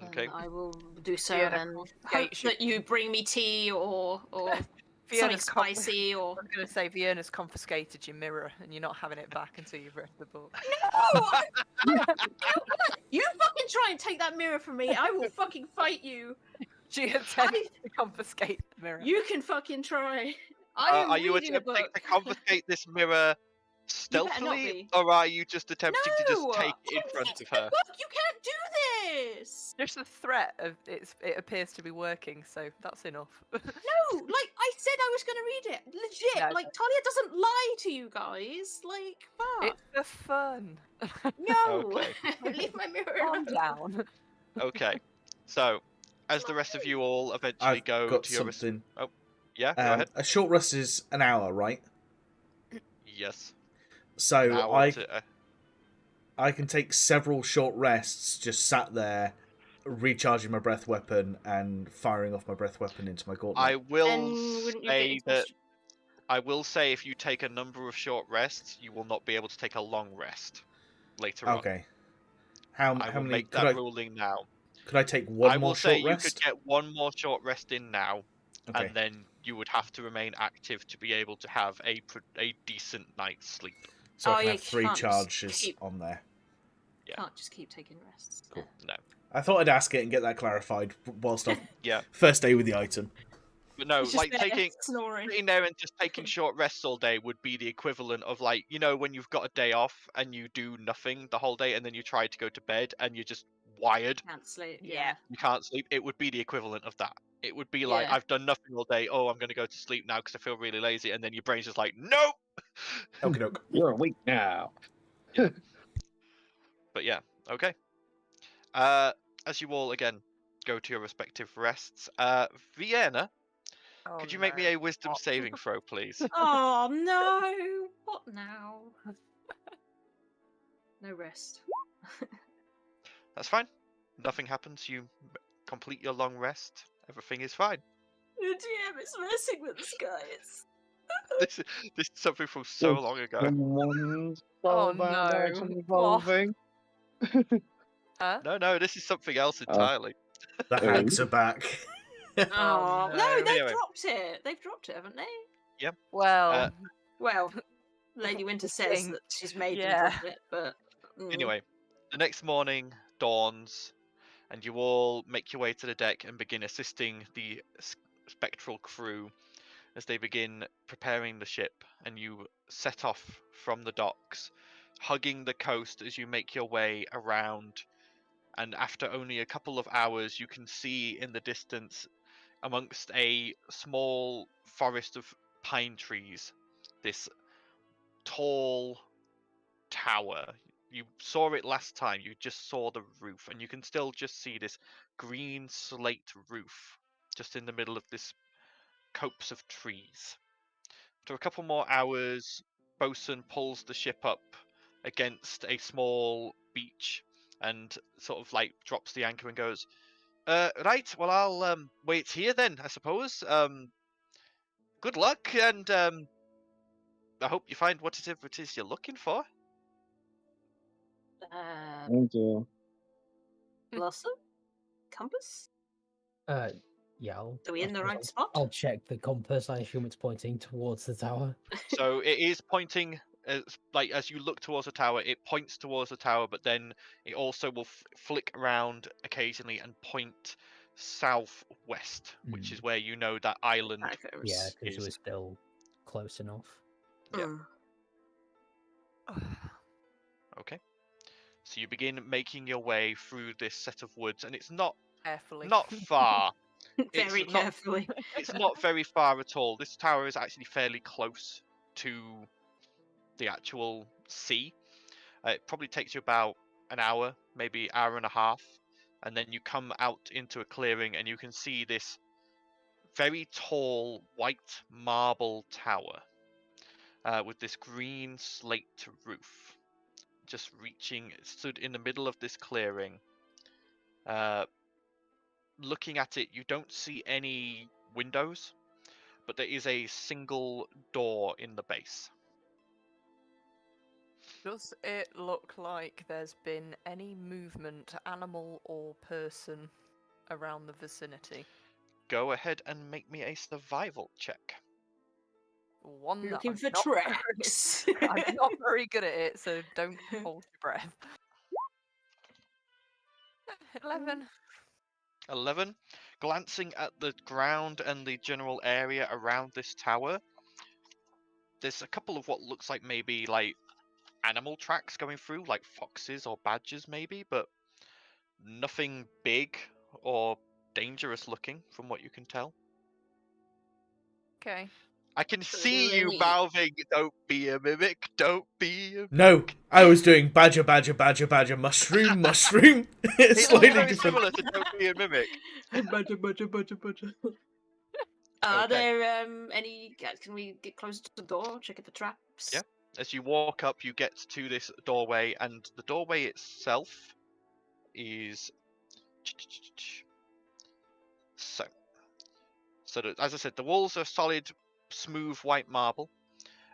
Okay. I will do so Vienna and hope confiscate that you bring me tea or something Vienna's spicy or. I was going to say Vienna's confiscated your mirror, and you're not having it back until you've read the book. No! You fucking try and take that mirror from me. I will fucking fight you. She attempts to confiscate the mirror. You can fucking try. I am Are you reading a attempting book. to confiscate this mirror better not stealthily, be. or are you just attempting to just No! take it in I'm front reading of the her? book. You can't do this. Just the threat of it appears to be working, so that's enough. No, like I said, I was going to read it. Legit. No, Like Talia doesn't lie to you guys. Like, fuck. It's for fun. No. Okay. Leave my mirror Calm alone. down. Okay. So, as the rest of you all eventually I've go got to your something. yeah, go ahead. A short rest is an hour, right? Yes. So Hour I can take several short rests, just sat there, recharging my breath weapon and firing off my breath weapon into my gauntlet. I will And wouldn't you get say that exhaustion? I will say if you take a number of short rests, you will not be able to take a long rest later on. Okay. How I will many make could that I ruling now. could I take one I more will say short you rest? could get one more short rest in now, Okay. and then you would have to remain active to be able to have a decent night's sleep. So I Oh, can you have 3 can't just charges keep- on there. Yeah. Can't just keep taking rests. Cool. No. I thought I'd ask it and get that clarified whilst I'm Yeah. first day with the item. But no, It's just like there snoring. sitting there and just taking short rests all day would be the equivalent of, like, you know, when you've got a day off and you do nothing the whole day and then you try to go to bed and you're just wired, Can't sleep. Yeah. you can't sleep. It would be the equivalent of that. It would be like, Yeah. I've done nothing all day. Oh, I'm going to go to sleep now because I feel really lazy. And then your brain's just like, nope. Okie doke. You're awake now. But yeah, okay. As you all again go to your respective rests, Vienna, Oh, could you make me no. a wisdom What? saving throw, please? Oh no! What now? No rest. That's fine. Nothing happens. You complete your long rest. Everything is fine. The GM is messing with us, guys. This is something from so long ago. Someone's Oh, spellbound no. item What? evolving. Huh? No, this is something else entirely. The hags are back. Oh, no. no, they've Anyway. dropped it. They've dropped it, haven't they? Well, Well, Lady Winter says Thing. that she's made Yeah. them drop it, but Anyway, the next morning dawns, and you all make your way to the deck and begin assisting the spectral crew as they begin preparing the ship, and you set off from the docks, hugging the coast as you make your way around. And after only a couple of hours, you can see in the distance, amongst a small forest of pine trees, this tall tower. You saw it last time, you just saw the roof, and you can still just see this green slate roof just in the middle of this copse of trees. After a couple more hours, Bosun pulls the ship up against a small beach and sort of like drops the anchor and goes, right, well, I'll wait here then, I suppose. Good luck, and I hope you find whatever it is you're looking for. Thank you. Blossom? Compass? Yeah. Are we in the right spot? I'll check the compass. I assume it's pointing towards the tower. So it is pointing, as you look towards the tower, it points towards the tower, but then it also will flick around occasionally and point southwest, which is where you know that island Yeah, because is. we're still close enough. Yeah. Mm. Okay. So you begin making your way through this set of woods, and it's not carefully. far. Very It's not- carefully. It's not very far at all. This tower is actually fairly close to the actual sea. It probably takes you about an hour, maybe hour and a half, and then you come out into a clearing and you can see this very tall white marble tower with this green slate roof, just reaching, stood in the middle of this clearing. Looking at it, you don't see any windows, but there is a single door in the base. Does it look like there's been any movement, animal or person, around the vicinity? Go ahead and make me a survival check. One that Looking I'm for not very- tracks. I'm not very good at it, so don't hold your breath. 11. 11. Glancing at the ground and the general area around this tower, there's a couple of what looks like maybe like animal tracks going through, like foxes or badgers maybe, but nothing big or dangerous looking from what you can tell. Okay. I can So see do you any- mouthing, "Don't be a mimic, don't be a..." No, I was doing badger, badger, badger, badger, mushroom, mushroom. It's It's slightly very different. similar to "Don't be a mimic." Badger, badger, badger, badger. Are Okay. there any? Can we get closer to the door? Check at the traps. Yeah. As you walk up, you get to this doorway, and the doorway itself is so. As I said, the walls are solid, smooth white marble.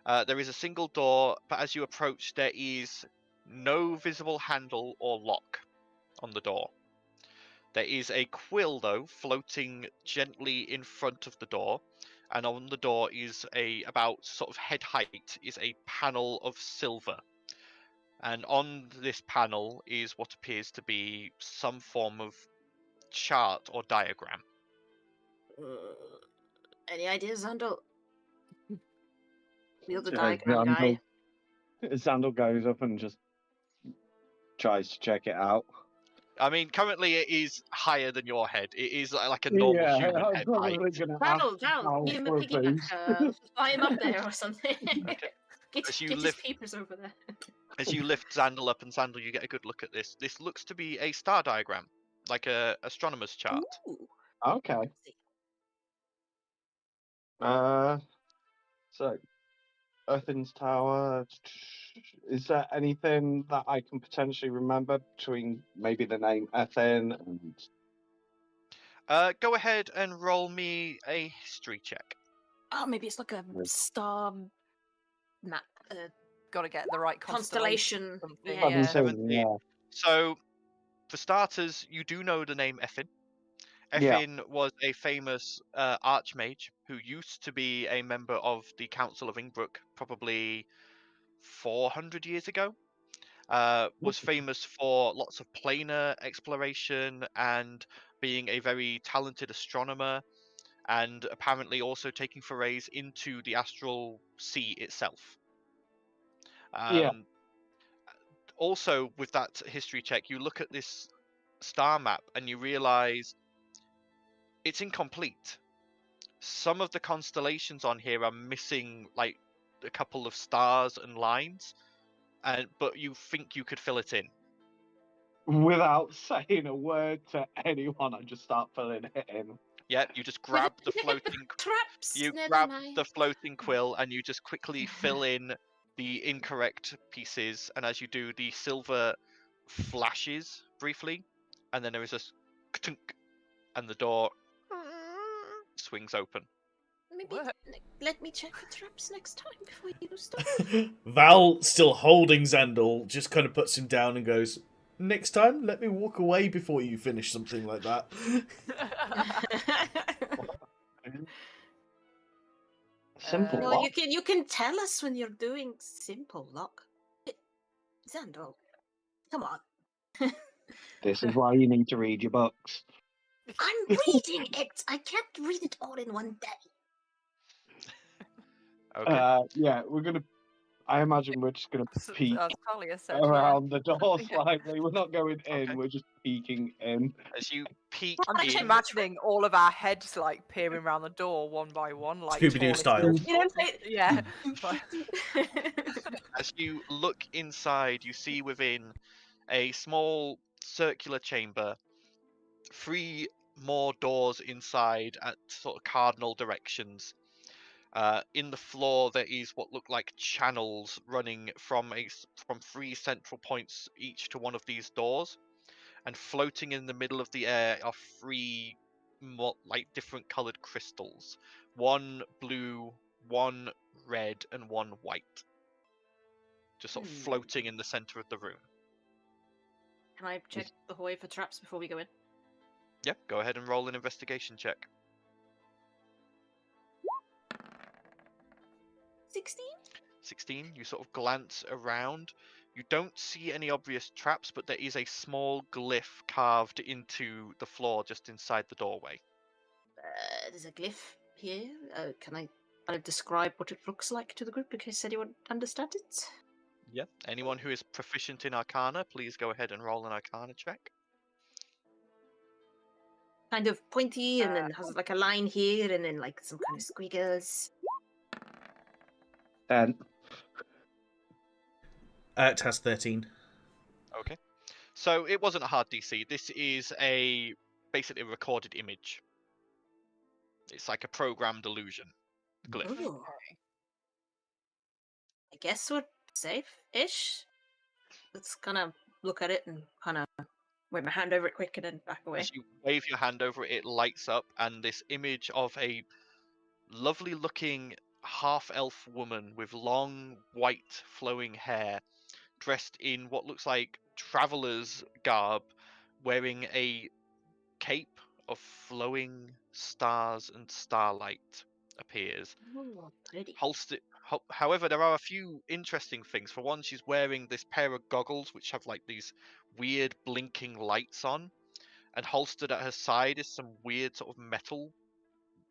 There is a single door, but as you approach, there is no visible handle or lock on the door. There is a quill, though, floating gently in front of the door, and on the door is about sort of head height, is a panel of silver. And on this panel is what appears to be some form of chart or diagram. Any ideas, Zandal? You're the Yeah, diagram guy. Zandal goes up and just tries to check it out. I mean, currently it is higher than your head. It is like a normal human I'm head probably height. gonna ask Zandal, Hal give him a for a piggyback. boost. Fly him up there or something. Okay. Get, As you get his lift- peepers over there. As you lift Zandal up, and Zandal, you get a good look at this. This looks to be a star diagram, like a astronomer's chart. Ooh. Okay. So Earthin's Tower. Is there anything that I can potentially remember between maybe the name Ethin and Go ahead and roll me a history check. Oh, maybe it's like a star map. Got to get the right Constellation. something, Yeah. yeah. 17. yeah. So, for starters, you do know the name Effin. Yeah. Effin was a famous archmage who used to be a member of the Council of Ingbrook, probably 400 years ago. Was famous for lots of planar exploration and being a very talented astronomer, and apparently also taking forays into the astral sea itself. Yeah. Also, with that history check, you look at this star map and you realize it's incomplete. Some of the constellations on here are missing like a couple of stars and lines, but you think you could fill it in. Without saying a word to anyone, I just start filling it in. Yeah, you just grab the floating traps. you Never grab mind. the floating quill and you just quickly fill in the incorrect pieces, and as you do, the silver flashes briefly, and then there is a ktunk, and the door swings open. Maybe What? let me check the traps next time before you start. Val, still holding Zandal, just kind of puts him down and goes, "Next time, let me walk away before you finish something like that." Simple No, lock. you can tell us when you're doing simple lock. Zandal, come on. This is why you need to read your books. I'm reading it. I can't read it all in one day. Okay. Yeah, I imagine we're just gonna peek As Talia said, around the door Yeah. slightly. We're not going in. Okay. We're just peeking in. As you peek I'm just in, imagining all of our heads like peering around the door one by one, like Scooby-Doo tallest style. of- You know, say- Yeah. as you look inside, you see within a small circular chamber 3 more doors inside at sort of cardinal directions. In the floor, there is what look like channels running from 3 central points each to one of these doors, and floating in the middle of the air are 3 like different colored crystals: 1 blue, 1 red, and 1 white. just sort of floating in the center of the room. Can I check the hallway for traps before we go in? Yeah, go ahead and roll an investigation check. 16? 16, you sort of glance around. You don't see any obvious traps, but there is a small glyph carved into the floor just inside the doorway. There's a glyph here. Can I kind of describe what it looks like to the group in case anyone understands it? Yeah. Anyone who is proficient in Arcana, please go ahead and roll an Arcana check. Kind of pointy, and then has like a line here, and then like some kind of squiggles. 10. It has 13. Okay. So it wasn't a hard DC. This is basically a recorded image. It's like a programmed illusion glyph. Ooh. I guess we're safe-ish. Let's kind of look at it and kind of wave my hand over it quick and then back away. As you wave your hand over it, it lights up, and this image of a lovely looking half-elf woman with long white flowing hair, dressed in what looks like traveler's garb, wearing a cape of flowing stars and starlight, appears. Ooh, pretty. However, there are a few interesting things. For one, she's wearing this pair of goggles which have like these weird blinking lights on, and holstered at her side is some weird sort of metal,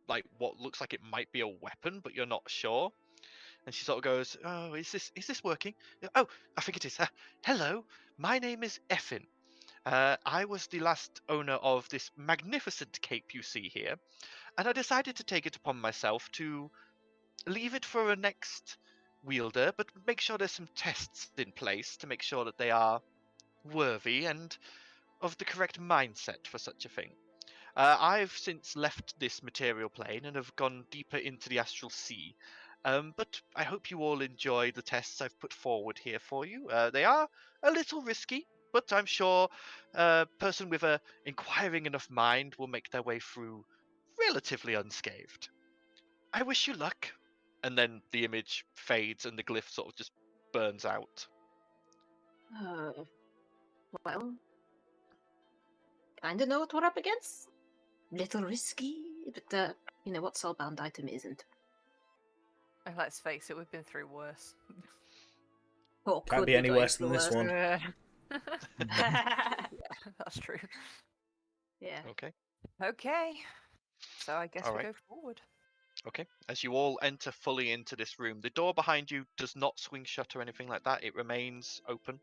like what looks like it might be a weapon, but you're not sure. And she sort of goes, "Oh, is this working? Oh, I think it is. Hello, my name is Effin. I was the last owner of this magnificent cape you see here, and I decided to take it upon myself to leave it for a next wielder, but make sure there's some tests in place to make sure that they are worthy and of the correct mindset for such a thing. I've since left this material plane and have gone deeper into the astral sea, but I hope you all enjoy the tests I've put forward here for you. They are a little risky, but I'm sure a person with a inquiring enough mind will make their way through relatively unscathed. I wish you luck." And then the image fades and the glyph sort of just burns out. Well, kind of know what we're up against. Little risky, but you know what soulbound item isn't. And let's face it, we've been through worse. Or Can't could be any going worse than through this worse. one. Yeah, that's true. Yeah. Okay. Okay. So I guess All we right. go forward. Okay. As you all enter fully into this room, the door behind you does not swing shut or anything like that. It remains open.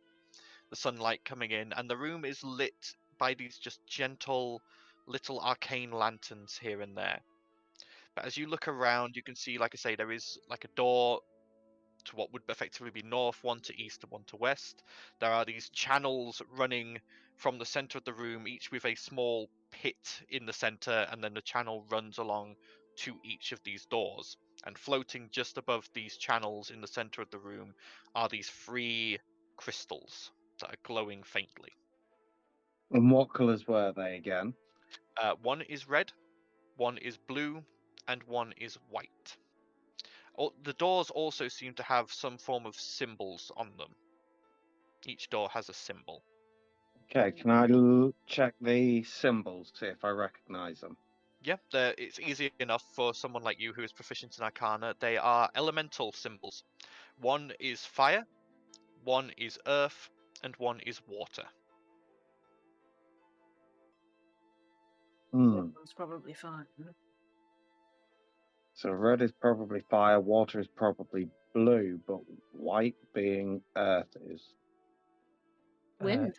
The sunlight coming in, and the room is lit by these just gentle little arcane lanterns here and there. But as you look around, you can see, like I say, there is like a door to what would effectively be north, one to east and one to west. There are these channels running from the center of the room, each with a small pit in the center, and then the channel runs along to each of these doors. And floating just above these channels in the center of the room are these 3 crystals that are glowing faintly. And what colours were they again? One is red, one is blue, and one is white. The doors also seem to have some form of symbols on them. Each door has a symbol. Okay, can I check the symbols, see if I recognise them? Yeah, it's easy enough for someone like you who is proficient in Arcana. They are elemental symbols. One is fire, one is earth, and one is water. Hmm. That's probably fine. So red is probably fire, water is probably blue, but white being earth is. Wind.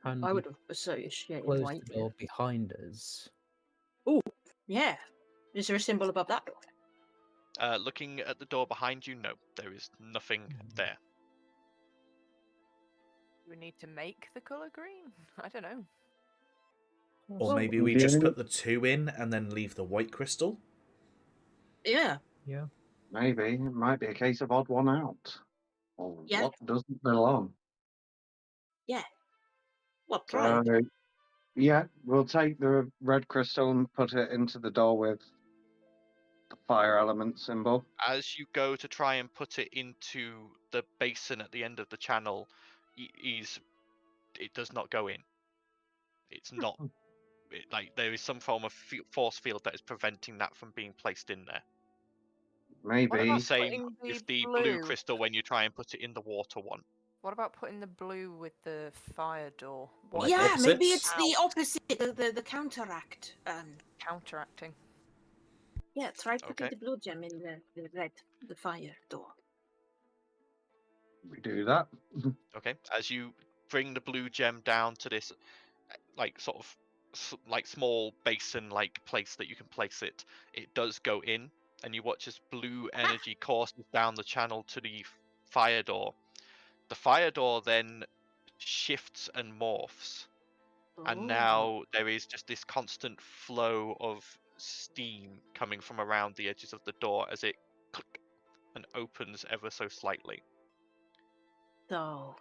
Can I we would have associated close white. the door behind us? Oh, yeah. Is there a symbol above that door? Looking at the door behind you, no, there is nothing there. Do we need to make the colour green? I don't know. Or Well, maybe we the just only- put the 2 in and then leave the white crystal. Yeah. Yeah. Maybe it might be a case of odd one out. Or Yeah. what doesn't belong. Yeah. Well, try it. So, yeah, we'll take the red crystal and put it into the door with the fire element symbol. As you go to try and put it into the basin at the end of the channel, it does not go in. It's not like there is some form of force field that is preventing that from being placed in there. Maybe. Same putting the with the blue crystal when you try and put it in the water one. What about putting the blue with the fire door? Like yeah, maybe opposites? it's the opposite, the counteract. Counteracting. Yeah, try putting Okay. the blue gem in the red, the fire door. We do that. Okay. As you bring the blue gem down to this, like sort of like small basin-like place that you can place it, it does go in, and you watch as blue energy courses down the channel to the fire door. The fire door then shifts and morphs, and now there is just this constant flow of steam coming from around the edges of the door as it click and opens ever so slightly. So,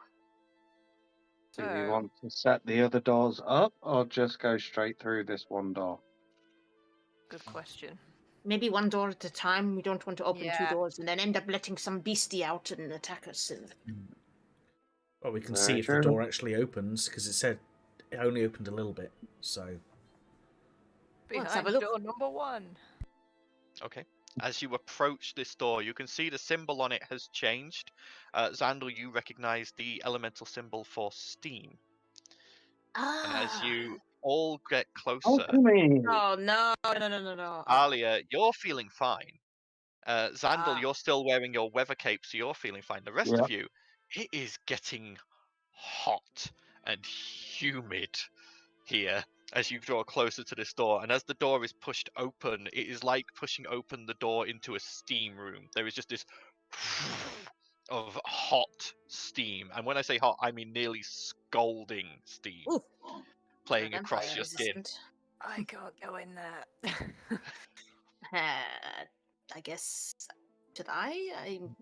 Do we want to set the other doors up or just go straight through this one door? Good question. maybe one door at a time. We don't want to open two Yeah. doors and then end up letting some beastie out and attack us. Well, we can Very see if true. the door actually opens, because it said it only opened a little bit, so... Let's have Behind a look. door number 1. Okay. As you approach this door, you can see the symbol on it has changed. Xandal, you recognize the elemental symbol for steam. And as you all get closer, Oh, no, no. Alia, you're feeling fine. Xandal, Ah. you're still wearing your weather cape, so you're feeling fine. The rest Yeah. of you, it is getting hot and humid here as you draw closer to this door. And as the door is pushed open, it is like pushing open the door into a steam room. There is just this of hot steam. And when I say hot, I mean nearly scalding steam Ooh. playing Vampire across your skin. resistant. I can't go in there. I guess, should I'm,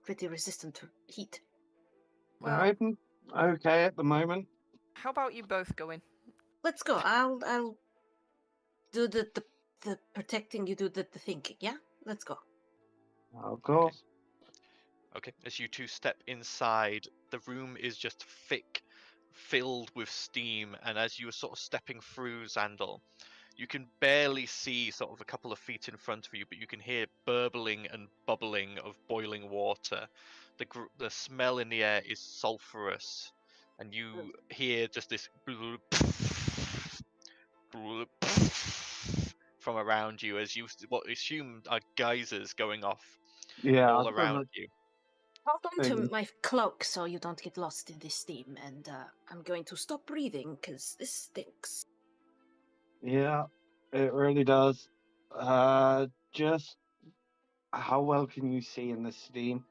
pretty resistant to heat. Well, I'm okay at the moment. how about you both go in? Let's go. I'll do the protecting, you do the thinking, yeah? Let's go. Of course. Okay, as you two step inside, the room is just thick, filled with steam, and as you are sort of stepping through, Xandal, you can barely see sort of a couple of feet in front of you, but you can hear burbling and bubbling of boiling water. The smell in the air is sulphurous, and you hear just this from around you as you what assume are geysers going off Yeah. all I've done around you. Hold on to Thing. my cloak so you don't get lost in this steam, and I'm going to stop breathing because this stinks. Yeah, it really does. Just how well can you see in the steam?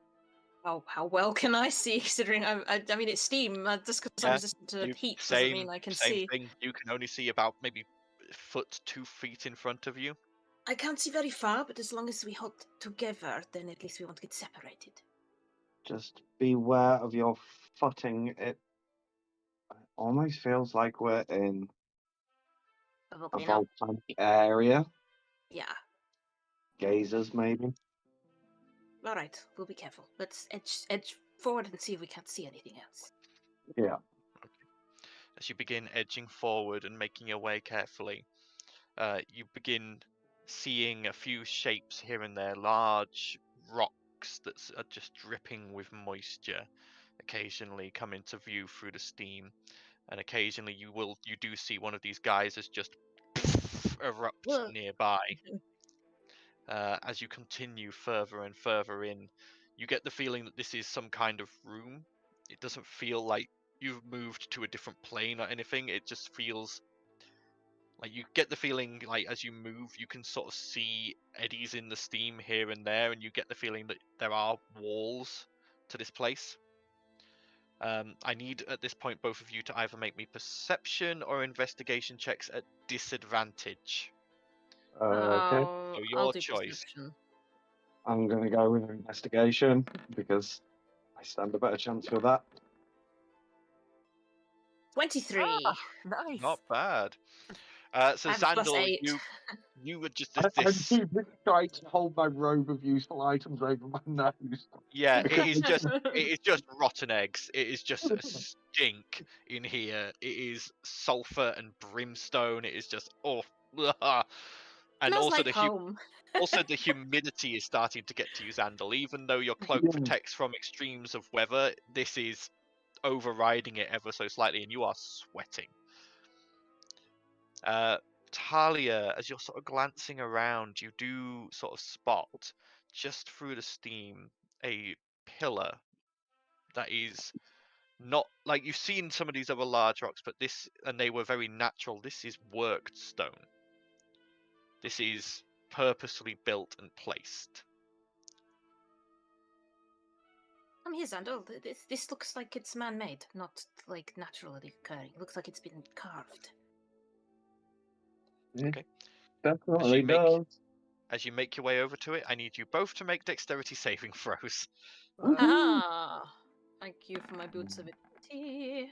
How well can I see, considering I mean it's steam. Just because I'm Yeah, resistant to heat doesn't same mean I can same see. thing. You can only see about maybe a foot, 2 feet in front of you. I can't see very far, but as long as we hold together, then at least we won't get separated. Just beware of your footing. It almost feels like we're in A a volcano. volcanic area. Yeah. Gazers, maybe. All right, we'll be careful. Let's edge forward and see if we can't see anything else. Yeah. As you begin edging forward and making your way carefully, you begin seeing a few shapes here and there, large rocks that are just dripping with moisture occasionally come into view through the steam, and occasionally you do see one of these geysers just erupt Whoa. nearby. As you continue further and further in, you get the feeling that this is some kind of room. It doesn't feel like you've moved to a different plane or anything. It just feels like you get the feeling like as you move, you can sort of see eddies in the steam here and there, and you get the feeling that there are walls to this place. I need at this point both of you to either make me perception or investigation checks at disadvantage. Okay. So I'll your do choice. perception. I'm gonna go with investigation because I stand a better chance with that. 23. Nice. Not bad. So I have a Xandal, +8. you were just I'm this. even trying to hold my robe of useful items over my nose. Yeah, it Because is just rotten eggs. It is just a stink in here. It is sulfur and brimstone. It is just and Smells also like home. also the humidity is starting to get to you, Xandal. Even though your cloak Yeah. protects from extremes of weather, this is overriding it ever so slightly, and you are sweating. Talia, as you're sort of glancing around, you do sort of spot just through the steam a pillar that is not like you've seen some of these other large rocks, but this, and they were very natural. This is worked stone. This is purposely built and placed. I'm here, Xandal. This looks like it's man-made, not like naturally occurring. It looks like it's been carved. Okay. Definitely does. As you make your way over to it, I need you both to make dexterity saving throws. Ah, thank you for my boots of agility.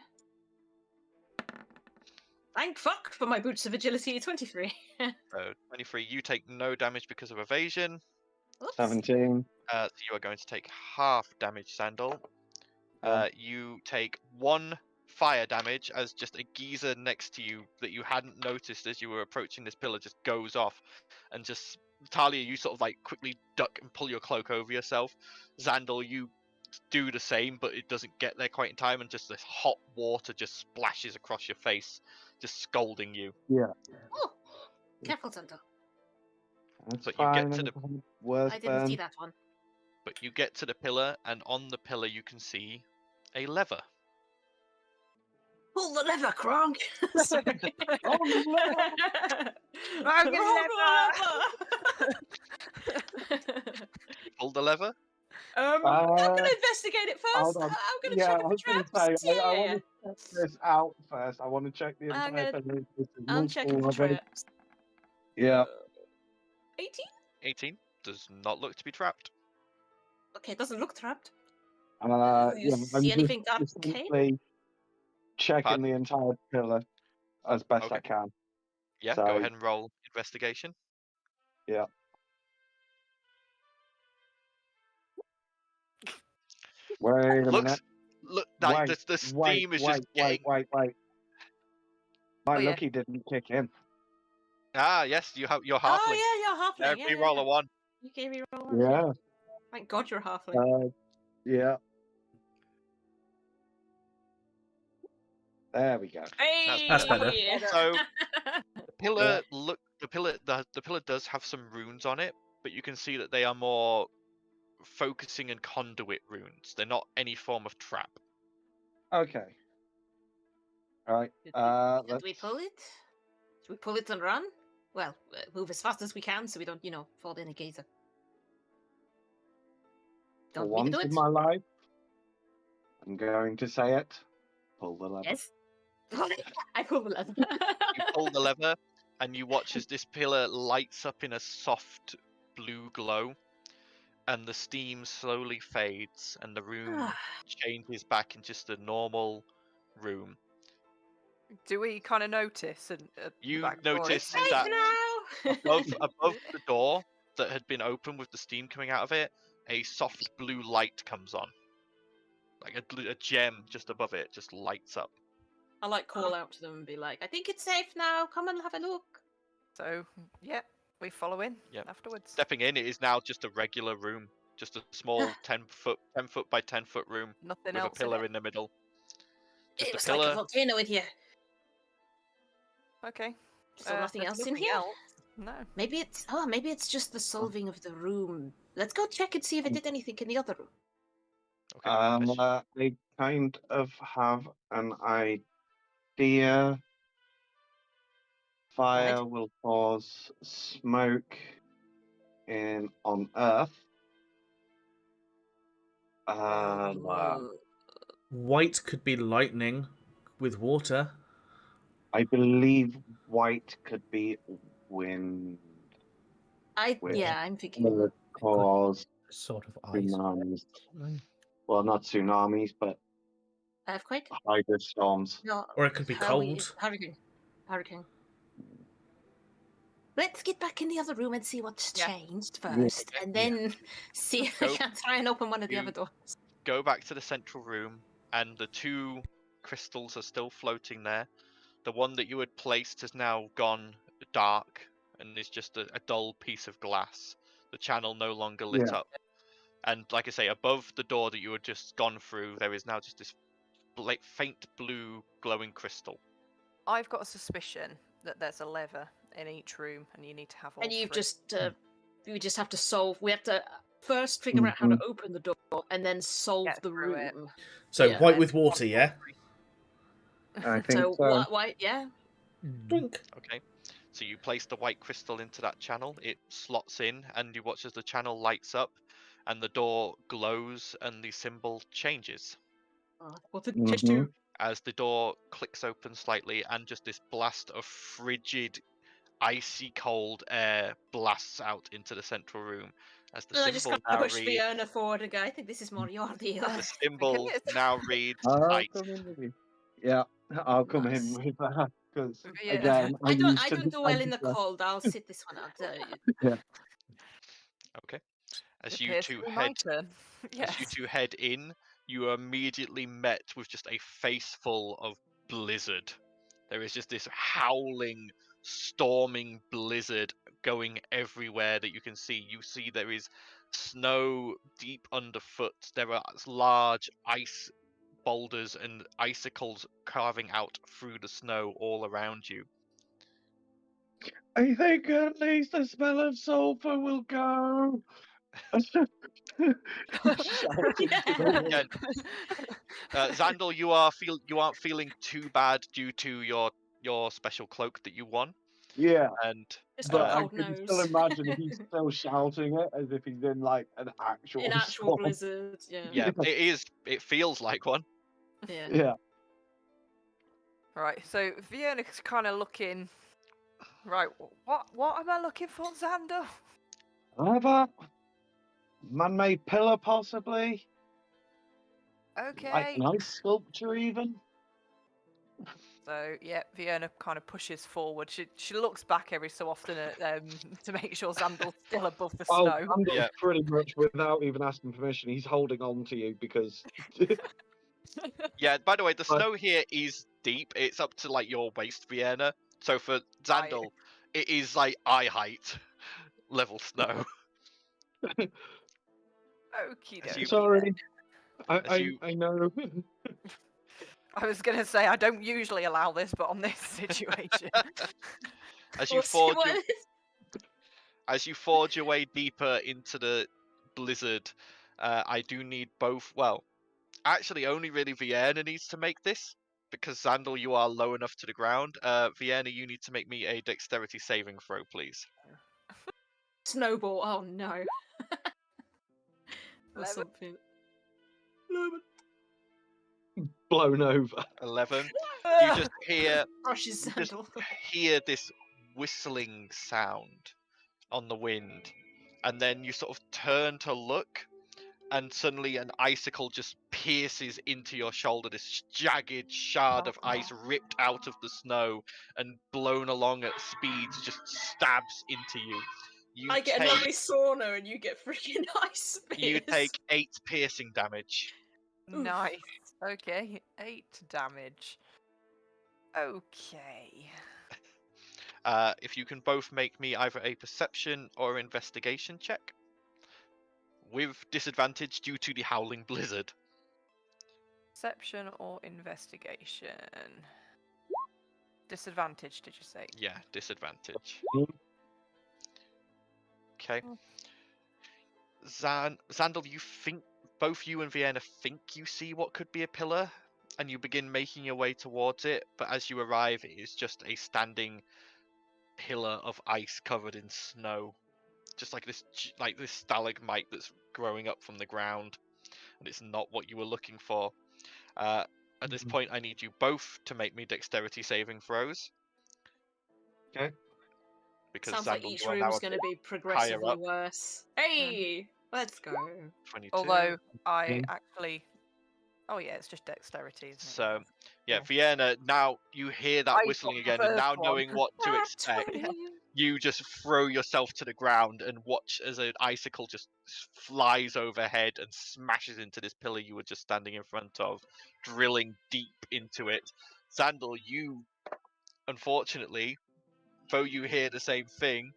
Thank fuck for my boots of agility. 23. So 23, you take no damage because of evasion. Oops. 17. So you are going to take half damage, Xandal. You take 1 fire damage as just a geyser next to you that you hadn't noticed as you were approaching this pillar just goes off, and just Talia, you sort of like quickly duck and pull your cloak over yourself. Xandal, you do the same, but it doesn't get there quite in time, and just this hot water just splashes across your face, just scalding you. Yeah. Oh, careful, Xandal. That's But you get fine. to the I didn't see that one. But you get to the pillar, and on the pillar you can see a lever. Pull the lever, Kronk. Sorry. Oh, no. I'm Pull the lever. I'm gonna Uh, investigate it first. hold on. I'm gonna Yeah, check I the was going traps. to say, I Yeah. want to check this out first. I want to check the I'm entire gonna- thing. This is I'm checking for multiple levels. traps. Yeah. 18? 18 does not look to be trapped. Okay, it doesn't look trapped. You You see anything arcane? essentially checking Pardon? the entire pillar as best I Okay. can. Yeah, So- go ahead and roll investigation. Yeah. Wait a minute. Look, like Wait, the steam is just wait. My Oh, yeah. lucky didn't kick in. Yes, you're halfling. Oh yeah, you're halfling. Every roll a 1. You gave me roll one. Yeah. Thank God you're halfling. Yeah. There we go. Hey! That's better. So the pillar does have some runes on it, but you can see that they are more focusing and conduit runes. They're not any form of trap. Okay. All right. Should we pull it? Should we pull it and run? Well, move as fast as we can so we don't, fall in a geyser. For Don't want me to once do in it? my life, I'm going to say it. Pull the lever. Yes. I pull the lever. You pull the lever, and you watch as this pillar lights up in a soft blue glow, and the steam slowly fades, and the room changes back in just a normal room. Do we kind of notice? And You back door, notice Safe that now. above the door that had been open with the steam coming out of it, a soft blue light comes on. Like a gem just above it just lights up. I call out to them and be like, I think it's safe now. Come and have a look. So yeah, we follow in Yep. afterwards. Stepping in, it is now just a regular room. Just a small 10 foot by 10 foot room Nothing with a else pillar in in the middle. Just It a was pillar. like a volcano in here. it. Okay. So nothing there's else in nothing here? else. No. Maybe it's just the solving of the room. Let's go check and see if it did anything in the other room. Okay. I kind of have an idea. Fire will cause smoke on Earth. White could be lightning with water. I believe white could be wind. I'm thinking. Will cause Sort of ice. tsunamis. No. Well, not tsunamis, but Earthquake? hydro storms. No. Or it could be cold. Hurricane. let's get back in the other room and see what's Yeah. changed first, and then see if we Go- can try and open one of the you- other doors. Go back to the central room, and the 2 crystals are still floating there. The one that you had placed has now gone dark and is just a dull piece of glass. The channel no longer lit Yeah. up. And like I say, above the door that you had just gone through, there is now just this faint blue glowing crystal. I've got a suspicion that there's a lever in each room, and you need to have all And you've three. just, we just have to solve. We have to first figure out how to open the door, and then solve Get the through it. room. So Yeah. white with water, yeah? I think So so. white, yeah. Drink. Okay. So you place the white crystal into that channel, it slots in, and you watch as the channel lights up, and the door glows, and the symbol changes. What did it do? As the door clicks open slightly, and just this blast of frigid, icy cold air blasts out into the central room. As the And I just symbol kind of now push reads, Fiona forward and go, I think this is more your deal. the symbol now reads I'll light. come in with you. Yeah, I'll come Nice. in with that because Yeah. again, I don't used to do well in the defend cold. I'll sit this one out. Okay. As It you appears two to be my head turn. Yes. As you two head in, you are immediately met with just a face full of blizzard. There is just this howling, storming blizzard going everywhere that you can see. You see there is snow deep underfoot. There are large ice boulders and icicles carving out through the snow all around you. I think at least the smell of sulfur will go. Again, Xandal, you aren't feeling too bad due to your special cloak that you won. Yeah, And Just but got I cold can nose. still imagine if he's still shouting it as if he's in like an actual In actual storm. blizzard, yeah. yeah, it feels like one. Yeah. Yeah. Right, so Vienna's kind of looking. Right, what am I looking for, Xander? However, man-made pillar possibly, Okay. like an ice sculpture even. So yeah, Vienna kind of pushes forward. She looks back every so often to make sure Xandel's still above the Oh, snow. Randall's Yeah. pretty much without even asking permission, he's holding on to you because Yeah, by the way, the snow here is deep. It's up to like your waist, Vienna. So for Xandal, it is like eye height level snow. Okie As you- dokie. sorry. As you- I know. I was gonna say I don't usually allow this, but on this situation, As you We'll see forge what your, it is. as you forge your way deeper into the blizzard, I do need both. Well, actually, only really Vienna needs to make this because Xandal, you are low enough to the ground. Vienna, you need to make me a dexterity saving throw, please. Snowball. Oh no. Or 11. something. Blown over. 11. You just hear Brushes just sandal. hear this whistling sound on the wind, and then you sort of turn to look, and suddenly an icicle just pierces into your shoulder. This jagged shard of ice ripped out of the snow and blown along at speeds just stabs into you. I get a lovely sauna and you get freaking ice spears. You take 8 piercing damage. nice. Okay, 8 damage. Okay. If you can both make me either a perception or investigation check, with disadvantage due to the howling blizzard. Perception or investigation? Disadvantage, did you say? Yeah, disadvantage. Mm. Okay. Xandal, you think both you and Vienna think you see what could be a pillar, and you begin making your way towards it, but as you arrive, it is just a standing pillar of ice covered in snow, just like this stalagmite that's growing up from the ground, and it's not what you were looking for. At this point, I need you both to make me dexterity saving throws. Okay. Because Sounds like Xandal, each you are now room's going to be progressively up. worse. Hey, let's go. 22. Although I Mm. actually. Oh yeah, it's just dexterity, isn't it? So, yeah, Yeah. Vienna, now you hear that I whistling got the again, and now first one. knowing what to expect, you just throw yourself to the ground and watch as an icicle just flies overhead and smashes into this pillar you were just standing in front of, drilling deep into it. Xandal, you, unfortunately, though you hear the same thing,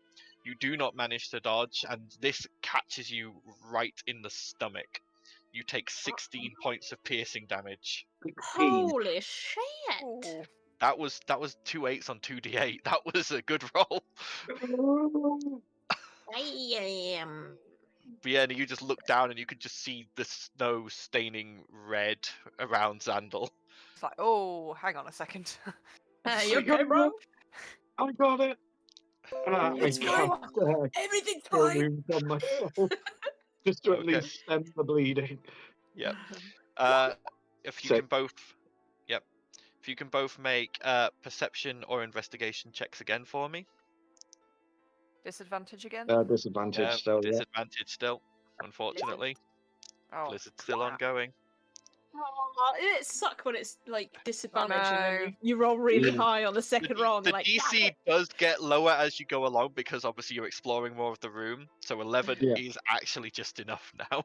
you do not manage to dodge, and this catches you right in the stomach. You take 16 points of piercing damage. Holy shit! Ooh. That was 2 8s on 2d8. That was a good roll. Damn. But yeah, you just look down and you could just see the snow staining red around Xandal. It's like, oh, hang on a second. You okay, bro? I got it. It's fine. Everything's fine. On myself, just to at Okay. least stem the bleeding. Yep. If you So- can both, yep. If you can both make perception or investigation checks again for me. Disadvantage again? Disadvantage still. Yeah. Disadvantage still, unfortunately. Oh, Blizzard's still crap. ongoing. Oh, it sucks when it's like disadvantage and know. then you roll really Yeah. high on the second roll. And The you're like, DC "Damn it." does get lower as you go along because obviously you're exploring more of the room. So 11 Yeah. is actually just enough now.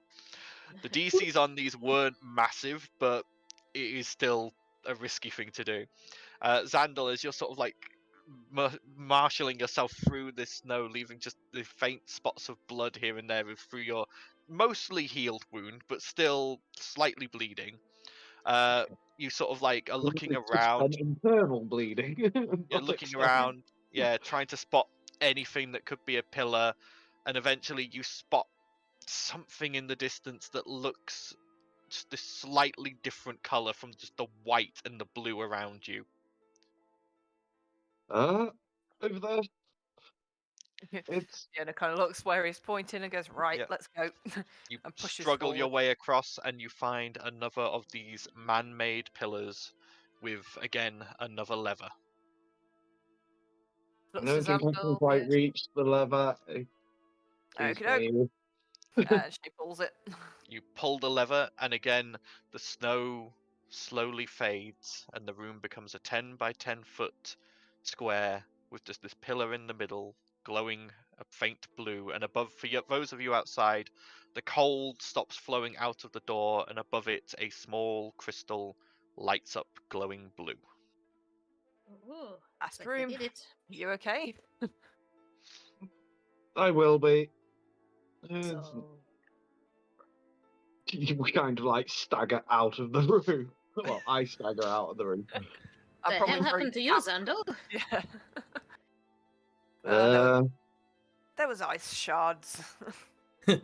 The DCs on these weren't massive, but it is still a risky thing to do. Xandal, as you're sort of like marshalling yourself through this snow, leaving just the faint spots of blood here and there through your mostly healed wound, but still slightly bleeding. You sort of like are looking It's just around. an internal bleeding. You're Not looking external. around, yeah, trying to spot anything that could be a pillar, and eventually you spot something in the distance that looks just this slightly different color from just the white and the blue around you. Over there. It's Yeah, and it kind of looks where he's pointing and goes, right, Yep. let's go. You And pushes struggle your forward. way across, and you find another of these man-made pillars with, again, another lever. I Looks don't to think I can Xandal, quite goes, reach the lever. "Okey-doke." She pulls it. You pull the lever, and again, the snow slowly fades, and the room becomes a 10 by 10 foot square with just this pillar in the middle, glowing a faint blue. And above, for those of you outside, the cold stops flowing out of the door, and above it, a small crystal lights up glowing blue. Ooh, Last like we room. did it. You okay? I will be. So, We kind of like stagger out of the room. Well, I stagger out of the room. the I'm probably hell very happened to you, damp. Xandal? Yeah. Uh, There was ice shards.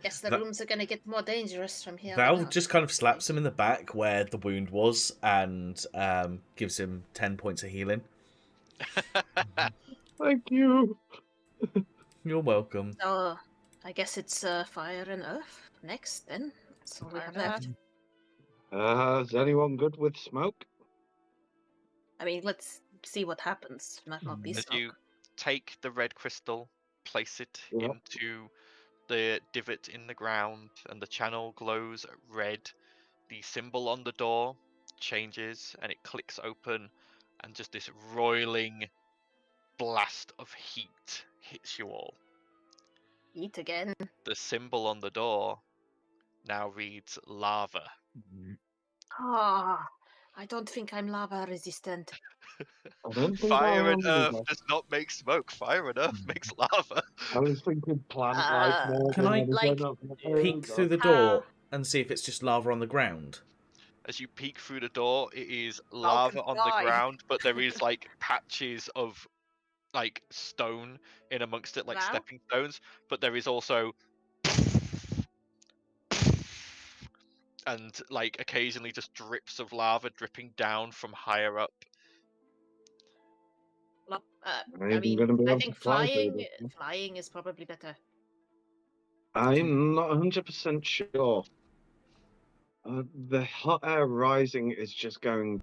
Guess the That- rooms are gonna get more dangerous from here. on Val out. just kind of slaps him in the back where the wound was and gives him 10 points of healing. thank you. You're welcome. So, I guess it's fire and earth next. Then that's all we have Fire and left. Is anyone good with smoke? I mean, let's see what happens. Might not be As smoke. you take the red crystal, place it Yep. into the divot in the ground, and the channel glows red. The symbol on the door changes, and it clicks open, and just this roiling blast of heat hits you all. Eat again. The symbol on the door now reads lava. Ah, I don't think I'm lava resistant. I don't think Fire I and am earth either. does not make smoke. Fire and earth makes lava. I was thinking plant life more Can than I, anything like, else. Peek through the door and see if it's just lava on the ground. As you peek through the door, it is lava on the die. ground, but there is like patches of like stone in amongst it, like Wow. stepping stones. But there is also and like occasionally just drips of lava dripping down from higher up. Well, I'm I mean, gonna be I able think to fly through flying, this, huh? flying is probably better. I'm not 100% sure. The hot air rising is just going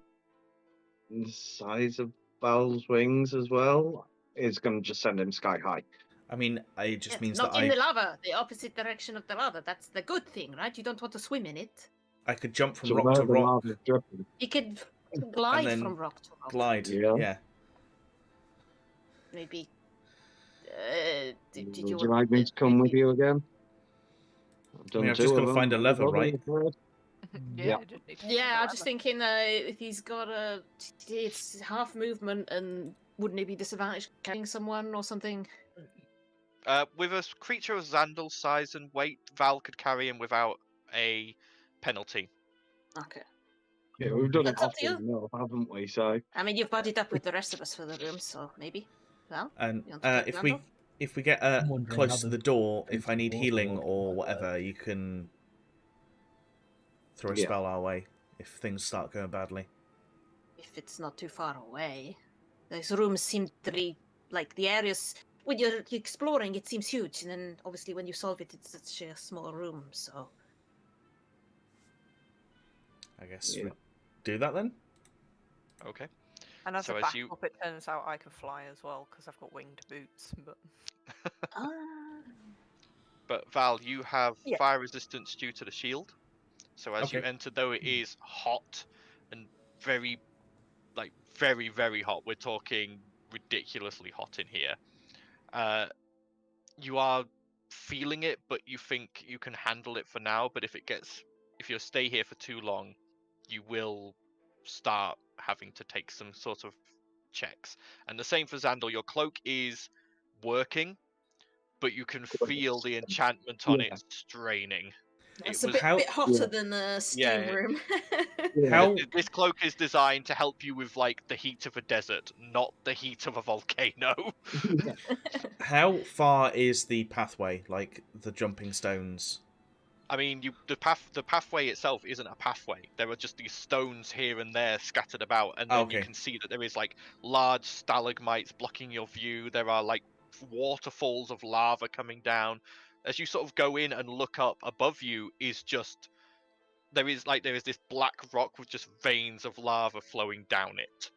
the size of Val's wings as well. It's going to just send him sky high. I mean, it just Yeah, means not that in the lava, the opposite direction of the lava. That's the good thing, right? You don't want to swim in it. I could jump from So rock where to the rock, lava's dripping. You could glide then from rock to rock. glide. Yeah. Yeah. Maybe Did Would you you like me to come with you again? I've done I've two just of got to find a them. lever, right? Yeah, you just need to Yeah, find I'm just thinking if he's got it's half movement, and wouldn't he be disadvantaged carrying someone or something? With a creature of Xandal's size and weight, Val could carry him without a penalty. Okay. Yeah, we've done it That's up to often you. enough, haven't we? So I mean, you've buddied up with the rest of us for the room, so maybe. Well, And you want to take Randall? if we get I'm wondering close how to the the door, if I empty need doors healing work, or like that. whatever, you can throw a Yeah. spell our way if things start going badly. If it's not too far away. Those rooms seem to be like the areas when you're exploring. It seems huge, and then obviously when you solve it, it's such a small room. So I guess Yeah. we do that then. Okay. And as So a as you- backup, it turns out I can fly as well because I've got winged boots. But But Val, you have Yeah. fire resistance due to the shield. So as you Okay. enter, though it is hot and very, very, very hot. We're talking ridiculously hot in here. You are feeling it, but you think you can handle it for now. But if you stay here for too long, you will start having to take some sort of checks. And the same for Xandal. Your cloak is working, but you can feel the enchantment on Yeah. it straining. it's It a was bit hotter Yeah. than a steam Yeah. room. Yeah. How This cloak is designed to help you with the heat of a desert, not the heat of a volcano. how far is the pathway? Like the jumping stones? I mean, the pathway itself isn't a pathway. There are just these stones here and there scattered about, and then you Okay. can see that there is large stalagmites blocking your view. There are waterfalls of lava coming down. As you sort of go in and look up above you, there is this black rock with just veins of lava flowing down it.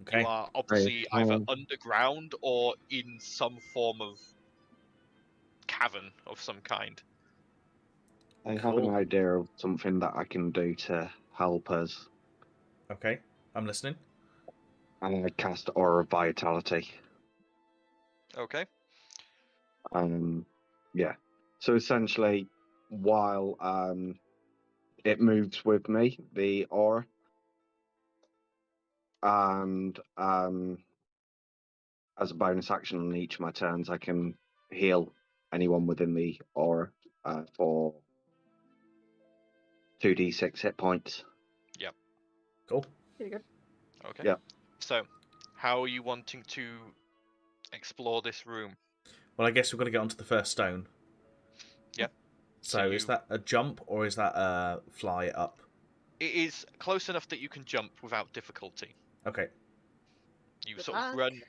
Okay. You are obviously either Um, underground or in some form of cavern of some kind. I have Cool. an idea of something that I can do to help us, Okay. I'm listening. and I cast Aura of Vitality. Okay. Yeah. So essentially, while it moves with me, the aura, and as a bonus action on each of my turns, I can heal anyone within the aura for 2d6 hit points. Cool. Pretty good. Okay. Yeah. So, how are you wanting to explore this room? Well, I guess we've got to get onto the first stone. Yeah. So, So is you- that a jump or is that a fly up? It is close enough that you can jump without difficulty. Okay. You Good sort of luck. run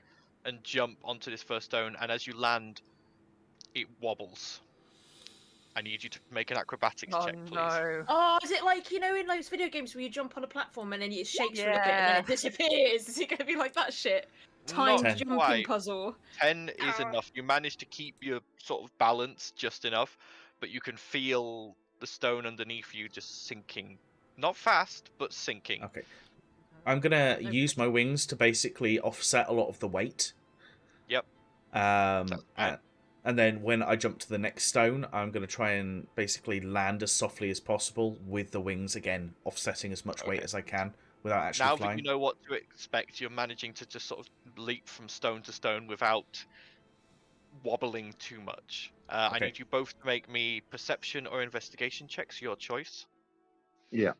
and jump onto this first stone, and as you land, it wobbles. I need you to make an acrobatics oh check, please. no! Oh, is it like in those video games where you jump on a platform and then it shakes for a little bit and then Yeah. it disappears? Is it going to be like that shit? Timed Not jumping quite. puzzle. 10 is Ah. enough. You manage to keep your sort of balance just enough, but you can feel the stone underneath you just sinking. Not fast, but sinking. Okay. I'm gonna No use my wings to basically offset a lot of the weight. Yep. That's fine. and then when I jump to the next stone, I'm gonna try and basically land as softly as possible with the wings again, offsetting as much weight Okay. as I can without actually Now flying. that you know what to expect, you're managing to just sort of leap from stone to stone without wobbling too much. I Okay. need you both to make me perception or investigation checks, your choice. Yeah.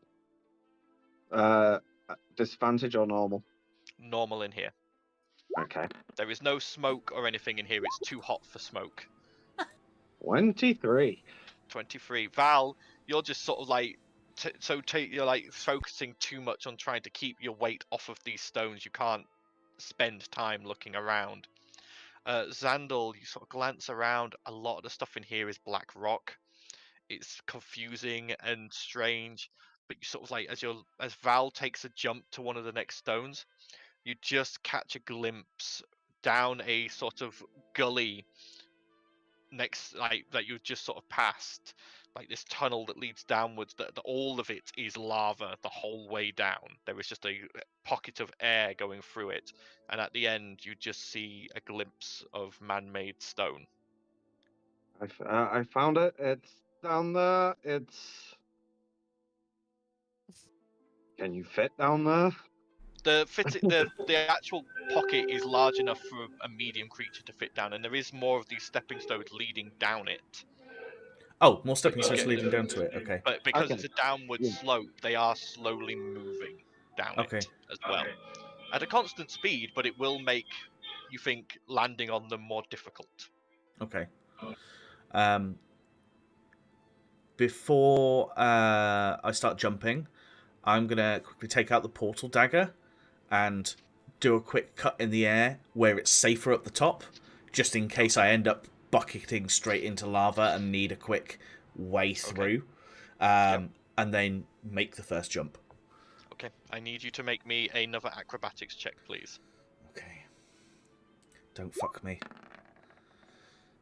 Disadvantage or normal? Normal in here. Okay. There is no smoke or anything in here. It's too hot for smoke. 23. 23. Val, you're just sort of you're focusing too much on trying to keep your weight off of these stones. You can't spend time looking around. Xandal, you sort of glance around. A lot of the stuff in here is black rock. It's confusing and strange, but you sort of as Val takes a jump to one of the next stones, you just catch a glimpse down a sort of gully next, like that you've just sort of passed, like this tunnel that leads downwards, that all of it is lava the whole way down. There is just a pocket of air going through it, and at the end you just see a glimpse of man-made stone. I found it. It's down there. Can you fit down there? The actual pocket is large enough for a medium creature to fit down, and there is more of these stepping stones leading down it. Oh, more stepping You stones get leading them. down to it. Okay. But because Okay. it's a downward Yeah. slope, they are slowly moving down Okay. it as well. At a constant speed, but it will make you think landing on them more difficult. Okay. Before I start jumping, I'm gonna quickly take out the portal dagger and do a quick cut in the air where it's safer at the top, just in case I end up bucketing straight into lava and need a quick way through. And then make the first jump. Okay, I need you to make me another acrobatics check, please. Okay. Don't fuck me.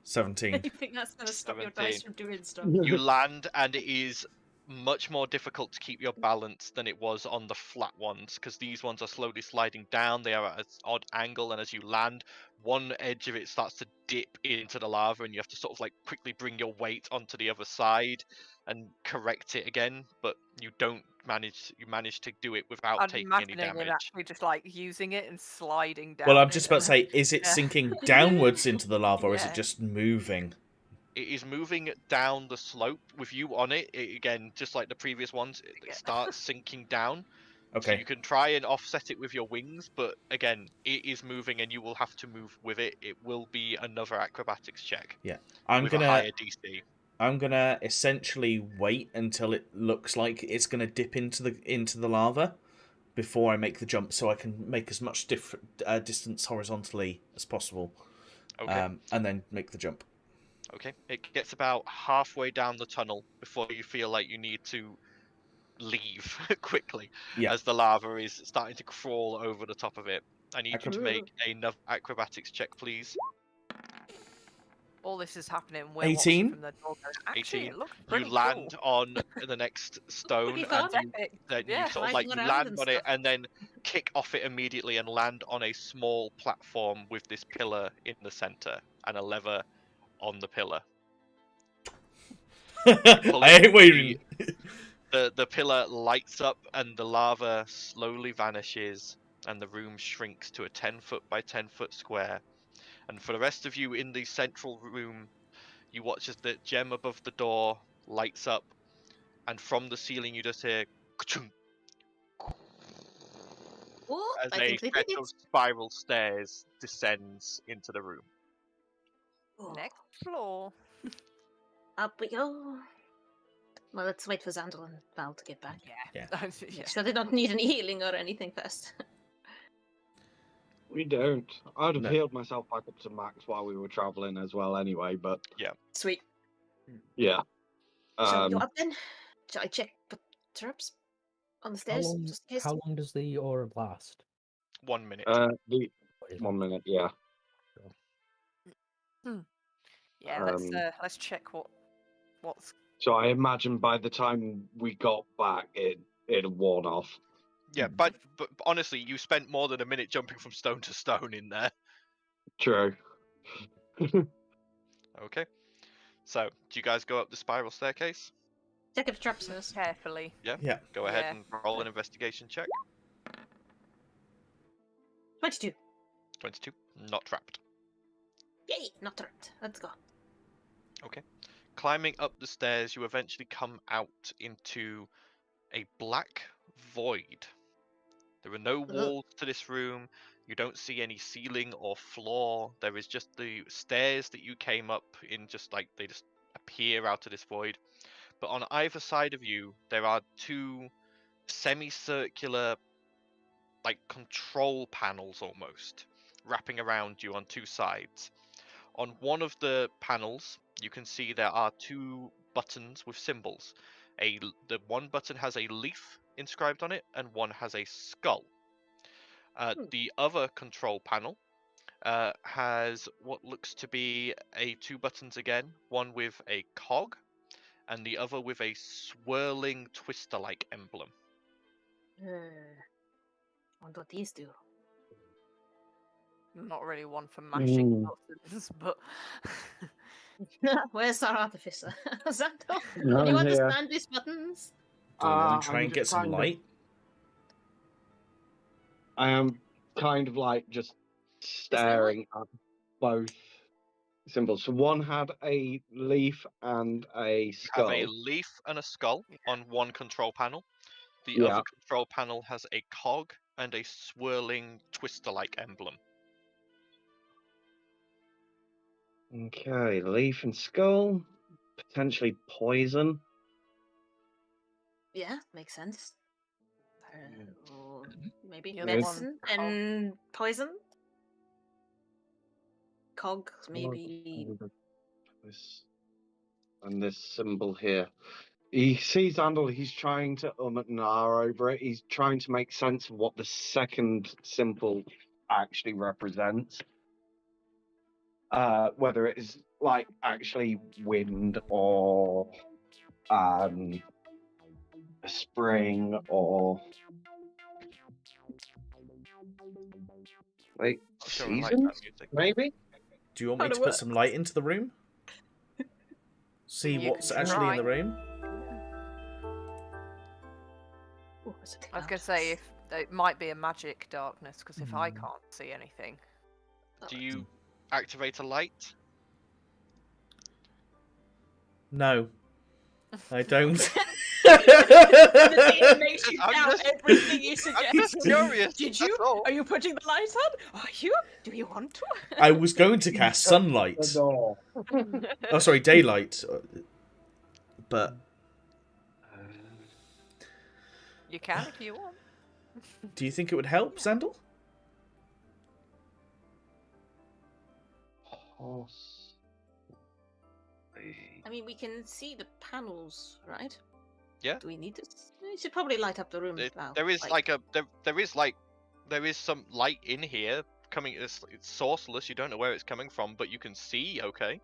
17. You think that's going to stop your 17. dice from doing stuff? You land, and it is much more difficult to keep your balance than it was on the flat ones, because these ones are slowly sliding down. They are at an odd angle, and as you land, one edge of it starts to dip into the lava, and you have to sort of like quickly bring your weight onto the other side and correct it again. But you don't manage. You manage to do it without I'm taking any imagining damage. it actually just like using it and sliding down. Well, I'm just it about to and- say, is it Yeah. sinking downwards into the lava, or is it Yeah. just moving? It is moving down the slope with you on it. Again, just like the previous ones, it starts sinking down. So Okay. you can try and offset it with your wings, but again, it is moving and you will have to move with it. It will be another acrobatics check I'm with a gonna higher DC. I'm gonna essentially wait until it looks like it's gonna dip into the lava before I make the jump, so I can make as much distance horizontally as possible, Okay. and then make the jump. Okay. It gets about halfway down the tunnel before you feel like you need to leave quickly, Yeah. as the lava is starting to crawl over the top of it. I need you to Acrob- make another acrobatics check, please. All this is happening. We're 18? watching from the door. Going, Actually, 18. it looks You pretty land cool. on the next stone, Pretty and fun. you, then Yeah. you sort of Sliding like you around land and on it, stuff. and then kick off it immediately and land on a small platform with this pillar in the center and a lever on the pillar. I ain't waiting. The pillar lights up and the lava slowly vanishes and the room shrinks to a 10-foot by 10-foot square. And for the rest of you in the central room, you watch as the gem above the door lights up, and from the ceiling you just hear ka-chung, Oh, as I a think they set did of it. spiral stairs descends into the room. Oh, Next floor. up we go. Well, let's wait for Xandal and Val to get back. Yeah. Yeah. Make sure they don't need any healing or anything first. We don't. I'd have No. healed myself back up to max while we were traveling as well, anyway. But Sweet. yeah. Shall we go up then? Shall I check for traps on the How stairs? long, Just in case? how long does the aura last? 1 minute. The What is it? 1 minute. Yeah. Yeah. Let's check what's. So I imagine by the time we got back, it had worn off. Yeah, but honestly, you spent more than a minute jumping from stone to stone in there. True. Okay. So, do you guys go up the spiral staircase? Check if traps first. Carefully. Yeah. Go ahead Yeah. and roll an investigation check. 22. 22. Not trapped. Yay, not trapped. Let's go. Climbing up the stairs, you eventually come out into a black void. There are no walls to this room. You don't see any ceiling or floor. There is just the stairs that you came up in, just like they just appear out of this void. But on either side of you, there are two semicircular, like control panels almost, wrapping around you on two sides. On one of the panels, you can see there are two buttons with symbols. The one button has a leaf inscribed on it, and one has a skull. The other control panel has what looks to be two buttons again, one with a cog and the other with a swirling twister-like emblem. Wonder what these do. Not really one for mashing buttons, but Where's our artificer? Xandor, No, do you I'm here. understand these buttons? Do we want to try I'm and just get some kind of- light? I am kind of like just staring at both symbols. So one had a leaf and a You skull. have a leaf and a skull on one control panel. The Yeah. other control panel has a cog and a swirling twister-like emblem. Okay, leaf and skull. Potentially poison. Yeah, makes sense. Or maybe The other one, medicine cog. and poison. Cog, maybe. This and this symbol here. He sees Andal, he's trying to and ah over it. He's trying to make sense of what the second symbol actually represents. Whether it is like actually wind or a spring or like Sure, I like seasons, that music. maybe. Do you want me Kinda to put work. some light into the room? See You what's can actually in the try. room? Ooh, it's a I was cloud. going to say if it might be a magic darkness, because if I Hmm. can't see anything, Oh, Do you activate a light? No, I don't. It makes you I'm doubt just- everything you I'm suggest. just curious. Did that's you? all. Are you putting the light on? Are you? Do you want to? I was going to cast sunlight. No. Oh, sorry, daylight. But you can if you want. do you think it would help, Xandal? I mean, we can see the panels, right? Yeah. Do we need this? We should probably light up the room. Val, There is there is some light in here coming. It's sourceless. You don't know where it's coming from, but you can see. Okay.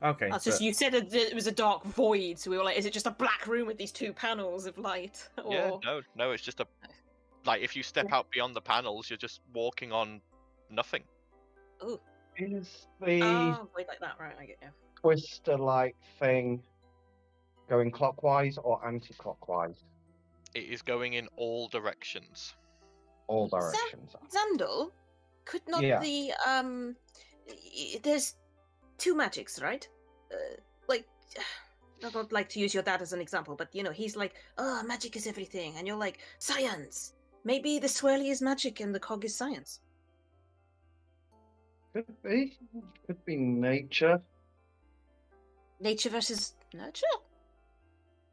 Okay. That's just but- you said it was a dark void, so we were like, is it just a black room with these two panels of light? Or... Yeah. No. It's just a like if you step out beyond the panels, you're just walking on nothing. Is the Oh, wait, like that, right? I get you. twister-like thing going clockwise or anti-clockwise? It is going in all directions. All directions. Xandal, could not Yeah. the there's two magics, right? Like, I don't like to use your dad as an example, but you know, he's like, oh, magic is everything, and you're like, science. Maybe the swirly is magic and the cog is science. Could be. Could be nature. Nature versus nurture.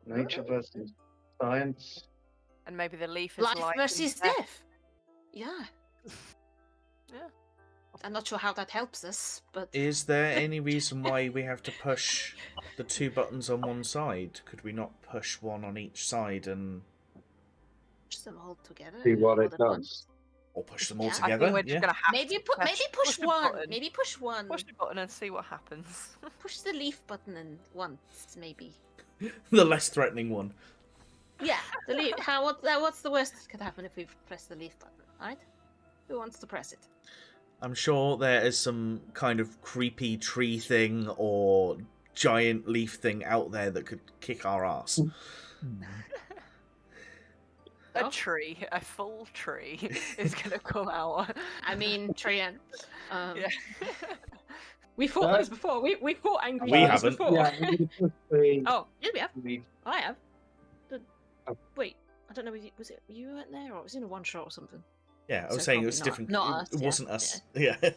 Nature versus science. And maybe the leaf is Life light versus and death. Yeah. Yeah. I'm not sure how that helps us, but Is there any reason why we have to push the two buttons on one side? Could we not push one on each side and push them all together. See what all it at does. once. or push them all Yeah. I I think together? we're just Yeah. gonna have Maybe to push the one. button. Maybe push one. Push the button and see what happens. Push the leaf button and once, maybe. The less threatening one. Yeah, the leaf. What's the worst that could happen if we press the leaf button? Right? Who wants to press it? I'm sure there is some kind of creepy tree thing or giant leaf thing out there that could kick our ass. A Oh. tree, a full tree, is gonna come out. I mean, Trian. Yeah. We fought those before. We fought angry We birds haven't. before. Yeah, we could be- Oh, yeah, we have. we- I have. Oh. Wait, I don't know. Was it you weren't there, or it was in a one shot or something? Yeah, I was So saying it probably was not- different. not us, It yeah, wasn't us. Yeah.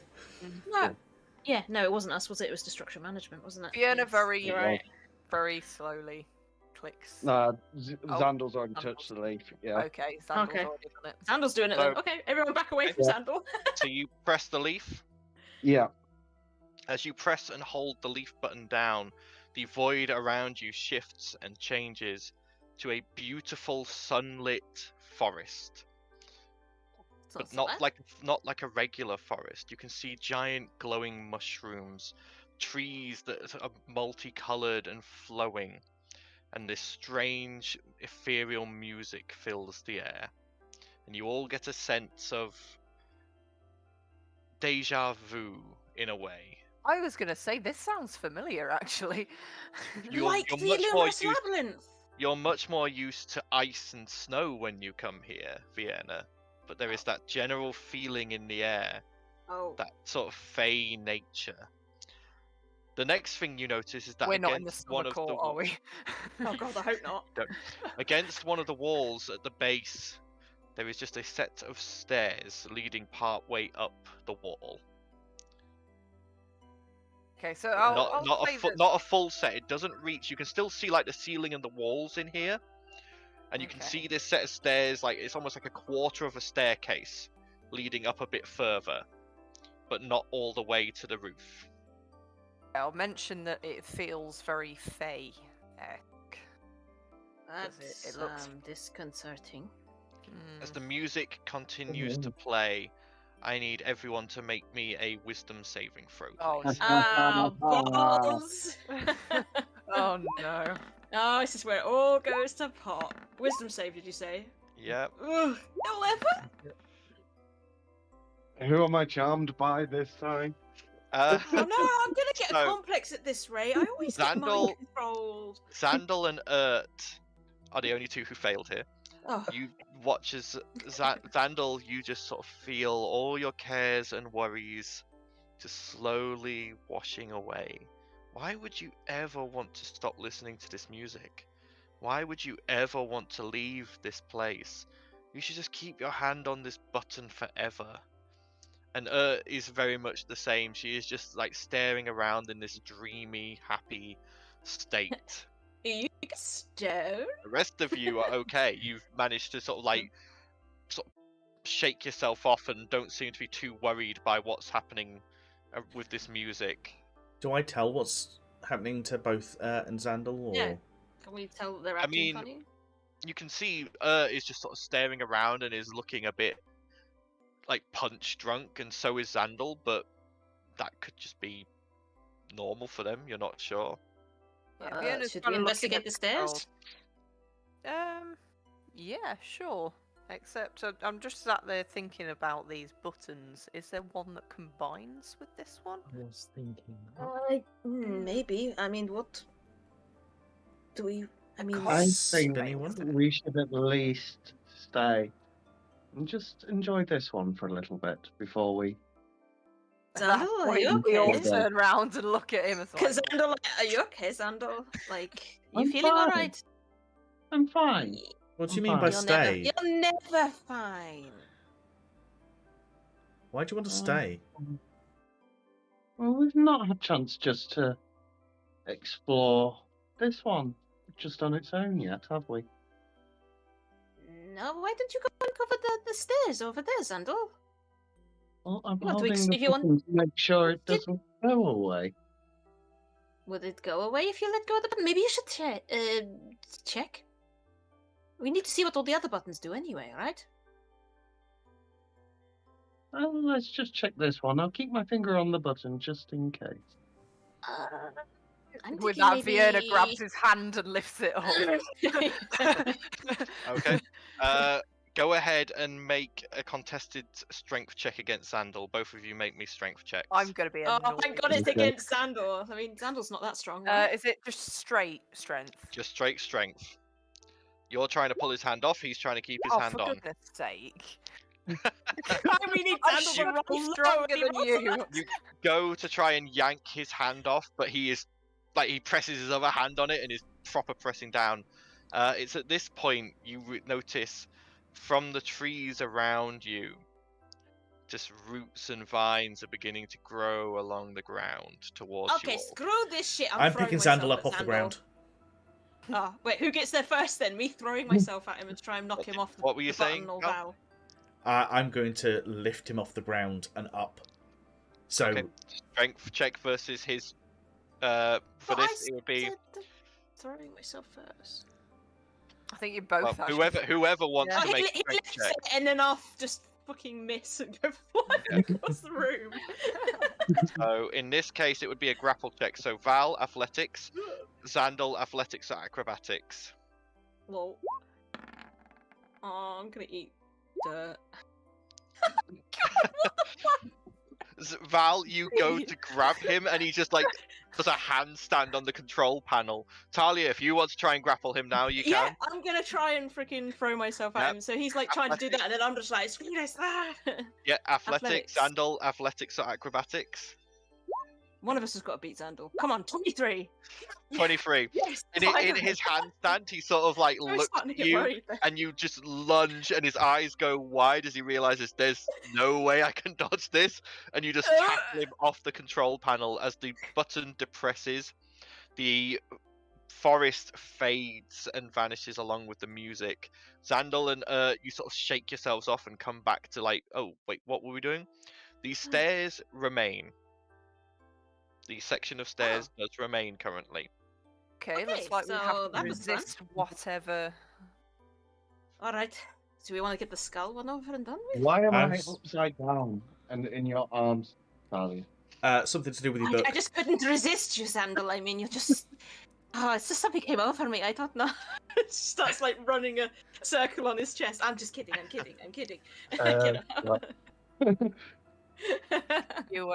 No. Yeah, no, it wasn't us, was it? It was destruction management, wasn't it? Fiona Yes, very, you're right. very slowly clicks. Nah, Oh, Xandal's already touched the leaf. Yeah. Okay, Sandal's Okay. already done it. Sandal's doing it then. So- Okay, everyone back away from Yeah. Sandal. So you press the leaf. Yeah. As you press and hold the leaf button down, the void around you shifts and changes to a beautiful sunlit forest. but so not bad. like a regular forest. You can see giant glowing mushrooms, trees that are multicolored and flowing, and this strange ethereal music fills the air. And you all get a sense of deja vu in a way. I was going to say, this sounds familiar, actually. Like the Illuminous Labyrinth. You're much more used to ice and snow when you come here, Vienna. But there is that general feeling in the air, Oh. that sort of fey nature. The next thing you notice is that We're not in the against one summer of the court, are we? Oh god, I hope not. against one of the walls at the base, there is just a set of stairs leading part way up the wall. Okay, so I'll not a full set. It doesn't reach. You can still see like the ceiling and the walls in here, and you can Okay. see this set of stairs. Like it's almost like a quarter of a staircase leading up a bit further, but not all the way to the roof. I'll mention that it feels very fey. That's it looks- disconcerting. As the music continues to play, I need everyone to make me a wisdom saving throw, please. Oh, balls! Oh no. Oh, this is where it all goes to pot. Wisdom save, did you say? Yep. Ugh, 11? Who am I charmed by this time? Oh no, I'm gonna get a So, complex at this rate. I always get Xandal- mind controlled. Xandal and Ert are the only two who failed here. Oh, You watch as Xandal, you just sort of feel all your cares and worries just slowly washing away. Why would you ever want to stop listening to this music? Why would you ever want to leave this place? You should just keep your hand on this button forever. And is very much the same. She is just like staring around in this dreamy, happy state. you stone? The rest of you are okay. You've managed to sort of shake yourself off and don't seem to be too worried by what's happening with this music. Do I tell what's happening to both and Xandal? Or... Yeah. Can we tell that they're I acting mean, funny? You can see is just sort of staring around and is looking a bit like punch drunk, and so is Xandal, but that could just be normal for them. You're not sure. Yeah, Vienna's should kinda we looking investigate at the stairs? Yeah, sure. Except I'm just sat there thinking about these buttons. Is there one that combines with this one? I was thinking. that. Maybe. I mean, what do we? I mean, I Spinny think one? we should at least stay and just enjoy this one for a little bit before we. At that Xandal, are point, you we all okay? turn round and look at him as Because like, Xandal, are you okay, Xandal? Like, you I'm feeling fine. alright? I'm fine. What do you I'm mean by fine. stay? You're never fine. Why do you want to Um, stay? Well, we've not had a chance just to explore this one just on its own yet, have we? No, why don't you go and cover the stairs over there, Xandal? Well, I'm You want to holding the if you want- button to make sure it Did- doesn't go away. Would it go away if you let go of the button? Maybe you should check. We need to see what all the other buttons do anyway, right? Well, let's just check this one. I'll keep my finger on the button just in case. I'm with thinking that, Vienna maybe- grabs his hand and lifts it up. Okay. Go ahead and make a contested strength check against Xandal. Both of you make me strength checks. I'm gonna be. Oh, thank God it's Okay. against Xandal. I mean, Xandal's not that strong. Right? Is it just straight strength? Just straight strength. You're trying to pull his hand off. He's trying to keep his Oh, hand for on. goodness sake! we need I'm Xandal sure to roll he's low, stronger he than wants you. You go to try and yank his hand off, but he is like he presses his other hand on it and is proper pressing down. It's at this point you notice from the trees around you, just roots and vines are beginning to grow along the ground towards you Okay, all. screw this shit. I'm throwing picking myself Xandal up at off the Xandal. ground. Oh, wait, who gets there first then? Me throwing myself at him and try and knock him off the, What were you the button saying, or Cal? bow. I'm going to lift him off the ground and up. So Okay, strength check versus his. For But this, I it would be said throwing myself first. I think you both. well, actually- whoever wants Yeah. to Oh, make he a strength lifts check. it and then I'll just fucking miss and go flying across the room. So in this case, it would be a grapple check. So Val, athletics. Xandal, athletics or acrobatics. Lol. Oh, I'm gonna eat dirt. Val, you go to grab him, and he just like does a handstand on the control panel. Talia, if you want to try and grapple him now, you Yeah, can. I'm gonna try and freaking throw myself at Yep. him. So he's like trying to do that, and then I'm just like, screw this. Ah! Yeah, Athletics. athletics. Xandal, athletics or acrobatics. One of us has got to beat Xandal. Come on, 23. 23. Yes. In his handstand, he sort of like I was looks starting at to get you, worried there. and you just lunge, and his eyes go wide as he realizes there's no way I can dodge this, and you just tackle him off the control panel. As the button depresses, the forest fades and vanishes along with the music. Xandal and you sort of shake yourselves off and come back to like, oh wait, what were we doing? These stairs remain. The section of stairs does remain currently. Okay, Okay, looks like we so have to that was fun. resist whatever. All right. Do we want to get the skull one over and done with? Why am I As- upside down and in your arms, Talia? Something to do with your book. I just couldn't resist you, Xandal. I mean, you just. Oh, it's just something came over me. I don't know. It starts like running a circle on his chest. I'm just kidding. I'm kidding. I'm kidding. You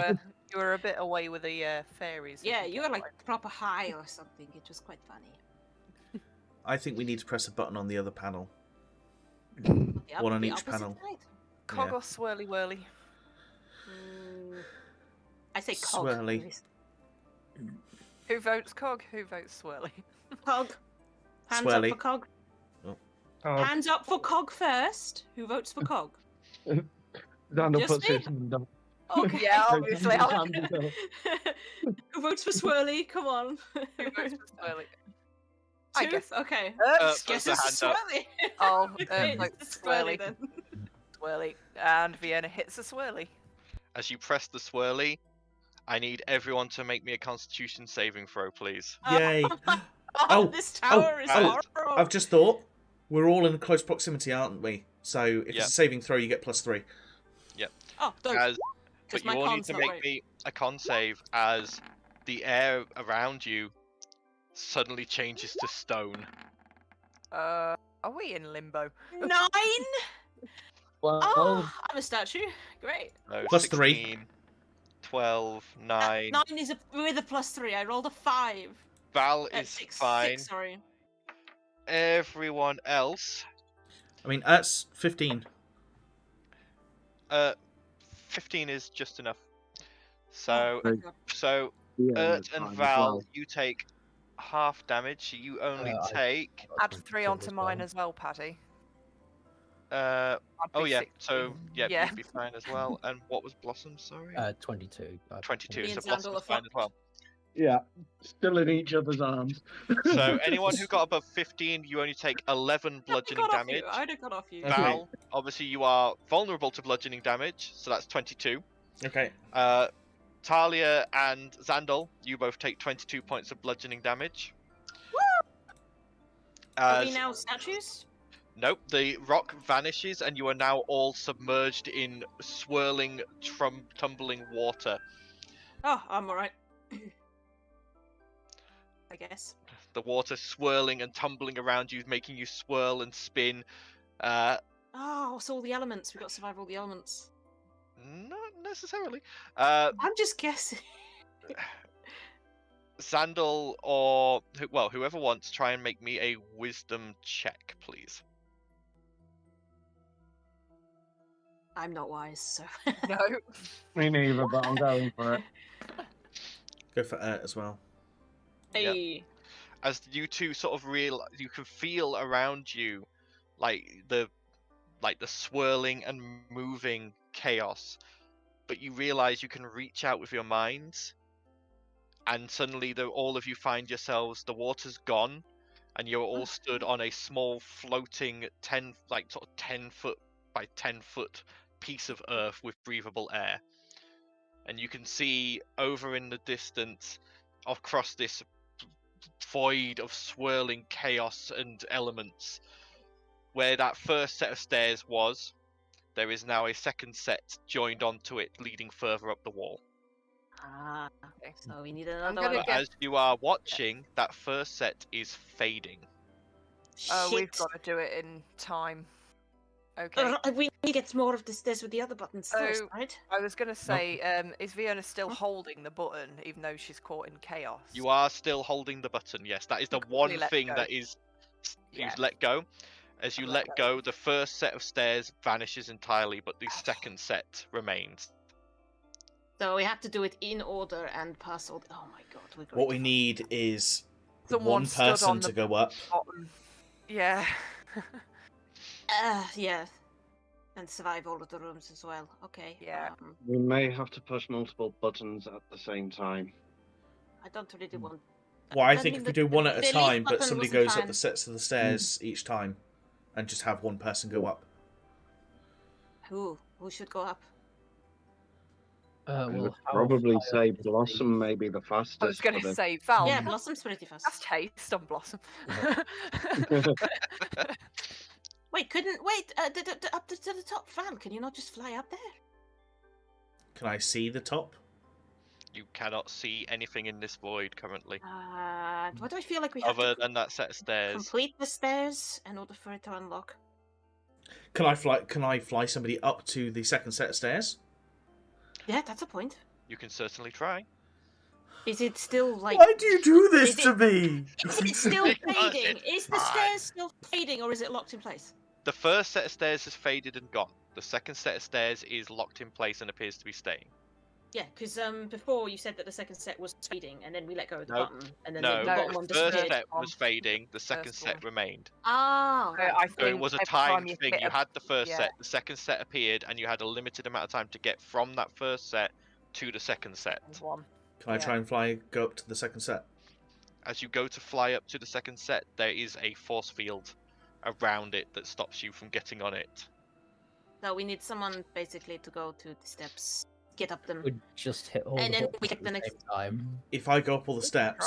were a bit away with the fairies. Yeah, you were like proper high or something. It was quite funny. I think we need to press a button on the other panel. The One on the each opposite panel. side. Cog Yeah. or swirly whirly? I say cog. Swirly. please. Who votes cog? Who votes swirly? Cog. Hands Swirly. up for cog. Oh, Hands up for cog first. Who votes for cog? Xandal Just puts me? his hand up. Okay. Yeah, obviously. Xandal's hand is up. Who votes for swirly? Come on. Who votes for swirly? I Two? guess. Okay. Puts Guess the it's hand up. swirly. Oh, Okay, like it's swirly. then. Swirly. And Vienna hits a swirly. As you press the swirly, I need everyone to make me a Constitution saving throw, please. Yay! Oh, Oh, this tower is oh, horrible. I've just thought we're all in close proximity, aren't we? So if Yeah. it's a saving throw, you get +3. Oh, don't. As, Because but my you all need con's to not make great. me a con save as the air around you suddenly changes to stone. Are we in limbo? 9? Well, Oh, I'm a statue. Great. So +3. 16, 12, 9. 9 is with a +3. I rolled a 5. Val is 6, fine. 6, sorry. Everyone else, I mean, that's 15. 15 is just enough. So, Oh my God. yeah, Ert and fine as Val, well. you take half damage. So you only I- take. Add 3 onto mine as well, Paddy. Oh I'd be yeah. 16. So yeah, Yeah. you'd be fine as well. And what was Blossom? Sorry. 22. 22. Me So and Xandal Blossom's are fine as well. Yeah, still in each other's arms. So anyone who got above 15, you only take 11 bludgeoning I damage. would have got off you. Okay. Val, obviously you are vulnerable to bludgeoning damage, so that's 22. Okay. Talia and Xandal, you both take 22 points of bludgeoning damage. Are we As- now statues? Nope, the rock vanishes and you are now all submerged in swirling, tumbling water. Oh, I'm alright. I guess. The water swirling and tumbling around you, making you swirl and spin. Oh, so all the elements. We've got to survive all the elements. Not necessarily. I'm just guessing. Xandal or, whoever wants, try and make me a wisdom check, please. I'm not wise, so. No. Me neither, but I'm going for it. Go for Ert as well. Hey. As you two sort of you can feel around you like the swirling and moving chaos, but you realize you can reach out with your minds, and suddenly all of you find yourselves, the water's gone and you're all stood on a small floating 10 foot by 10 foot piece of earth with breathable air, and you can see over in the distance across this void of swirling chaos and elements where that first set of stairs was. there is now a second set joined onto it, leading further up the wall. Ah, Okay. so we need I'm another gonna one. But as you are watching, that first set is fading. Oh, we've Shit. got to do it in time. Okay. We need to get more of the stairs with the other buttons first, So- right? I was gonna say, is Fiona still holding the button, even though she's caught in chaos? You are still holding the button, yes. That is the quickly one let thing go. that is... Yeah. You let go. As you I've let let go, the first set of stairs vanishes entirely, but the second set remains. So we have to do it in order and pass all. Oh my god, we're going What to we fuck- need is Someone one stood on person the to go up. bottom. Yeah. Yeah. And survive all of the rooms as well. Okay. Yeah. We may have to push multiple buttons at the same time. I don't really want. Well, I I think mean, if we the- do one the at a leaf time, but button somebody wasn't goes up fine. the sets of the stairs each time, and just have one person go up. Who should go up? I would Well, how probably high say up is the- Blossom may be the fastest. I was gonna for the- say, Val, Yeah, Mm. Blossom's pretty fast. cast haste on Blossom. Wait, up to the top, Val. Can you not just fly up there? Can I see the top? You cannot see anything in this void currently, Why do I feel like we have other to than that set of stairs. complete the stairs in order for it to unlock? Can I fly somebody up to the second set of stairs? Yeah, that's a point. You can certainly try. Is it still like? Why do you do this Is to me? Is it still Because fading? it's Is the fine. stairs still fading, or is it locked in place? The first set of stairs has faded and gone. The second set of stairs is locked in place and appears to be staying. Yeah, because before you said that the second set was fading, and then we let go of the Nope. button, and then No, the No, bottom one the first disappeared. set was fading, the second First set one. remained. Ah, So right. I So think it was a every time timed you thing. hit You a- had the first yeah. set, the second set appeared, and you had a limited amount of time to get from that first set to the second set. one. Can I Yeah. try and go up to the second set? As you go to fly up to the second set, there is a force field around it that stops you from getting on it. So we need someone basically to go to the steps, get up them. We just hit all And the then buttons we at hit the the next- same time. If I go up all the We can steps,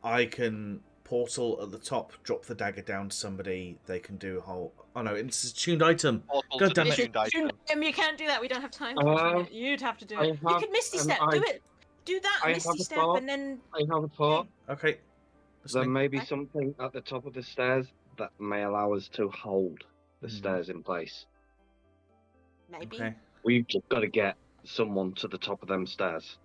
try. I can portal at the top, drop the dagger down to somebody. They can do a whole. Oh no, it's a tuned item. Portals God are damn it. tuned item. You can't do that. We don't have time. Uh, You'd have to do I it. You have could Misty an Step. Do it. Do that I Misty have a Step, thought. and then I have a thought. Okay. There Listening. may be Okay. something at the top of the stairs that may allow us to hold the Hmm. stairs in place. maybe. Okay. We've just got to get someone to the top of them stairs.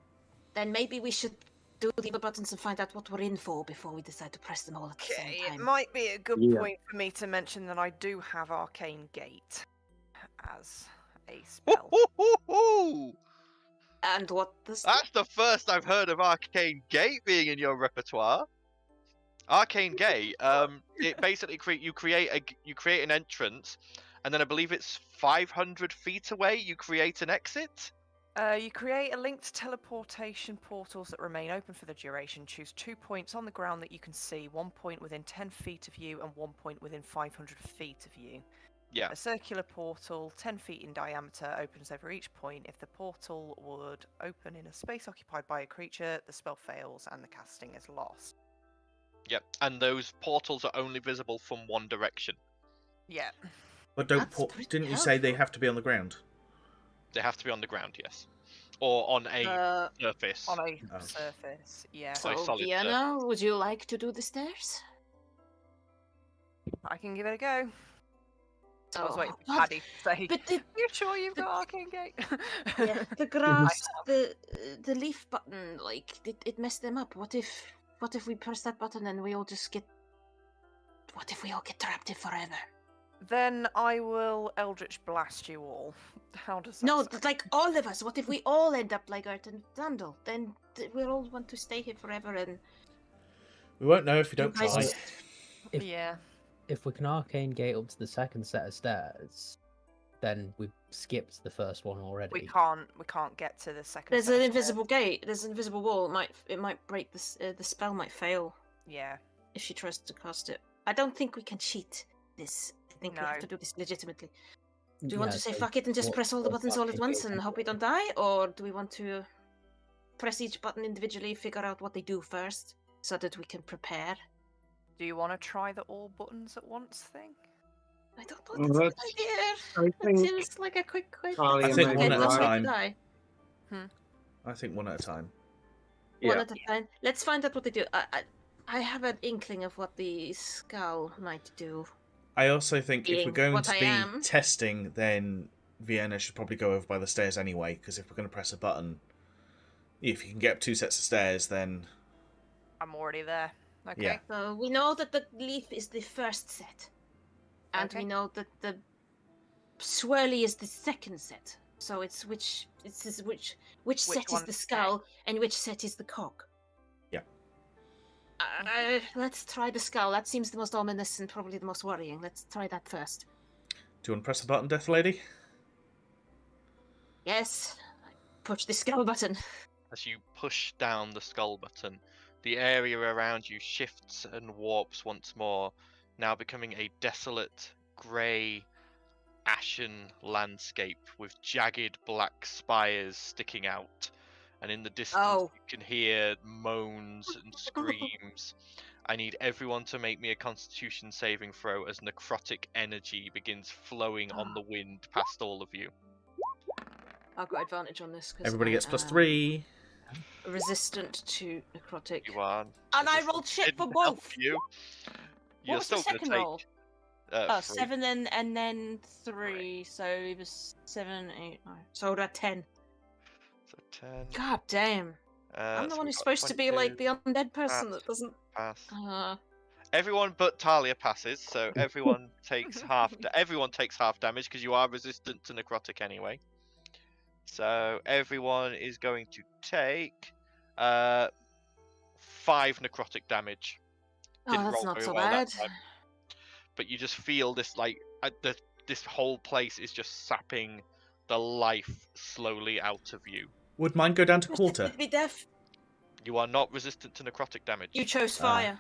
Then maybe we should do the other buttons and find out what we're in for before we decide to press them all at the Okay, same it time. might be a good Yeah. point for me to mention that I do have Arcane Gate as a spell. Ooh, And what does that's the first I've heard of Arcane Gate being in your repertoire. Arcane Gate, it basically you create an entrance, and then I believe it's 500 feet away. You create an exit. You create a linked teleportation portals that remain open for the duration. Choose 2 points on the ground that you can see, 1 point within 10 feet of you, and 1 point within 500 feet of you. Yeah. A circular portal, 10 feet in diameter, opens over each point. If the portal would open in a space occupied by a creature, the spell fails and the casting is lost. Yep. And those portals are only visible from one direction. Yeah. But That's pretty didn't you say they helpful. have to be on the ground? They have to be on the ground, yes, or on a surface. On a Oh. surface, yeah. So- So, solid Vienna, would you like to do the stairs? I can give it a go. I was So- waiting for But- Paddy to say, But the, you sure you've got Arcane Gate? yeah, the grass, the leaf button, like it messed them up. What if we press that button and we all just get? What if we all get trapped in forever? Then I will Eldritch Blast you all. How does that No, sound? like all of us. What if we all end up like Art and Dandel? Then we'll all want to stay here forever and. We won't know if we don't guys try. just- If- Yeah. If we can arcane gate up to the second set of stairs, then we've skipped the first one already. We can't get to the second. There's set an of invisible gate. There's an invisible wall. It might break this. The spell might fail stairs. Yeah. if she tries to cast it. I don't think we can cheat this. I think we have No. to do this legitimately. Do you want to say so fuck it and just what- press all the what buttons all at arcane once gate and is hope we it? don't die, or do we want to press each button individually, figure out what they do first, so that we can prepare? Do you want to try the all buttons at once thing? I don't know. That's a good idea. I That think seems like a quick way. Talia I think may one be at a right. time. Die. I think one at a time. One Yeah. at a time. Let's find out what they do. I have an inkling of what the skull might do. I also think if we're Being going what to I be am. testing, then Vienna should probably go over by the stairs anyway, because if we're going to press a button, if you can get up 2 sets of stairs, then... I'm already there. Okay. Yeah. So we know that the leaf is the first set. And Okay. we know that the swirly is the second set. So it's which set is one's the skull and which set is the cog. Yeah. Let's try the skull. That seems the most ominous and probably the most worrying. Let's try that first. Do you want to press the button, Death Lady? Yes. Push the skull button. As you push down the skull button, the area around you shifts and warps once more, now becoming a desolate, grey, ashen landscape with jagged black spires sticking out. And in the distance, Oh. you can hear moans and screams. I need everyone to make me a Constitution saving throw as necrotic energy begins flowing on the wind past all of you. I've got advantage on this. 'Cause Everybody I gets am +3. Resistant to necrotic. You are. And I resistant. rolled shit Didn't for help both. You. You're What was the still going to second take. roll? Oh, 3. 7 and then 3. So it was 7, 8, 9. So we're at 10. So 10. God damn. I'm the so one we've who's got supposed to be 22, like the undead person pass. that doesn't. Pass. Everyone but Talia passes, so everyone takes everyone takes half damage because you are resistant to necrotic anyway. So everyone is going to take 5 necrotic damage. Oh, Didn't that's roll not very so well that bad. time. But you just feel this like this whole place is just sapping the life slowly out of you. Would mine go down to quarter? Be deaf. You are not resistant to necrotic damage. You chose fire.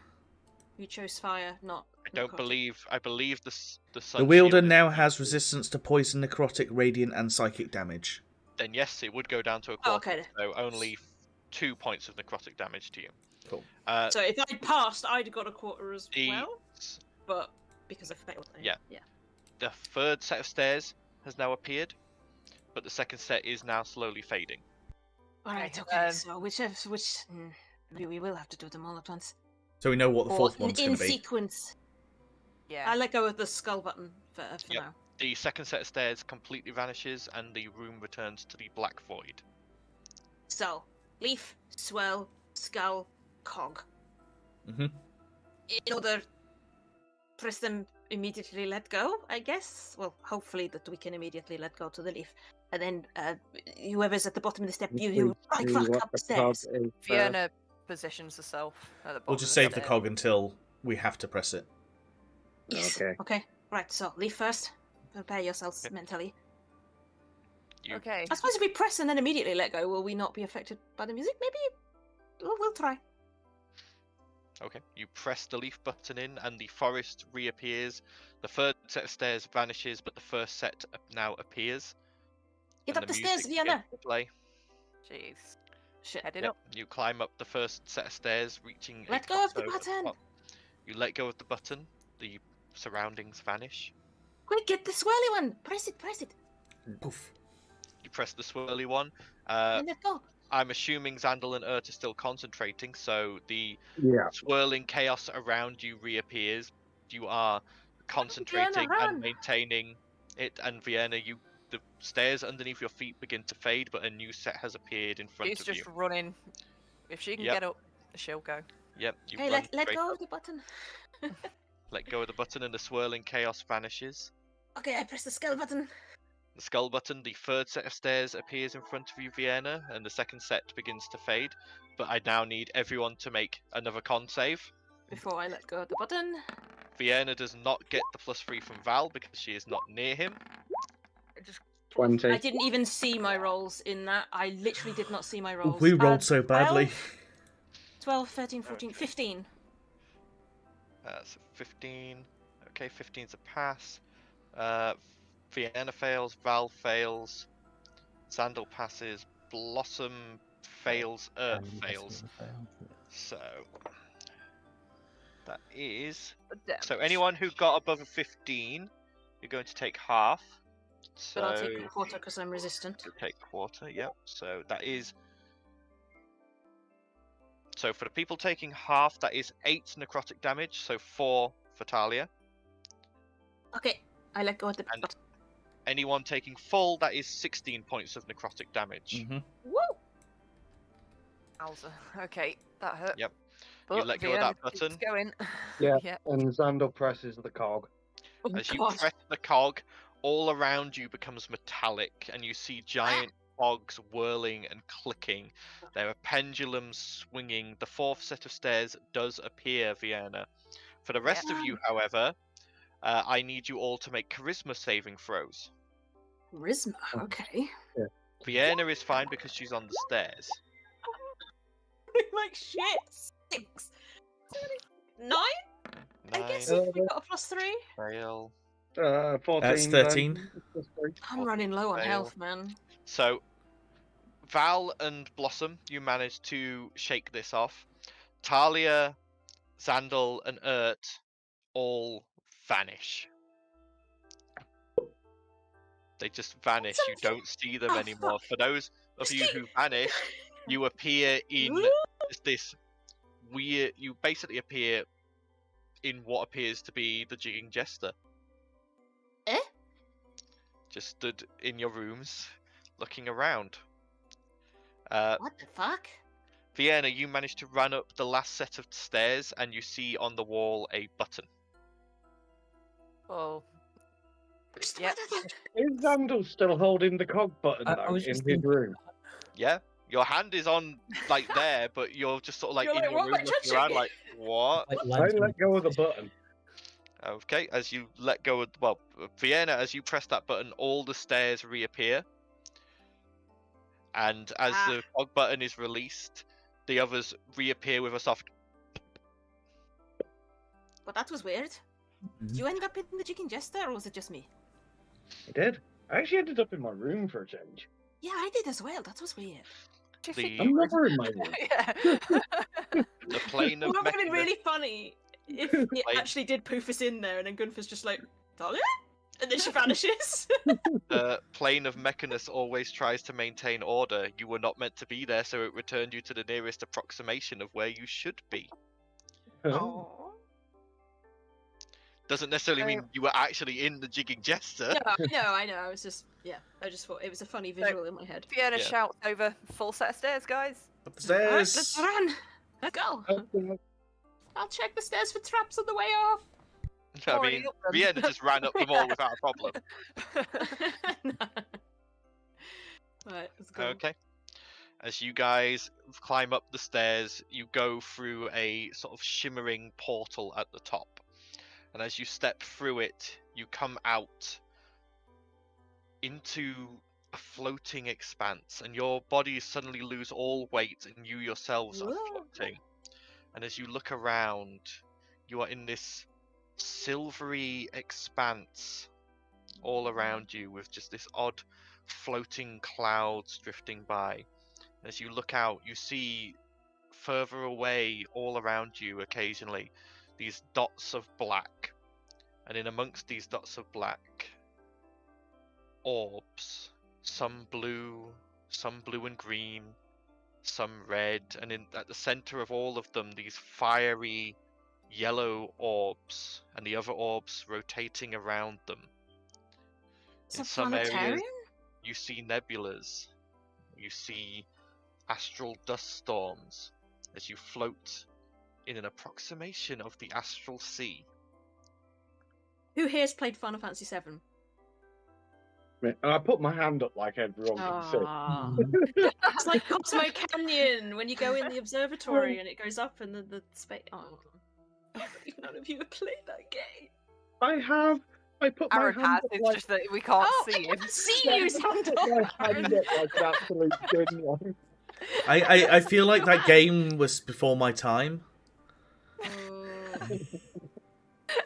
You chose fire, not. I don't necrotic. believe. I believe the sun. The wielder shield is now weak. has resistance to poison, necrotic, radiant, and psychic damage. Then yes, it would go down to a Oh, quarter. okay. So only 2 points of necrotic damage to you. Cool. So if I'd passed, I'd got a quarter as the well. But because I failed. Yeah. Yeah. the third set of stairs has now appeared, but the second set is now slowly fading. Alright, okay. So we will have to do them all at once. So we know what the Or fourth one's in going to be. sequence. Yeah. I let go of the skull button for Yep. now. The second set of stairs completely vanishes, and the room returns to the black void. So, leaf, swell, skull, cog. Mm-hmm. In order, press them immediately let go, I guess. Well, hopefully that we can immediately let go to the leaf. And then whoever's at the bottom of the step, you right fuck up the stairs. Fiona positions herself at the bottom. We'll just of save the stairs. cog until we have to press it. Yes. Okay. Okay. Right, so leaf first. Prepare yourselves mentally. You, Okay. I suppose if we press and then immediately let go, will we not be affected by the music? Maybe we'll try. Okay, you press the leaf button in, and the forest reappears. The third set of stairs vanishes, but the first set now appears. Get and up the music stairs, Vienna. begins to play. Jeez. Shit. Heading Yep, up. you climb up the first set of stairs, reaching. Let a go of the plateau at button. top. You let go of the button. The surroundings vanish. Quick, get the swirly one. Press it. Poof. You press the swirly one. And let go. I'm assuming Xandal and Urt are still concentrating, so the Yeah. swirling chaos around you reappears. You are concentrating run. and maintaining it, and Vienna, the stairs underneath your feet begin to fade, but a new set has appeared in front She's of just you. running. If she can Yep. get up, she'll go. Yep, you Hey, run let straight go up, of the button. let go of the button, and the swirling chaos vanishes. Okay, I press the skull button. The skull button, the third set of stairs appears in front of you, Vienna, and the second set begins to fade. But I now need everyone to make another con save. Before I let go of the button. Vienna does not get the +3 from Val because she is not near him. Just 20. I didn't even see my rolls in that. I literally did not see my rolls. We rolled so badly. 12, 13, 14, 15. So 15. Okay, 15's a pass. Vienna fails, Val fails, Xandal passes, Blossom fails, fails. So that is. damn. So anyone who got above a 15 you're going to take half. So But I'll take a quarter because I'm resistant. you'll take quarter, yep. So that is... So for the people taking half, that is 8 necrotic damage, so 4 for Talia. Okay, I let go of the And- button. Anyone taking full, that is 16 points of necrotic damage. Mhm. Woo! Wowza. Okay, that hurt. Yep. But You let go of that Vienna keeps button. Going. Yeah. yeah. And Xandal presses the cog. Oh, As you God. press the cog, all around you becomes metallic, and you see giant cogs whirling and clicking. There are pendulums swinging. The 4th set of stairs does appear, Vienna. For the rest of you, however, I need you all to make charisma saving throws. Charisma, okay. Vienna is fine because she's on the stairs. Like shit. 6. 9? I guess 9, if we got a +3. fail. 14. That's 13. I'm running low on Fail. health, man. So, Val and Blossom, you managed to shake this off. Talia, Xandal, and all vanish. They just vanish. You don't see them Oh, anymore. fuck. For those of you who vanish, you appear in this weird... You basically appear in what appears to be the Jigging Jester. Eh? Just stood in your rooms, looking around. What the fuck? Vienna, you managed to run up the last set of stairs, and you see on the wall a button. Oh. Yep. Is Xandal still holding the cog button I though, was in just his thinking- room? Yeah, your hand is on like there, but you're just sort of like You're in like, your "What am room I looking around, touching?" like what? Like I lantern. let go of the button. Okay, as you let go of Vienna, as you press that button, all the stairs reappear, and as the cog button is released, the others reappear with a soft. But that was weird. Did you end up in the Jigging Jester, or was it just me? I did. I actually ended up in my room for a change. Yeah, I did as well. That was weird. Do you The- think I'm you never in my room. yeah. The plane It of would have been Mechanus- really funny if it Like- actually did poof us in there, and then Gunfer's just like, Talia? And then she vanishes. The plane of Mechanus always tries to maintain order. You were not meant to be there, so it returned you to the nearest approximation of where you should be. Oh. Doesn't necessarily mean you were actually in the Jigging Jester. No, I know. I was just, yeah. I just thought it was a funny visual in my head. Vienna Yeah. shouts over, full set of stairs, guys. Up the Alright, stairs. let's run. Let's go. I'll check the stairs for traps on the way off. I Already mean, up them. Vienna just ran up them all without a problem. No. Right, let's go. Okay. As you guys climb up the stairs, you go through a sort of shimmering portal at the top. And as you step through it, you come out into a floating expanse, and your bodies suddenly lose all weight, and you yourselves are Whoa. floating. And as you look around, you are in this silvery expanse all around you, with just this odd floating clouds drifting by. As you look out, you see further away all around you occasionally these dots of black, and in amongst these dots of black, orbs, some blue and green, some red, and at the center of all of them, these fiery yellow orbs, and the other orbs rotating around them. It's In a some areas, planetarium? you see nebulas, you see astral dust storms as you float in an approximation of the astral sea. Who here's played Final Fantasy VII? And I put my hand up like everyone can see. Aw. It's like Cosmo Canyon when you go in the observatory and it goes up and the space. Oh, none of you have played that game. I have. I put my Aaron hand has, up it's like, just that we can't Oh, see I him. can see you, put Sandor. my hand up like an absolute good one. I feel like that game was before my time.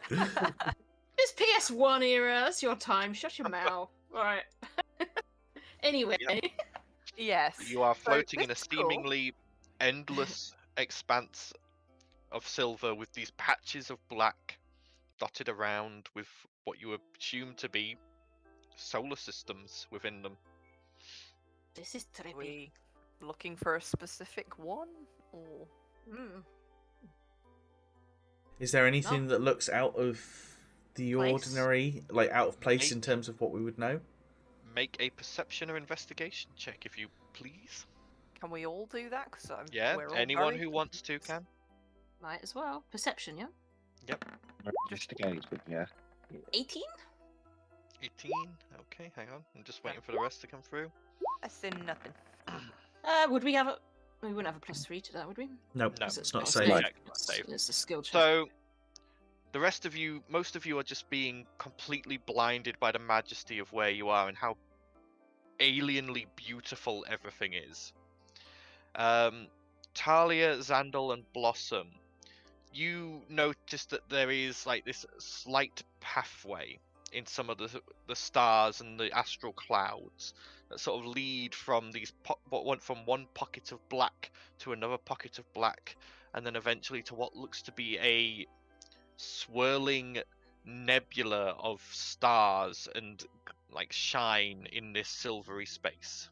This PS1 era, that's your time. Shut your mouth. Alright. Anyway. Yes. You are So floating in a this is cool. seemingly endless expanse of silver with these patches of black dotted around with what you assume to be solar systems within them. This is Are trippy. we looking for a specific one, or Is there anything that looks out of the Place? ordinary, like out of place in Make- terms of what we would know? Make a perception or investigation check, if you please. can we all do that? Because Yeah, we're all anyone very who wants to can. Might as well. Perception, yeah? Investigate, yeah. 18? 18. Okay, hang on. I'm just waiting for the rest to come through. I see nothing. Would we have a... We wouldn't have a +3 to that, would we? Nope, No, it's not a safe. skill check, not check. safe. It's a skill check. So, the rest of you, most of you are just being completely blinded by the majesty of where you are and how alienly beautiful everything is. Talia, Xandal, and Blossom, you notice that there is like this slight pathway in some of the stars and the astral clouds that sort of lead from these from one pocket of black to another pocket of black, and then eventually to what looks to be a swirling nebula of stars and like shine in this silvery space.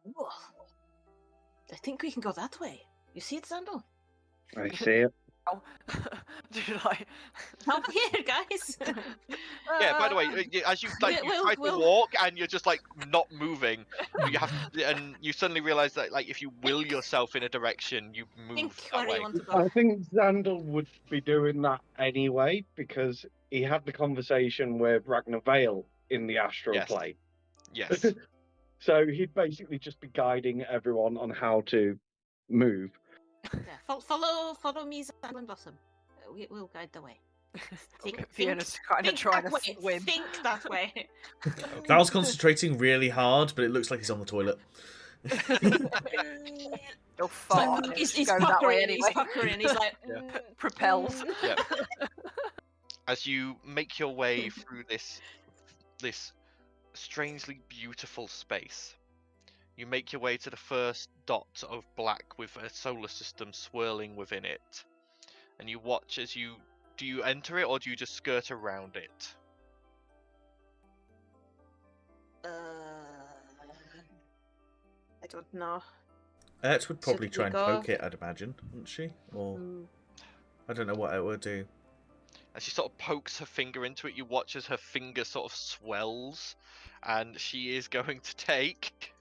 Whoa. I think we can go that way. You see it, Xandal? I see it. Oh, dude, like... Over here, guys! Yeah, by the way, as you like, you try to walk and you're just like not moving. You have and you suddenly realize that like if you will yourself in a direction, you move Think that where way. you want to go. I think Xandal would be doing that anyway because he had the conversation with Ragnar Vale in the astral Yes. plane. Yes. So he'd basically just be guiding everyone on how to move. Yeah, follow me, Xandal and Blossom. We'll guide the way. Okay, Fiona's kind of trying to swim. Think that way. Val's concentrating really hard, but it looks like he's on the toilet. You're far. He's Go that way puckering, anyway. he's puckering, he's like... Yeah. Propels. Yep. As you make your way through this strangely beautiful space, you make your way to the first dot of black with a solar system swirling within it, and you watch as you do you enter it or do you just skirt around it? I don't know. Ert would probably Should try we and go? poke it, I'd imagine, wouldn't she? Or I don't know what it would do. As she sort of pokes her finger into it, you watch as her finger sort of swells, and she is going to take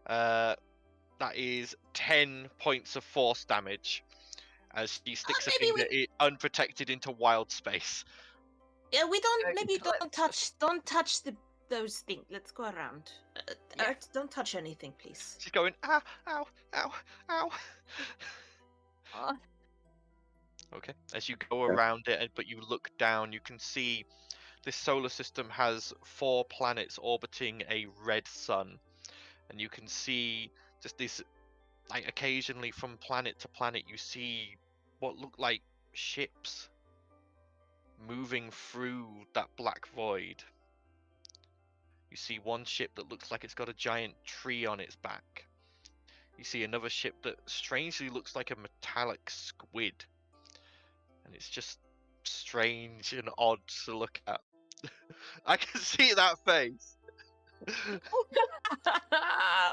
that is 10 points of force damage as she sticks her maybe finger unprotected into wild space. Yeah, we don't. Maybe let's- don't touch those things. Let's go around. Yeah. Ert, don't touch anything, please. She's going, ow, ow, ow, ow. Oh, Okay, as you go around it, but you look down, you can see this solar system has 4 planets orbiting a red sun, and you can see just this, like occasionally from planet to planet, you see what look like ships moving through that black void. You see one ship that looks like it's got a giant tree on its back. You see another ship that strangely looks like a metallic squid. And it's just strange and odd to look at. I can see that face.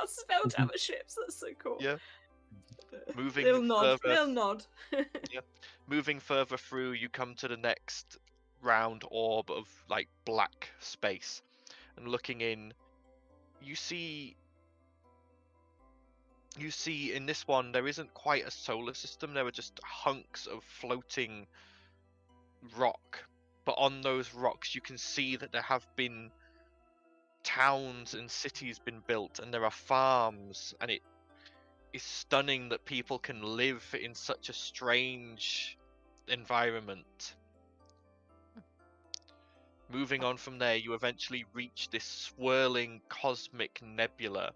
Spelljammer ships. That's so cool. Yeah. Moving They'll nod. further, They'll nod. moving further through, you come to the next round orb of like black space, and looking in, you see in this one there isn't quite a solar system. There are just hunks of floating rock, but on those rocks you can see that there have been towns and cities been built, and there are farms, and it is stunning that people can live in such a strange environment. Moving on from there, you eventually reach this swirling cosmic nebula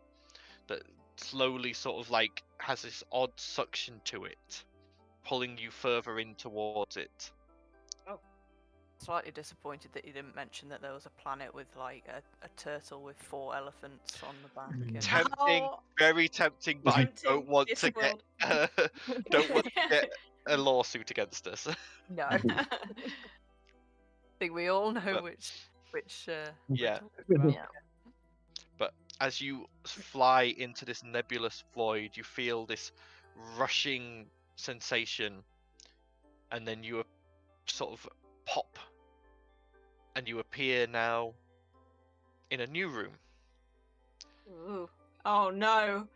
that slowly sort of like has this odd suction to it, pulling you further in towards it. Slightly disappointed that you didn't mention that there was a planet with like a turtle with 4 elephants on the back. And... Tempting, How very tempting, but I don't tempting want is to the get world. don't want to get a lawsuit against us. No. I think we all know But- which Yeah. we're talking about. Yeah. But as you fly into this nebulous void, you feel this rushing sensation, and then you sort of pop, and you appear now in a new room. Ooh. Oh no!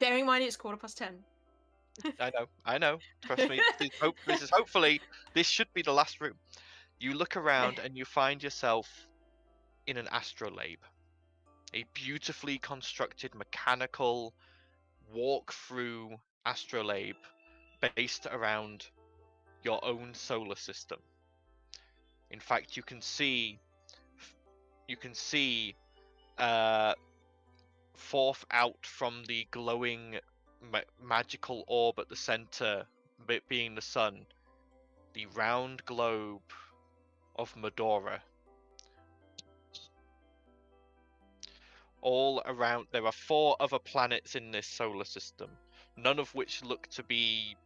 Bearing in mind it's 10:15. I know. Trust me. This should be the last room. You look around and you find yourself in an astrolabe, a beautifully constructed mechanical walk-through astrolabe based around your own solar system. In fact, you can see forth out from the glowing magical orb at the center, being the sun, the round globe of Medora. All around, there are 4 other planets in this solar system, none of which look to be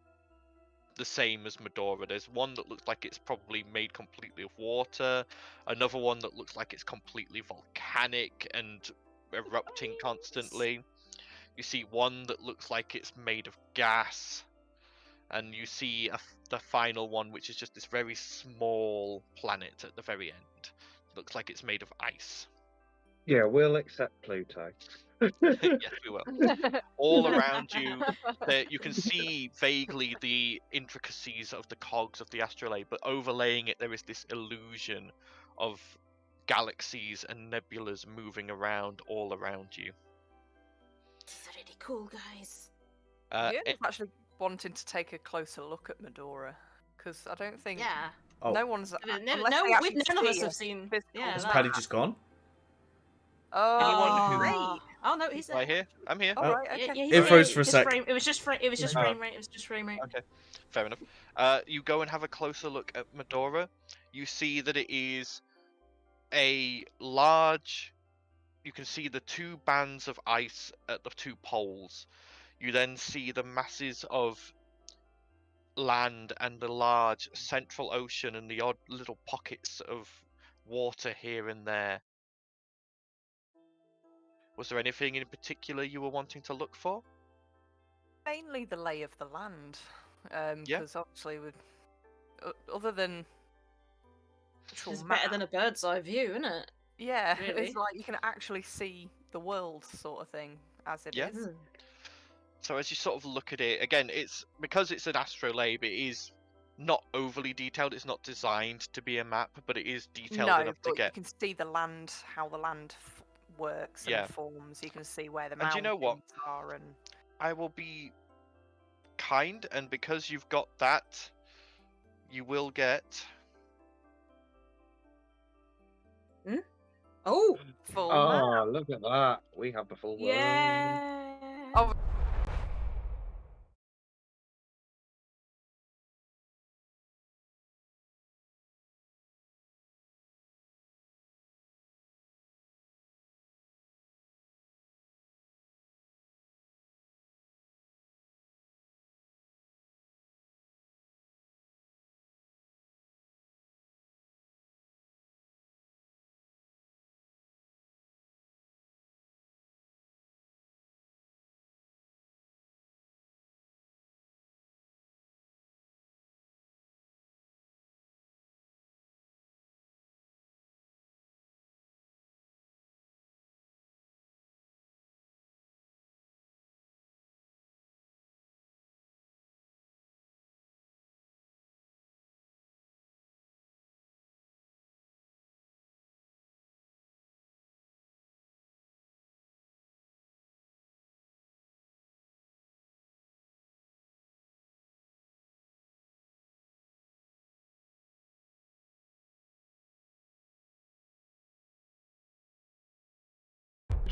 the same as Medora. There's one that looks like it's probably made completely of water, another one that looks like it's completely volcanic and erupting constantly. You see one that looks like it's made of gas, and you see the final one, which is just this very small planet at the very end. Looks like it's made of ice. Yeah, we'll accept Pluto. Yes, we will. All around you, you can see vaguely the intricacies of the cogs of the astrolabe, but overlaying it, there is this illusion of galaxies and nebulas moving around all around you. This is really cool, guys. Uh, Yeah, it- actually wanting to take a closer look at Medora, because I don't think Yeah. Oh, no one's No, unless no, they none of actually us see have a seen. physical Yeah, has like- Paddy just gone? Oh, Anyone who- great. Oh no, he's right here. I'm here. All Oh. right, okay. he's It there. froze for a His sec. It was just frame rate. It was just frame rate. Okay, fair enough. You go and have a closer look at Medora. You see that it is a large. You can see the 2 bands of ice at the 2 poles. You then see the masses of land and the large central ocean and the odd little pockets of water here and there. Was there anything in particular you were wanting to look for? Mainly the lay of the land, Yeah. because obviously, other than actual It's better than a map, bird's eye view, isn't it? yeah, really. it's like you can actually see the world, sort of thing, as it is. Yeah. So as you sort of look at it, again, it's because it's an astrolabe, it is not overly detailed. It's not designed to be a map, but it is detailed No, enough to but get. you can see the land, how the land works and Yeah. forms. You can see where the And do you mountains know what? are, and I will be kind, and because you've got that, you will get. Oh, full Oh, map. look at that. We have the full world. yeah. Oh,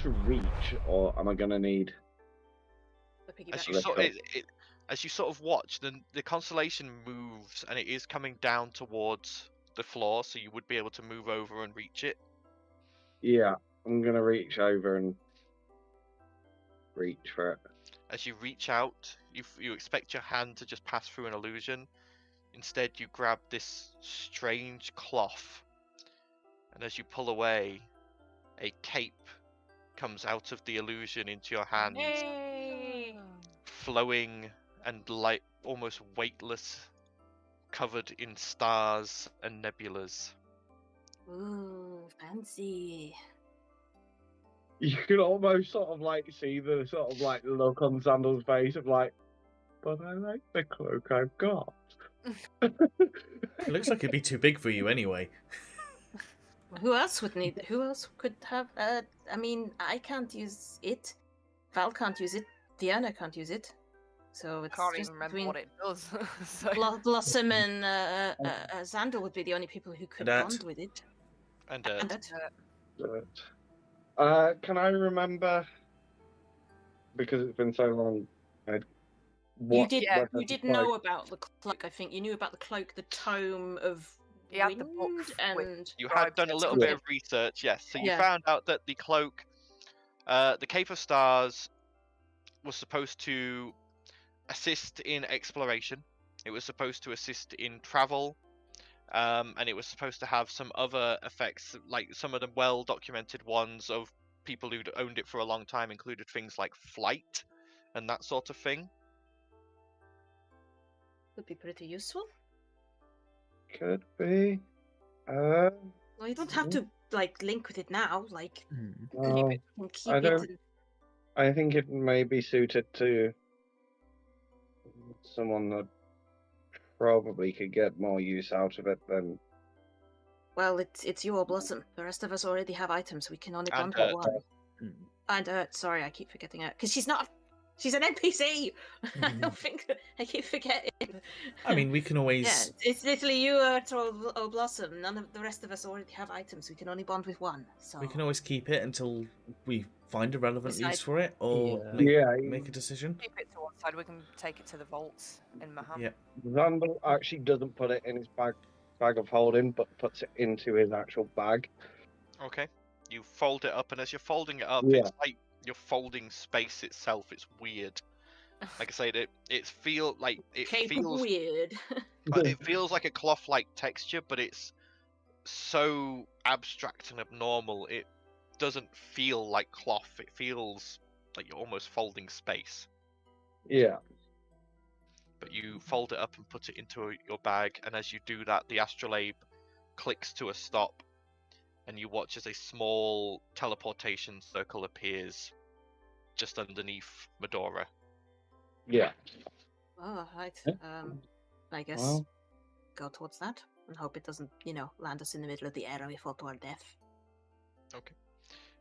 To reach, or am I going to need? The As piggyback. you Let's sort go. as you sort of watch, the constellation moves and it is coming down towards the floor, so you would be able to move over and reach it. Yeah, I'm going to reach over and reach for it. As you reach out, you expect your hand to just pass through an illusion. Instead, you grab this strange cloth, and as you pull away, a cape comes out of the illusion into your hand, Hey! flowing and light, almost weightless, covered in stars and nebulas. Ooh, fancy. You can almost sort of like see the sort of like look on Sandal's face of like, but I like the cloak I've got. It looks like it'd be too big for you anyway. Who else would need? Who else could have? I mean, I can't use it. Val can't use it. Diana can't use it. So it's Can't just even remember between what it does. So... Blossom and Xandal would be the only people who could That. bond with it. And And that. Can I remember? Because it's been so long. You did. Yeah, You did know about the cloak. I think you knew about the cloak, the tome of He had wind, the book with- and you had done a little bit of research, yes. So you found out that the cloak, the Cape of Stars, was supposed to assist in exploration. It was supposed to assist in travel, and it was supposed to have some other effects, like some of the well-documented ones of people who'd owned it for a long time included things like flight and that sort of thing. would be pretty useful. Could be. Well, you don't have to like link with it now. Like Well, you can keep I it. don't- I think it may be suited to someone that probably could get more use out of it than. Well, it's you or Blossom. The rest of us already have items. We can only And bond with one. And sorry, I keep forgetting her because she's not. She's an NPC. I don't think I keep forgetting. I mean, we can always. Yeah, it's literally you or Blossom. None of the rest of us already have items. We can only bond with one. So We can always keep it until we find a relevant Decide. use for it, or Yeah. make a decision. Keep it to one side. We can take it to the vaults in Maham. Yeah. Randall actually doesn't put it in his bag of holding, but puts it into his actual bag. Okay. You fold it up, and as you're folding it up, Yeah. it's like you're folding space itself. It's weird. Like I said, it feels weird. it feels like a cloth-like texture, but it's so abstract and abnormal. It doesn't feel like cloth. It feels like you're almost folding space. Yeah. But you fold it up and put it into your bag, and as you do that, the astrolabe clicks to a stop, and you watch as a small teleportation circle appears just underneath Medora. Yeah. Oh, right. Yeah. I guess Well. go towards that and hope it doesn't, land us in the middle of the air and we fall to our death. Okay.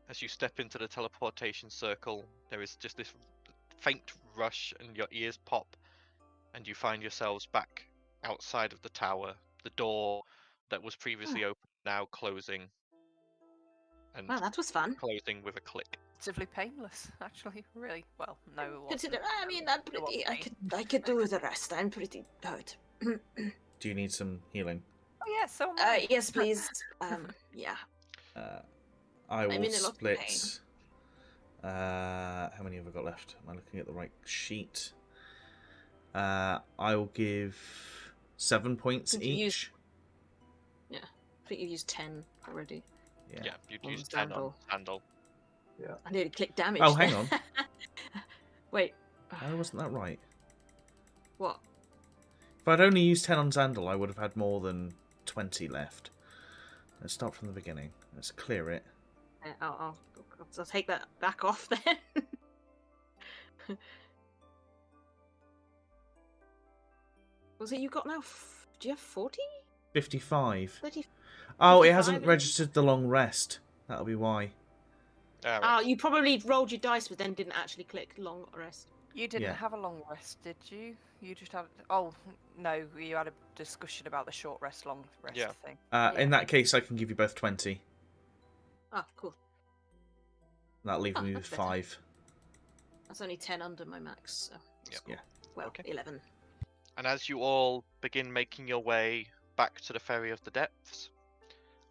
As you step into the teleportation circle, there is just this faint rush, and your ears pop, and you find yourselves back outside of the tower. The door that was previously open now closing. And Wow, that was fun. closing with a click. Relatively painless, actually. Really well. No, it wasn't. Consider, I mean, I'm It wasn't pretty. pain. I could do with the rest. I'm pretty hurt. Do you need some healing? Oh yeah, so am I. Yes, please. Yeah. I I'm will in a lot of split. pain. How many have I got left? Am I looking at the right sheet? I will give 7 points Think you each. used- I think you've used 10 already. Yeah, you'd On use 10 on Sandal. Sandal. I nearly clicked damage. Oh, hang there. on. Wait. Why wasn't that right? What? If I'd only used 10 on Xandal, I would have had more than 20 left. Let's start from the beginning. Let's clear it. I'll take that back off then. Was it you got now? Do you have 40? 55. 30? Oh, it 55, hasn't isn't it? registered the long rest. That'll be why. Oh, you probably rolled your dice but then didn't actually click long rest. You didn't Yeah. have a long rest, did you? You just had. Oh no, you had a discussion about the short rest, long rest Yeah. thing. In that case, I can give you both 20. Oh, cool. That'll leave me with that's better. 5. That's only 10 under my max. So. Yeah. Yeah. Well, Okay. 11. And as you all begin making your way back to the Ferry of the Depths,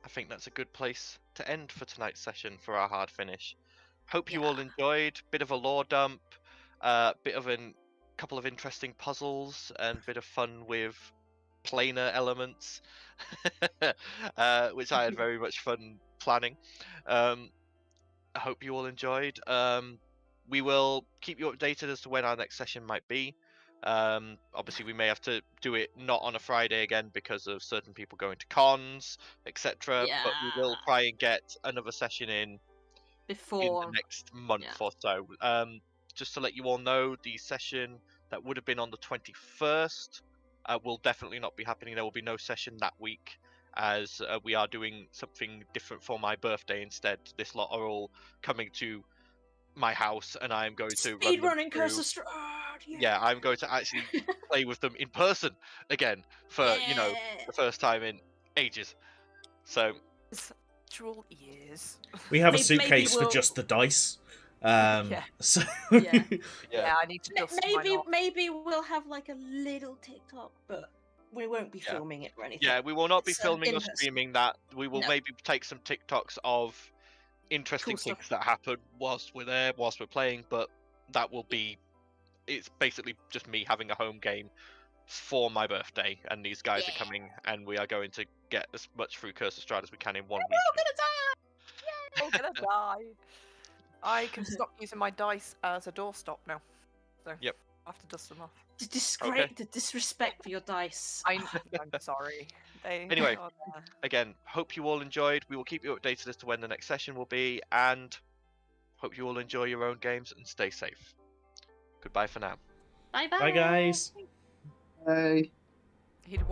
I think that's a good place to end for tonight's session for our hard finish. Hope you all Yeah. enjoyed. Bit of a lore dump. bit of couple of interesting puzzles and bit of fun with planar elements, which I had very much fun planning. I hope you all enjoyed. We will keep you updated as to when our next session might be. Obviously, we may have to do it not on a Friday again because of certain people going to cons, etc. But we will Yeah. try and get another session in Before. the next month yeah. or so. Just to let you all know, the session that would have been on the 21st will definitely not be happening. There will be no session that week, as we are doing something different for my birthday instead. This lot are all coming to my house, and I'm going to run them Speedrunning Curse through. of Strahd! Yeah, I'm going to actually play with them in person again for Yeah. the first time in ages. So Actual years. We have a Maybe suitcase for we'll- just the dice. Yeah. So Yeah. Yeah, I need to dust mine off. Maybe we'll have like a little TikTok, but we won't be Yeah. filming it or anything. yeah, we will not be It's, filming or in-person. streaming that. We will No. maybe take some TikToks of interesting Cool stuff. things that happen whilst we're there, whilst we're playing, but that will be, it's basically just me having a home game for my birthday, and these guys are Yeah. coming, and we are going to get as much through Curse of Strahd as we can in 1 We're week. all gonna die! I'm gonna die. I can stop using my dice as a doorstop now. So Yep. I'll have to dust them off. The disrespect for your dice. I'm sorry. Anyway. are there. Again, hope you all enjoyed. We will keep you updated as to when the next session will be, and hope you all enjoy your own games and stay safe. Goodbye for now. Bye bye. bye, guys. Hey. He'd